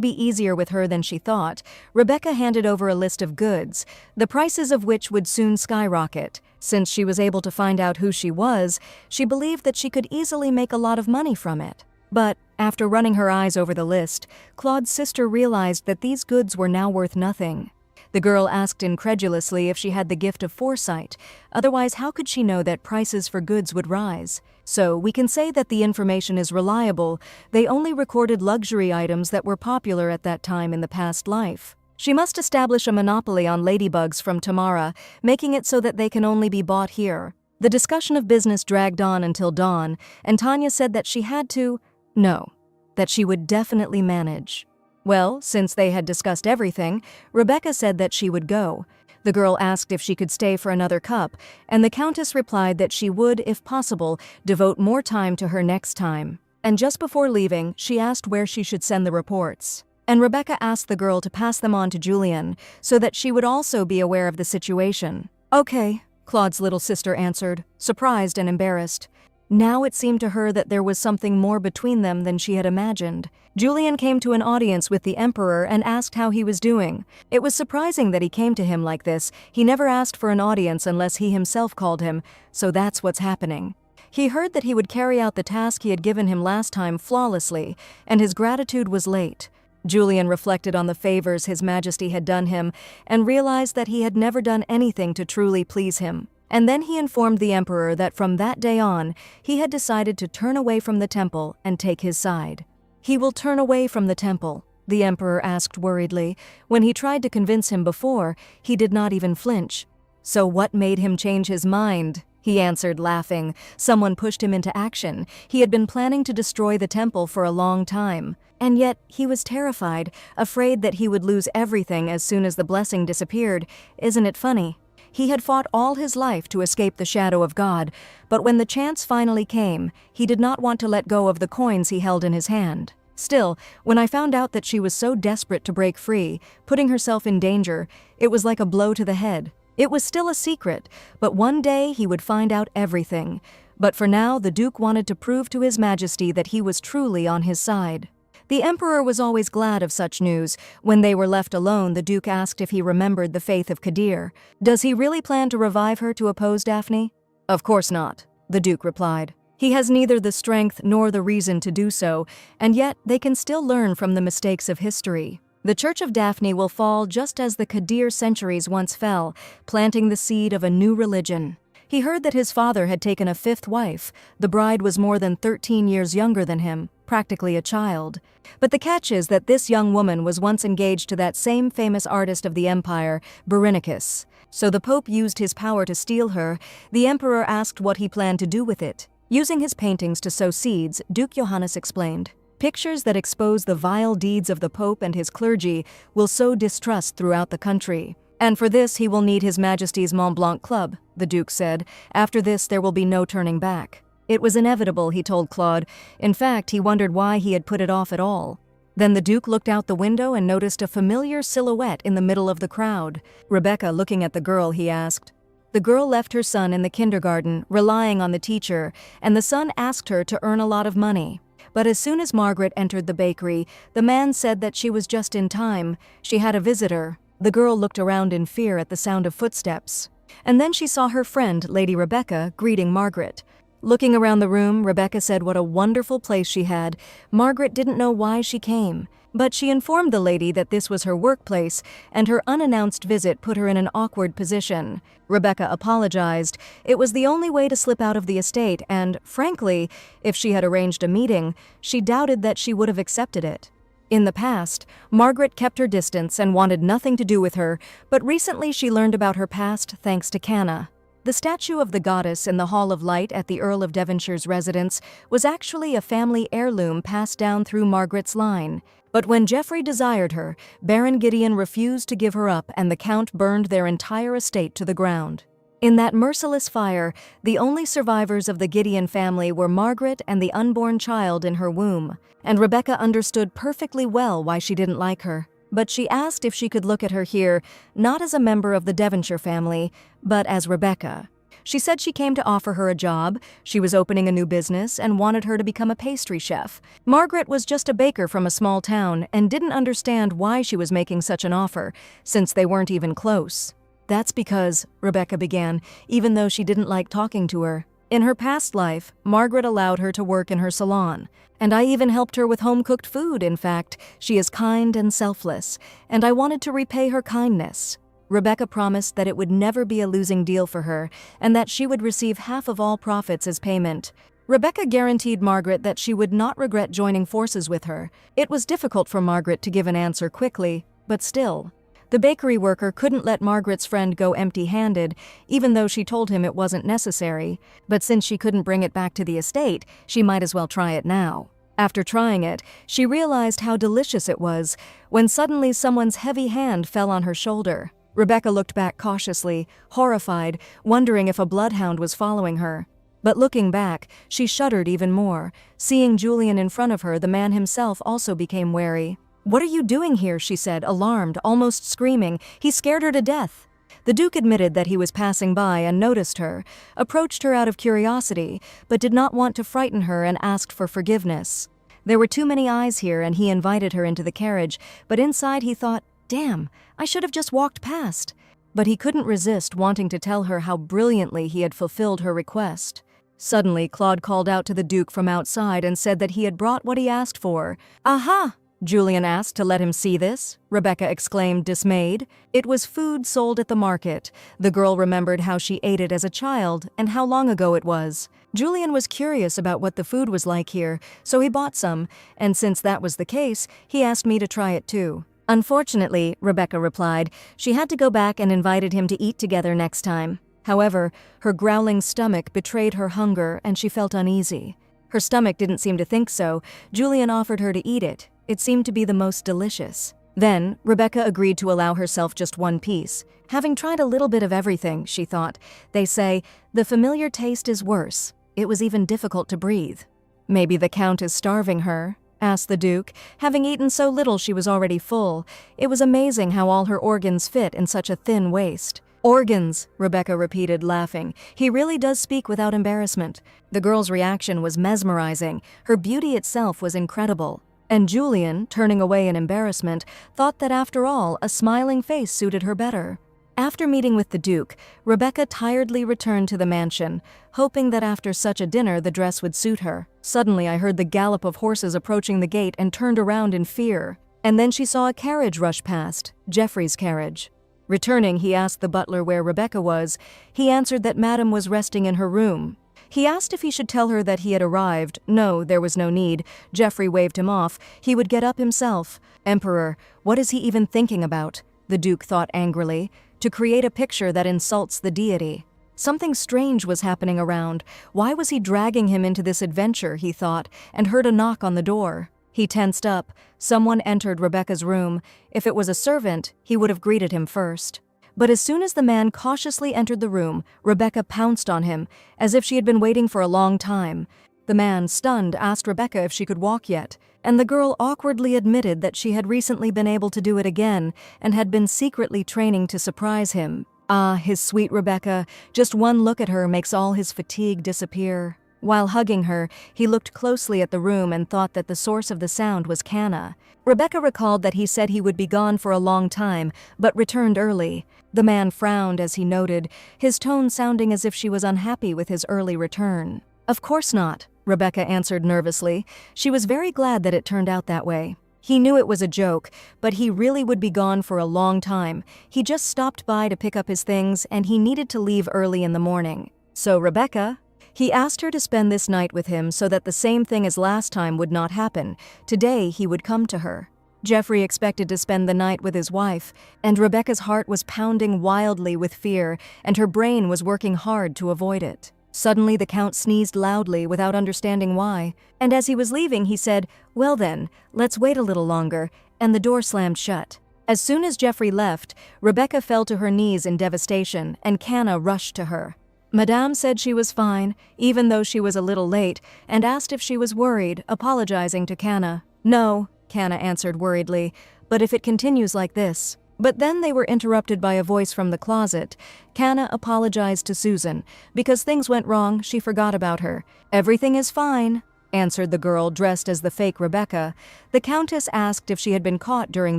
[SPEAKER 1] be easier with her than she thought. Rebecca handed over a list of goods, the prices of which would soon skyrocket. Since she was able to find out who she was, she believed that she could easily make a lot of money from it. But, after running her eyes over the list, Claude's sister realized that these goods were now worth nothing. The girl asked incredulously if she had the gift of foresight. Otherwise, how could she know that prices for goods would rise? So, we can say that the information is reliable. They only recorded luxury items that were popular at that time in the past life. She must establish a monopoly on ladybugs from Tamara, making it so that they can only be bought here. The discussion of business dragged on until dawn, and Tanya said that she had to, no, that she would definitely manage. Well, since they had discussed everything, Rebecca said that she would go. The girl asked if she could stay for another cup, and the Countess replied that she would, if possible, devote more time to her next time. And just before leaving, she asked where she should send the reports. And Rebecca asked the girl to pass them on to Julian, so that she would also be aware of the situation. Okay, Claude's little sister answered, surprised and embarrassed. Now it seemed to her that there was something more between them than she had imagined. Julian came to an audience with the Emperor and asked how he was doing. It was surprising that he came to him like this. He never asked for an audience unless he himself called him, so that's what's happening. He heard that he would carry out the task he had given him last time flawlessly, and his gratitude was late. Julian reflected on the favors His Majesty had done him and realized that he had never done anything to truly please him. And then he informed the Emperor that from that day on, he had decided to turn away from the temple and take his side. He will turn away from the temple, the Emperor asked worriedly. When he tried to convince him before, he did not even flinch. So what made him change his mind? He answered, laughing. Someone pushed him into action. He had been planning to destroy the temple for a long time. And yet, he was terrified, afraid that he would lose everything as soon as the blessing disappeared. Isn't it funny? He had fought all his life to escape the shadow of God, but when the chance finally came, he did not want to let go of the coins he held in his hand. Still, when I found out that she was so desperate to break free, putting herself in danger, it was like a blow to the head. It was still a secret, but one day he would find out everything. But for now, the Duke wanted to prove to His Majesty that he was truly on his side. The Emperor was always glad of such news. When they were left alone, the Duke asked if he remembered the faith of Kadir. Does he really plan to revive her to oppose Daphne? Of course not, the Duke replied. He has neither the strength nor the reason to do so, and yet they can still learn from the mistakes of history. The Church of Daphne will fall just as the Kadir centuries once fell, planting the seed of a new religion. He heard that his father had taken a fifth wife. The bride was more than 13 years younger than him, practically a child. But the catch is that this young woman was once engaged to that same famous artist of the empire, Berenice. So the Pope used his power to steal her. The Emperor asked what he planned to do with it. Using his paintings to sow seeds, Duke Johannes explained. Pictures that expose the vile deeds of the Pope and his clergy will sow distrust throughout the country. And for this he will need His Majesty's Mont Blanc Club, the Duke said. After this there will be no turning back. It was inevitable, he told Claude. In fact, he wondered why he had put it off at all. Then the Duke looked out the window and noticed a familiar silhouette in the middle of the crowd. Rebecca, looking at the girl, he asked. The girl left her son in the kindergarten, relying on the teacher, and the son asked her to earn a lot of money. But as soon as Margaret entered the bakery, the man said that she was just in time. She had a visitor. The girl looked around in fear at the sound of footsteps. And then she saw her friend, Lady Rebecca, greeting Margaret. Looking around the room, Rebecca said what a wonderful place she had. Margaret didn't know why she came, but she informed the lady that this was her workplace, and her unannounced visit put her in an awkward position. Rebecca apologized. It was the only way to slip out of the estate, and, frankly, if she had arranged a meeting, she doubted that she would have accepted it. In the past, Margaret kept her distance and wanted nothing to do with her, but recently she learned about her past thanks to Canna. The statue of the goddess in the Hall of Light at the Earl of Devonshire's residence was actually a family heirloom passed down through Margaret's line. But when Geoffrey desired her, Baron Gideon refused to give her up, and the Count burned their entire estate to the ground. In that merciless fire, the only survivors of the Gideon family were Margaret and the unborn child in her womb, and Rebecca understood perfectly well why she didn't like her. But she asked if she could look at her here, not as a member of the Devonshire family, but as Rebecca. She said she came to offer her a job, she was opening a new business, and wanted her to become a pastry chef. Margaret was just a baker from a small town and didn't understand why she was making such an offer, since they weren't even close. That's because, Rebecca began, even though she didn't like talking to her. In her past life, Margaret allowed her to work in her salon, and I even helped her with home-cooked food. In fact, she is kind and selfless, and I wanted to repay her kindness. Rebecca promised that it would never be a losing deal for her, and that she would receive half of all profits as payment. Rebecca guaranteed Margaret that she would not regret joining forces with her. It was difficult for Margaret to give an answer quickly, but still. The bakery worker couldn't let Margaret's friend go empty-handed, even though she told him it wasn't necessary. But since she couldn't bring it back to the estate, she might as well try it now. After trying it, she realized how delicious it was, when suddenly someone's heavy hand fell on her shoulder. Rebecca looked back cautiously, horrified, wondering if a bloodhound was following her. But looking back, she shuddered even more. Seeing Julian in front of her, the man himself also became wary. "What are you doing here?" she said, alarmed, almost screaming. He scared her to death. The Duke admitted that he was passing by and noticed her, approached her out of curiosity, but did not want to frighten her and asked for forgiveness. There were too many eyes here, and he invited her into the carriage, but inside he thought, "Damn, I should have just walked past." But he couldn't resist wanting to tell her how brilliantly he had fulfilled her request. Suddenly, Claude called out to the Duke from outside and said that he had brought what he asked for. "Aha!" Julian asked to let him see this. Rebecca exclaimed, dismayed. It was food sold at the market. The girl remembered how she ate it as a child and how long ago it was. Julian was curious about what the food was like here, so he bought some, and since that was the case, he asked me to try it too. Unfortunately, Rebecca replied, she had to go back and invited him to eat together next time. However, her growling stomach betrayed her hunger and she felt uneasy. Her stomach didn't seem to think so. Julian offered her to eat it. It seemed to be the most delicious. Then, Rebecca agreed to allow herself just one piece. Having tried a little bit of everything, she thought, they say, the familiar taste is worse. It was even difficult to breathe. "Maybe the Count is starving her?" asked the Duke. Having eaten so little, she was already full. It was amazing how all her organs fit in such a thin waist. "Organs," Rebecca repeated, laughing. "He really does speak without embarrassment." The girl's reaction was mesmerizing. Her beauty itself was incredible. And Julian, turning away in embarrassment, thought that after all, a smiling face suited her better. After meeting with the Duke, Rebecca tiredly returned to the mansion, hoping that after such a dinner the dress would suit her. Suddenly I heard the gallop of horses approaching the gate and turned around in fear. And then she saw a carriage rush past, Geoffrey's carriage. Returning, he asked the butler where Rebecca was. He answered that Madame was resting in her room. He asked if he should tell her that he had arrived. No, there was no need. Geoffrey waved him off. He would get up himself. Emperor, what is he even thinking about? The Duke thought angrily. To create a picture that insults the deity. Something strange was happening around. Why was he dragging him into this adventure, he thought, and heard a knock on the door. He tensed up. Someone entered Rebecca's room. If it was a servant, he would have greeted him first. But as soon as the man cautiously entered the room, Rebecca pounced on him, as if she had been waiting for a long time. The man, stunned, asked Rebecca if she could walk yet, and the girl awkwardly admitted that she had recently been able to do it again and had been secretly training to surprise him. Ah, his sweet Rebecca, just one look at her makes all his fatigue disappear. While hugging her, he looked closely at the room and thought that the source of the sound was Canna. Rebecca recalled that he said he would be gone for a long time, but returned early. The man frowned as he noted, his tone sounding as if she was unhappy with his early return. "Of course not," Rebecca answered nervously. She was very glad that it turned out that way. He knew it was a joke, but he really would be gone for a long time. He just stopped by to pick up his things, and he needed to leave early in the morning. "So, Rebecca," he asked her to spend this night with him so that the same thing as last time would not happen. Today he would come to her. Geoffrey expected to spend the night with his wife, and Rebecca's heart was pounding wildly with fear, and her brain was working hard to avoid it. Suddenly the Count sneezed loudly without understanding why, and as he was leaving he said, "Well then, let's wait a little longer," and the door slammed shut. As soon as Geoffrey left, Rebecca fell to her knees in devastation, and Canna rushed to her. Madame said she was fine, even though she was a little late, and asked if she was worried, apologizing to Canna. "No," Canna answered worriedly, "but if it continues like this..." But then they were interrupted by a voice from the closet. Canna apologized to Susan. Because things went wrong, she forgot about her. "Everything is fine," answered the girl dressed as the fake Rebecca. The Countess asked if she had been caught during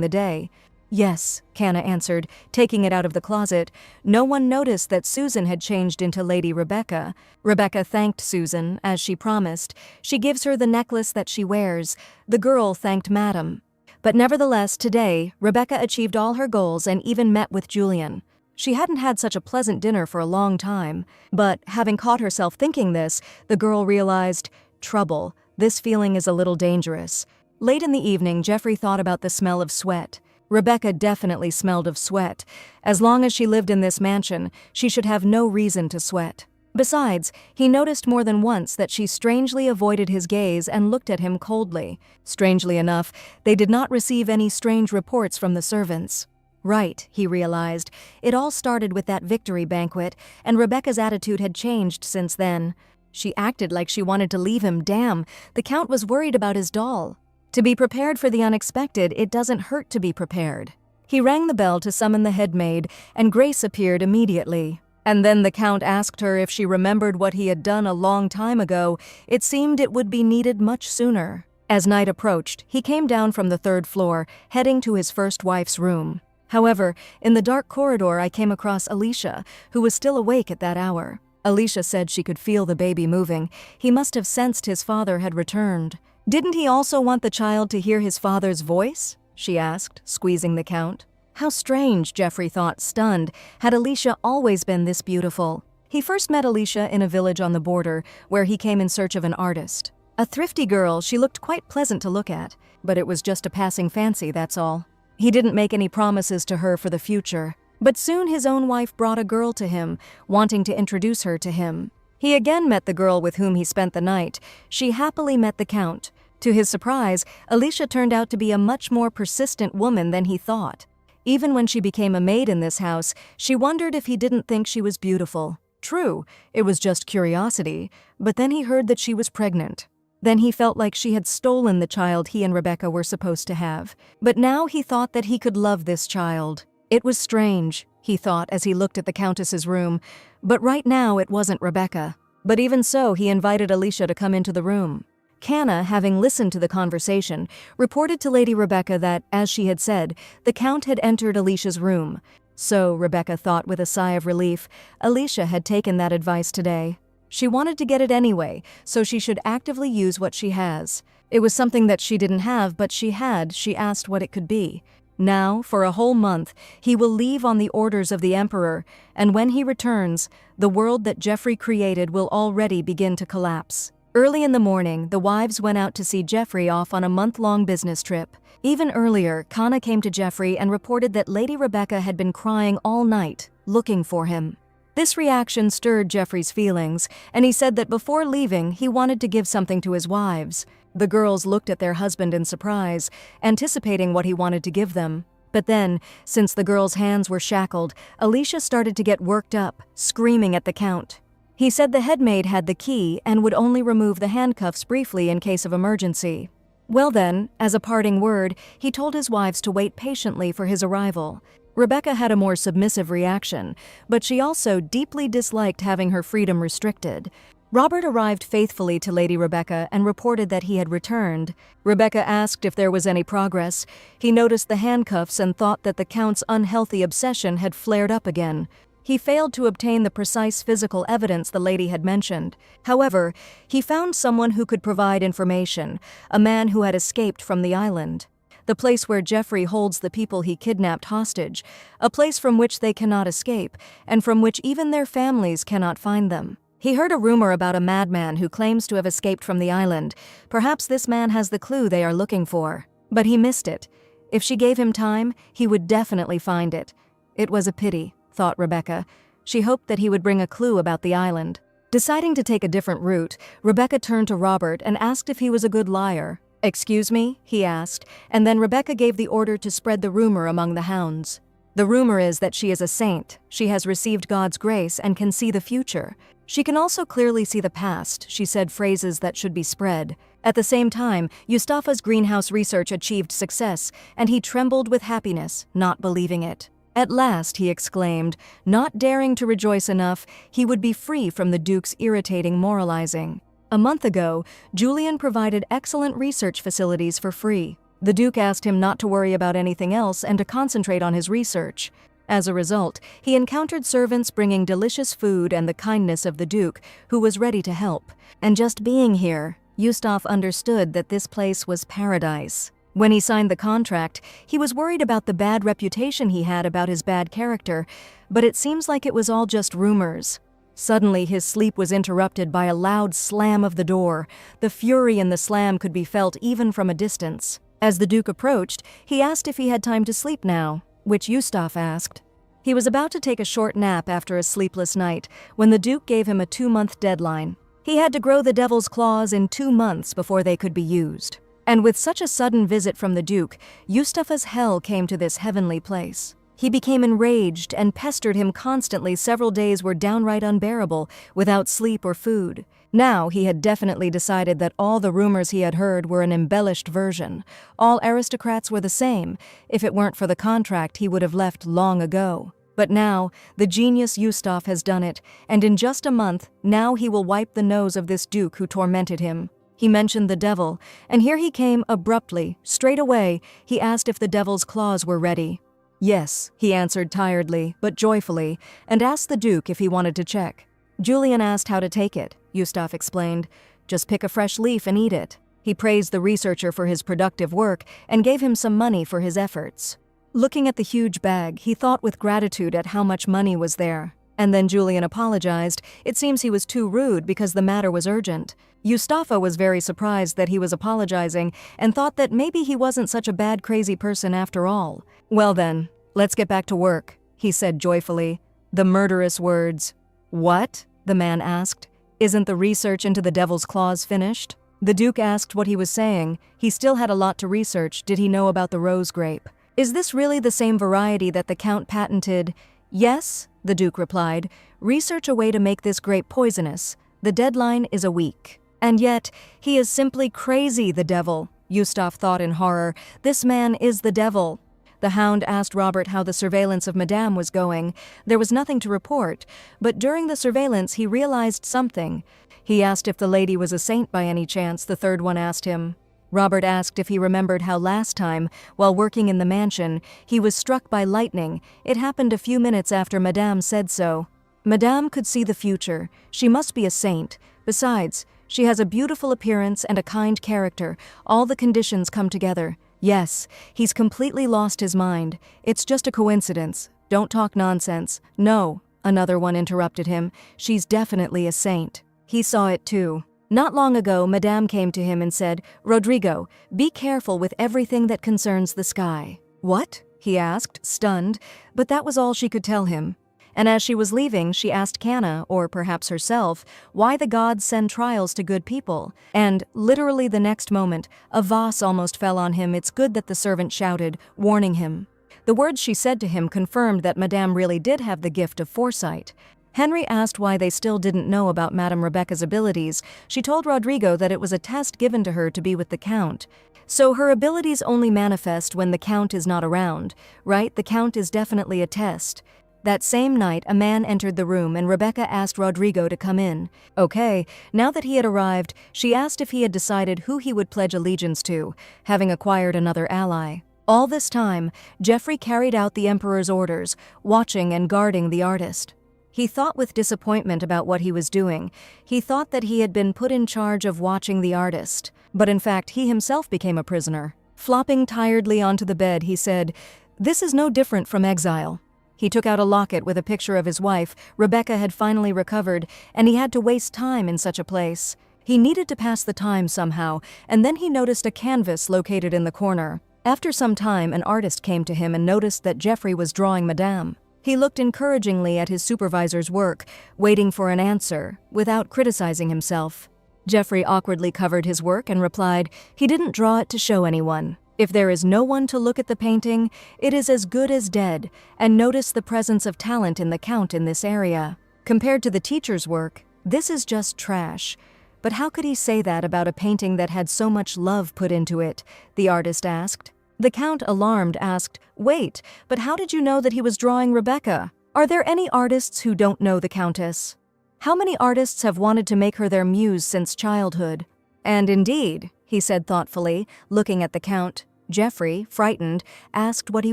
[SPEAKER 1] the day. Yes, Canna answered, taking it out of the closet. No one noticed that Susan had changed into Lady Rebecca. Rebecca thanked Susan, as she promised. She gives her the necklace that she wears. The girl thanked Madam. But nevertheless, today, Rebecca achieved all her goals and even met with Julian. She hadn't had such a pleasant dinner for a long time. But, having caught herself thinking this, the girl realized, trouble. This feeling is a little dangerous. Late in the evening, Jeffrey thought about the smell of sweat. Rebecca definitely smelled of sweat. As long as she lived in this mansion, she should have no reason to sweat. Besides, he noticed more than once that she strangely avoided his gaze and looked at him coldly. Strangely enough, they did not receive any strange reports from the servants. Right, he realized. It all started with that victory banquet, and Rebecca's attitude had changed since then. She acted like she wanted to leave him. Damn, the Count was worried about his doll. To be prepared for the unexpected, it doesn't hurt to be prepared. He rang the bell to summon the head maid, and Grace appeared immediately. And then the Count asked her if she remembered what he had done a long time ago. It seemed it would be needed much sooner. As night approached, he came down from the 3rd floor, heading to his first wife's room. However, in the dark corridor I came across Alicia, who was still awake at that hour. Alicia said she could feel the baby moving. He must have sensed his father had returned. Didn't he also want the child to hear his father's voice? She asked, squeezing the Count. How strange, Jeffrey thought, stunned. Had Alicia always been this beautiful? He first met Alicia in a village on the border, where he came in search of an artist. A thrifty girl, she looked quite pleasant to look at, but it was just a passing fancy, that's all. He didn't make any promises to her for the future. But soon his own wife brought a girl to him, wanting to introduce her to him. He again met the girl with whom he spent the night. She happily met the Count. To his surprise, Alicia turned out to be a much more persistent woman than he thought. Even when she became a maid in this house, she wondered if he didn't think she was beautiful. True, it was just curiosity, but then he heard that she was pregnant. Then he felt like she had stolen the child he and Rebecca were supposed to have. But now he thought that he could love this child. It was strange, he thought as he looked at the Countess's room, but right now it wasn't Rebecca. But even so, he invited Alicia to come into the room. Canna, having listened to the conversation, reported to Lady Rebecca that, as she had said, the Count had entered Alicia's room. So, Rebecca thought with a sigh of relief, Alicia had taken that advice today. She wanted to get it anyway, so she should actively use what she has. It was something that she didn't have, but she asked what it could be. Now, for a whole month, he will leave on the orders of the Emperor, and when he returns, the world that Jeffrey created will already begin to collapse. Early in the morning, the wives went out to see Jeffrey off on a month-long business trip. Even earlier, Kana came to Jeffrey and reported that Lady Rebecca had been crying all night, looking for him. This reaction stirred Jeffrey's feelings, and he said that before leaving, he wanted to give something to his wives. The girls looked at their husband in surprise, anticipating what he wanted to give them. But then, since the girls' hands were shackled, Alicia started to get worked up, screaming at the Count. He said the head maid had the key and would only remove the handcuffs briefly in case of emergency. Well then, as a parting word, he told his wives to wait patiently for his arrival. Rebecca had a more submissive reaction, but she also deeply disliked having her freedom restricted. Robert arrived faithfully to Lady Rebecca and reported that he had returned. Rebecca asked if there was any progress. He noticed the handcuffs and thought that the Count's unhealthy obsession had flared up again. He failed to obtain the precise physical evidence the lady had mentioned. However, he found someone who could provide information, a man who had escaped from the island. The place where Jeffrey holds the people he kidnapped hostage, a place from which they cannot escape, and from which even their families cannot find them. He heard a rumor about a madman who claims to have escaped from the island. Perhaps this man has the clue they are looking for. But he missed it. If she gave him time, he would definitely find it. It was a pity, thought Rebecca. She hoped that he would bring a clue about the island. Deciding to take a different route, Rebecca turned to Robert and asked if he was a good liar. "Excuse me?" he asked, and then Rebecca gave the order to spread the rumor among the hounds. "The rumor is that she is a saint. She has received God's grace and can see the future. She can also clearly see the past," she said, phrases that should be spread. At the same time, Yustafa's greenhouse research achieved success, and he trembled with happiness, not believing it. At last, he exclaimed, not daring to rejoice enough, he would be free from the Duke's irritating moralizing. A month ago, Julian provided excellent research facilities for free. The Duke asked him not to worry about anything else and to concentrate on his research. As a result, he encountered servants bringing delicious food and the kindness of the Duke, who was ready to help. And just being here, Yustaf understood that this place was paradise. When he signed the contract, he was worried about the bad reputation he had about his bad character, but it seems like it was all just rumors. Suddenly, his sleep was interrupted by a loud slam of the door. The fury in the slam could be felt even from a distance. As the Duke approached, he asked if he had time to sleep now, which Yustaf asked. He was about to take a short nap after a sleepless night when the Duke gave him a 2-month deadline. He had to grow the devil's claws in 2 months before they could be used. And with such a sudden visit from the Duke, Yustafa's hell came to this heavenly place. He became enraged and pestered him constantly. Several days were downright unbearable, without sleep or food. Now he had definitely decided that all the rumors he had heard were an embellished version. All aristocrats were the same. If it weren't for the contract, he would have left long ago. But now, the genius Yustaf has done it, and in just a month, now he will wipe the nose of this Duke who tormented him. He mentioned the devil, and here he came abruptly. Straight away, he asked if the devil's claws were ready. Yes, he answered tiredly, but joyfully, and asked the Duke if he wanted to check. Julian asked how to take it. Yustaf explained, "Just pick a fresh leaf and eat it." He praised the researcher for his productive work and gave him some money for his efforts. Looking at the huge bag, he thought with gratitude at how much money was there. And then Julian apologized. It seems he was too rude because the matter was urgent. Yustafa was very surprised that he was apologizing and thought that maybe he wasn't such a bad, crazy person after all. "Well then, let's get back to work," he said joyfully. The murderous words. "What?" the man asked. "Isn't the research into the devil's claws finished?" The Duke asked what he was saying. He still had a lot to research. Did he know about the rose grape? "Is this really the same variety that the Count patented?" "Yes," the Duke replied. "Research a way to make this grape poisonous. The deadline is a week." And yet, he is simply crazy, the devil, Yustaf thought in horror. This man is the devil. The Hound asked Robert how the surveillance of Madame was going. There was nothing to report, but during the surveillance he realized something. He asked if the lady was a saint by any chance, the third one asked him. Robert asked if he remembered how last time, while working in the mansion, he was struck by lightning. It happened a few minutes after Madame said so. Madame could see the future. She must be a saint. Besides, she has a beautiful appearance and a kind character. All the conditions come together. Yes, he's completely lost his mind. It's just a coincidence. Don't talk nonsense. No, another one interrupted him. She's definitely a saint. He saw it too. Not long ago, Madame came to him and said, "Rodrigo, be careful with everything that concerns the sky." "What?" he asked, stunned, but that was all she could tell him. And as she was leaving, she asked Canna, or perhaps herself, why the gods send trials to good people. And, literally the next moment, a vase almost fell on him. It's good that the servant shouted, warning him. The words she said to him confirmed that Madame really did have the gift of foresight. Henry asked why they still didn't know about Madame Rebecca's abilities. She told Rodrigo that it was a test given to her to be with the Count. So her abilities only manifest when the Count is not around, right? The Count is definitely a test. That same night, a man entered the room and Rebecca asked Rodrigo to come in. Okay, now that he had arrived, she asked if he had decided who he would pledge allegiance to, having acquired another ally. All this time, Geoffrey carried out the Emperor's orders, watching and guarding the artist. He thought with disappointment about what he was doing. He thought that he had been put in charge of watching the artist, but in fact he himself became a prisoner. Flopping tiredly onto the bed, he said, "This is no different from exile." He took out a locket with a picture of his wife. Rebecca had finally recovered, and he had to waste time in such a place. He needed to pass the time somehow, and then he noticed a canvas located in the corner. After some time, an artist came to him and noticed that Geoffrey was drawing Madame. He looked encouragingly at his supervisor's work, waiting for an answer, without criticizing himself. Geoffrey awkwardly covered his work and replied, he didn't draw it to show anyone. If there is no one to look at the painting, it is as good as dead, and notice the presence of talent in the Count in this area. Compared to the teacher's work, this is just trash. But how could he say that about a painting that had so much love put into it? The artist asked. The Count, alarmed, asked, "Wait, but how did you know that he was drawing Rebecca? Are there any artists who don't know the Countess? How many artists have wanted to make her their muse since childhood?" And indeed, he said thoughtfully, looking at the Count, Geoffrey, frightened, asked what he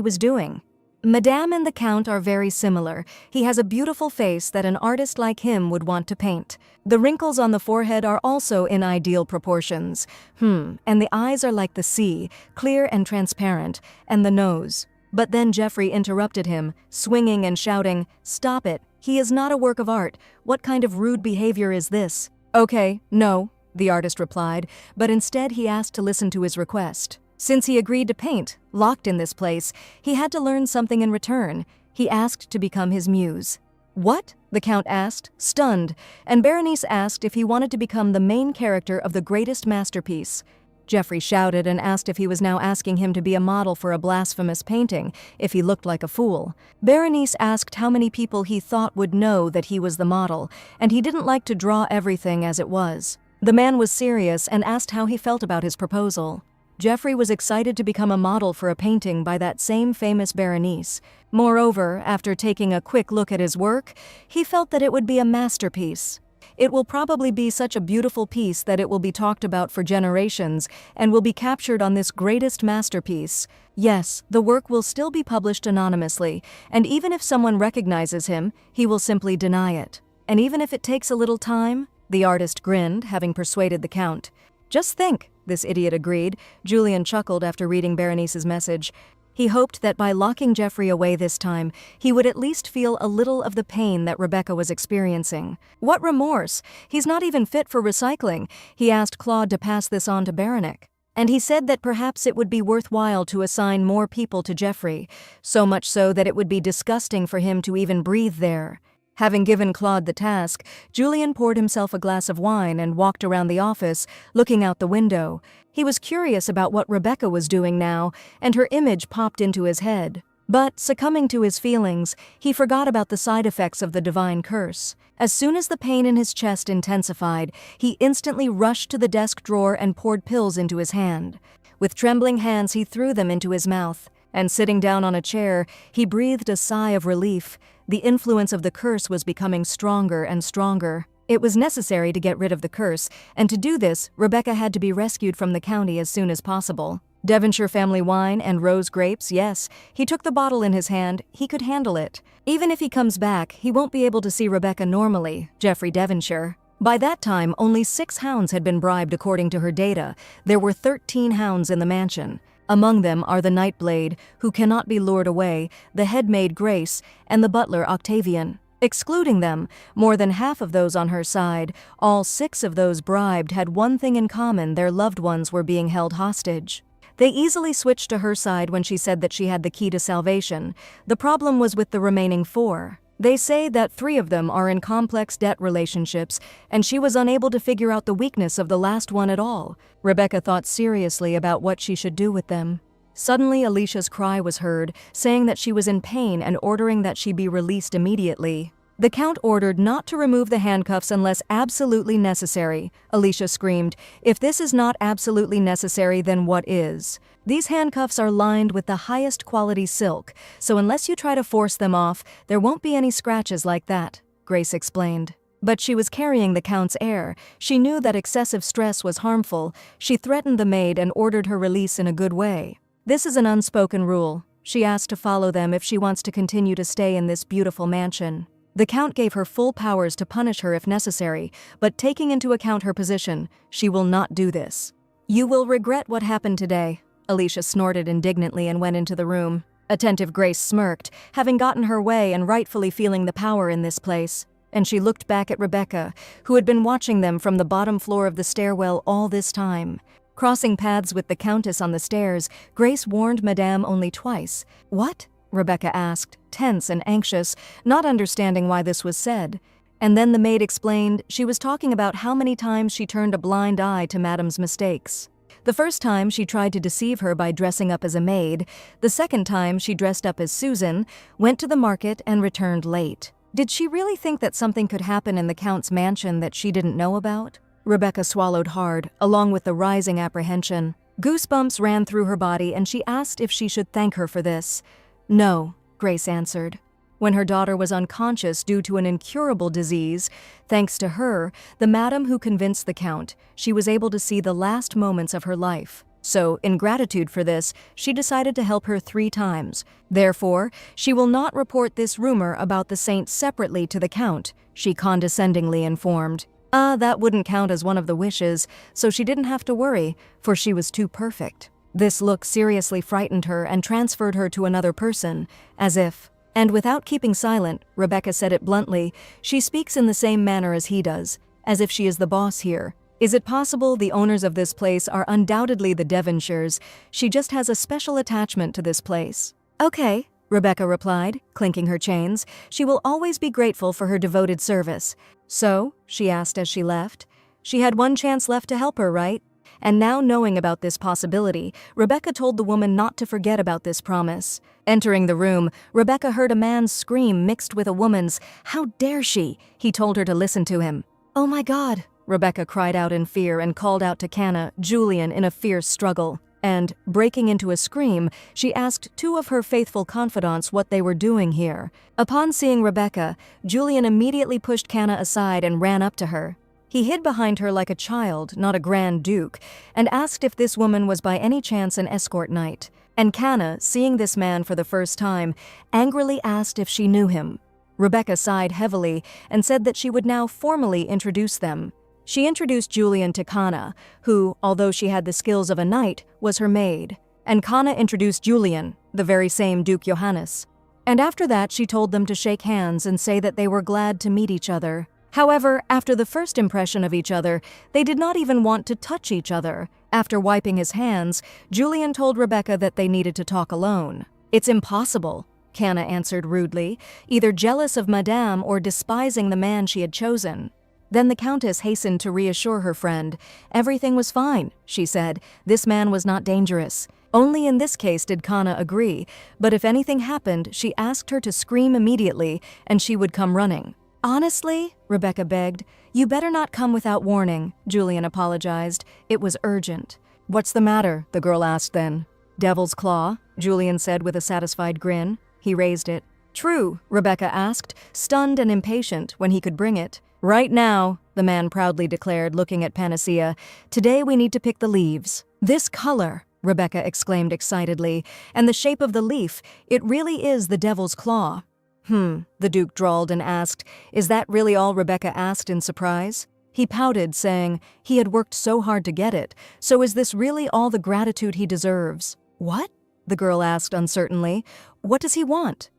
[SPEAKER 1] was doing. Madame and the Count are very similar. He has a beautiful face that an artist like him would want to paint. The wrinkles on the forehead are also in ideal proportions. And the eyes are like the sea, clear and transparent, and the nose. But then Geoffrey interrupted him, swinging and shouting, "Stop it. He is not a work of art. What kind of rude behavior is this?" "Okay, no," the artist replied, but instead he asked to listen to his request. Since he agreed to paint, locked in this place, he had to learn something in return. He asked to become his muse. "What?" the Count asked, stunned, and Berenice asked if he wanted to become the main character of the greatest masterpiece. Geoffrey shouted and asked if he was now asking him to be a model for a blasphemous painting, if he looked like a fool. Berenice asked how many people he thought would know that he was the model, and he didn't like to draw everything as it was. The man was serious and asked how he felt about his proposal. Geoffrey was excited to become a model for a painting by that same famous Berenice. Moreover, after taking a quick look at his work, he felt that it would be a masterpiece. It will probably be such a beautiful piece that it will be talked about for generations and will be captured on this greatest masterpiece. Yes, the work will still be published anonymously, and even if someone recognizes him, he will simply deny it. And even if it takes a little time, the artist grinned, having persuaded the Count. "Just think," this idiot agreed. Julian chuckled after reading Berenice's message. He hoped that by locking Geoffrey away this time, he would at least feel a little of the pain that Rebecca was experiencing. What remorse! He's not even fit for recycling. He asked Claude to pass this on to Berenice. And he said that perhaps it would be worthwhile to assign more people to Geoffrey, so much so that it would be disgusting for him to even breathe there. Having given Claude the task, Julian poured himself a glass of wine and walked around the office, looking out the window. He was curious about what Rebecca was doing now, and her image popped into his head. But, succumbing to his feelings, he forgot about the side effects of the divine curse. As soon as the pain in his chest intensified, he instantly rushed to the desk drawer and poured pills into his hand. With trembling hands, he threw them into his mouth, and sitting down on a chair, he breathed a sigh of relief. The influence of the curse was becoming stronger and stronger. It was necessary to get rid of the curse, and to do this, Rebecca had to be rescued from the county as soon as possible. Devonshire family wine and rose grapes, yes. He took the bottle in his hand. He could handle it. Even if he comes back, he won't be able to see Rebecca normally, Geoffrey Devonshire. By that time, only 6 hounds had been bribed according to her data. There were 13 hounds in the mansion. Among them are the Nightblade, who cannot be lured away, the headmaid Grace, and the butler Octavian. Excluding them, more than half of those on her side, all 6 of those bribed had one thing in common: their loved ones were being held hostage. They easily switched to her side when she said that she had the key to salvation. The problem was with the remaining 4. They say that 3 of them are in complex debt relationships, and she was unable to figure out the weakness of the last one at all. Rebecca thought seriously about what she should do with them. Suddenly, Alicia's cry was heard, saying that she was in pain and ordering that she be released immediately. The Count ordered not to remove the handcuffs unless absolutely necessary. Alicia screamed, "If this is not absolutely necessary, then what is?" "These handcuffs are lined with the highest quality silk, so unless you try to force them off, there won't be any scratches like that," Grace explained. But she was carrying the Count's air. She knew that excessive stress was harmful. She threatened the maid and ordered her release in a good way. This is an unspoken rule. She asked to follow them if she wants to continue to stay in this beautiful mansion. The Count gave her full powers to punish her if necessary, but taking into account her position, she will not do this. "You will regret what happened today," Alicia snorted indignantly and went into the room. Attentive Grace smirked, having gotten her way and rightfully feeling the power in this place. And she looked back at Rebecca, who had been watching them from the bottom floor of the stairwell all this time. Crossing paths with the Countess on the stairs, Grace warned Madame only twice. "What?" Rebecca asked, tense and anxious, not understanding why this was said. And then the maid explained she was talking about how many times she turned a blind eye to Madame's mistakes. The first time she tried to deceive her by dressing up as a maid. The second time she dressed up as Susan, went to the market and returned late. Did she really think that something could happen in the Count's mansion that she didn't know about? Rebecca swallowed hard, along with the rising apprehension. Goosebumps ran through her body and she asked if she should thank her for this. "No," Grace answered. When her daughter was unconscious due to an incurable disease, thanks to her, the madam who convinced the Count, she was able to see the last moments of her life. So, in gratitude for this, she decided to help her 3 times. Therefore, she will not report this rumor about the saint separately to the Count, she condescendingly informed. That wouldn't count as one of the wishes, so she didn't have to worry, for she was too perfect. This look seriously frightened her and transferred her to another person, as if. And without keeping silent, Rebecca said it bluntly, she speaks in the same manner as he does, as if she is the boss here. Is it possible the owners of this place are undoubtedly the Devonshires? She just has a special attachment to this place. Okay, Rebecca replied, clinking her chains. She will always be grateful for her devoted service. So, she asked as she left. She had one chance left to help her, right? And now knowing about this possibility, Rebecca told the woman not to forget about this promise. Entering the room, Rebecca heard a man's scream mixed with a woman's. How dare she? He told her to listen to him. Oh my God, Rebecca cried out in fear and called out to Canna, Julian, in a fierce struggle. And, breaking into a scream, she asked 2 of her faithful confidants what they were doing here. Upon seeing Rebecca, Julian immediately pushed Canna aside and ran up to her. He hid behind her like a child, not a grand duke, and asked if this woman was by any chance an escort knight. And Canna, seeing this man for the first time, angrily asked if she knew him. Rebecca sighed heavily and said that she would now formally introduce them. She introduced Julian to Canna, who, although she had the skills of a knight, was her maid. And Canna introduced Julian, the very same Duke Johannes. And after that she told them to shake hands and say that they were glad to meet each other. However, after the first impression of each other, they did not even want to touch each other. After wiping his hands, Julian told Rebecca that they needed to talk alone. It's impossible, Canna answered rudely, either jealous of Madame or despising the man she had chosen. Then the Countess hastened to reassure her friend. Everything was fine, she said. This man was not dangerous. Only in this case did Canna agree, but if anything happened, she asked her to scream immediately, and she would come running. Honestly, Rebecca begged, you better not come without warning, Julian apologized. It was urgent. What's the matter? The girl asked then. Devil's claw, Julian said with a satisfied grin. He raised it. True, Rebecca asked, stunned and impatient when he could bring it. Right now, the man proudly declared, looking at Panacea. Today we need to pick the leaves. This color, Rebecca exclaimed excitedly, and the shape of the leaf, it really is the devil's claw. The Duke drawled and asked, is that really all Rebecca asked in surprise? He pouted, saying, he had worked so hard to get it, so is this really all the gratitude he deserves? What? The girl asked uncertainly. What does he want?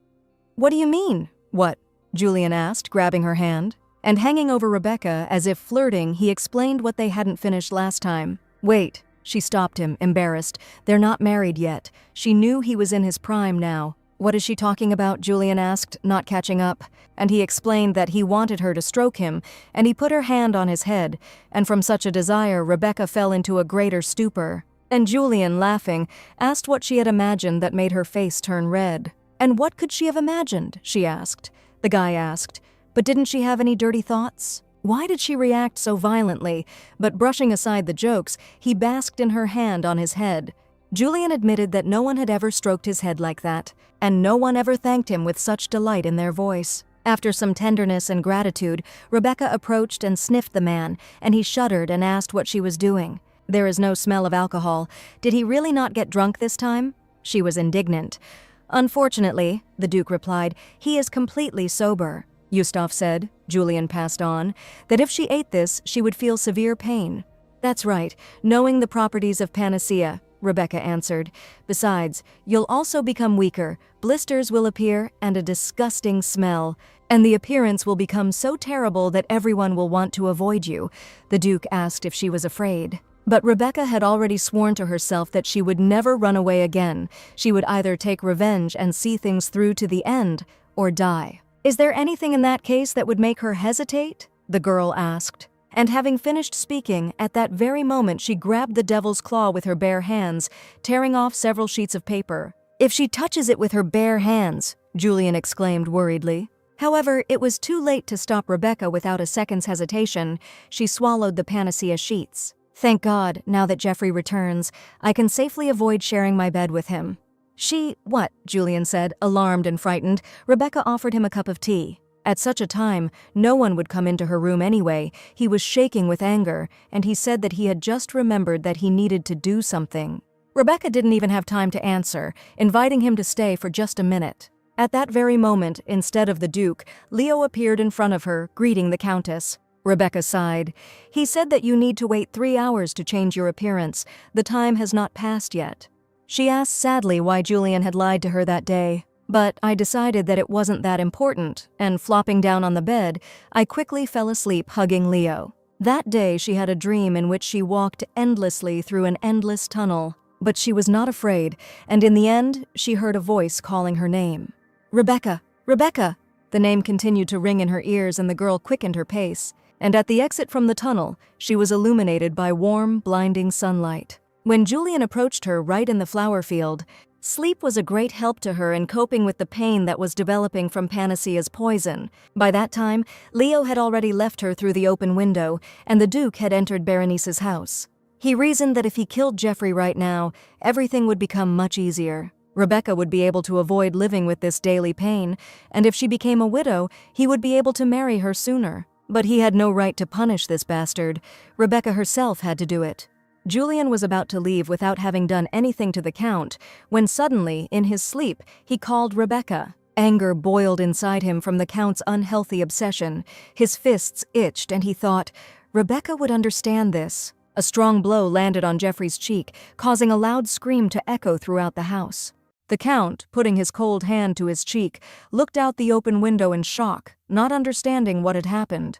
[SPEAKER 1] What do you mean? What? Julian asked, grabbing her hand. And hanging over Rebecca, as if flirting, he explained what they hadn't finished last time. Wait, she stopped him, embarrassed. They're not married yet. She knew he was in his prime now. What is she talking about? Julian asked, not catching up. And he explained that he wanted her to stroke him, and he put her hand on his head, and from such a desire, Rebecca fell into a greater stupor. And Julian, laughing, asked what she had imagined that made her face turn red. And what could she have imagined? She asked. The guy asked. But didn't she have any dirty thoughts? Why did she react so violently? But brushing aside the jokes, he basked in her hand on his head. Julian admitted that no one had ever stroked his head like that, and no one ever thanked him with such delight in their voice. After some tenderness and gratitude, Rebecca approached and sniffed the man, and he shuddered and asked what she was doing. There is no smell of alcohol. Did he really not get drunk this time? She was indignant. Unfortunately, the Duke replied, he is completely sober. Yustaf said, Julian passed on, that if she ate this, she would feel severe pain. That's right, knowing the properties of Panacea, Rebecca answered. Besides, you'll also become weaker, blisters will appear, and a disgusting smell. And the appearance will become so terrible that everyone will want to avoid you. The Duke asked if she was afraid. But Rebecca had already sworn to herself that she would never run away again. She would either take revenge and see things through to the end, or die. Is there anything in that case that would make her hesitate? The girl asked. And having finished speaking, at that very moment she grabbed the devil's claw with her bare hands, tearing off several sheets of paper. If she touches it with her bare hands, Julian exclaimed worriedly. However, it was too late to stop Rebecca without a second's hesitation. She swallowed the Panacea sheets. Thank God, now that Jeffrey returns, I can safely avoid sharing my bed with him. What? Julian said, alarmed and frightened. Rebecca offered him a cup of tea. At such a time, no one would come into her room anyway. He was shaking with anger, and he said that he had just remembered that he needed to do something. Rebecca didn't even have time to answer, inviting him to stay for just a minute. At that very moment, instead of the Duke, Leo appeared in front of her, greeting the Countess. Rebecca sighed. He said that you need to wait 3 hours to change your appearance. The time has not passed yet. She asked sadly why Julian had lied to her that day. But I decided that it wasn't that important, and flopping down on the bed, I quickly fell asleep hugging Leo. That day she had a dream in which she walked endlessly through an endless tunnel. But she was not afraid, and in the end, she heard a voice calling her name. Rebecca! Rebecca! The name continued to ring in her ears, and the girl quickened her pace. And at the exit from the tunnel, she was illuminated by warm, blinding sunlight. When Julian approached her right in the flower field, sleep was a great help to her in coping with the pain that was developing from Panacea's poison. By that time, Leo had already left her through the open window, and the Duke had entered Berenice's house. He reasoned that if he killed Jeffrey right now, everything would become much easier. Rebecca would be able to avoid living with this daily pain, and if she became a widow, he would be able to marry her sooner. But he had no right to punish this bastard. Rebecca herself had to do it. Julian was about to leave without having done anything to the Count, when suddenly, in his sleep, he called Rebecca. Anger boiled inside him from the Count's unhealthy obsession. His fists itched, and he thought, Rebecca would understand this. A strong blow landed on Jeffrey's cheek, causing a loud scream to echo throughout the house. The Count, putting his cold hand to his cheek, looked out the open window in shock, not understanding what had happened.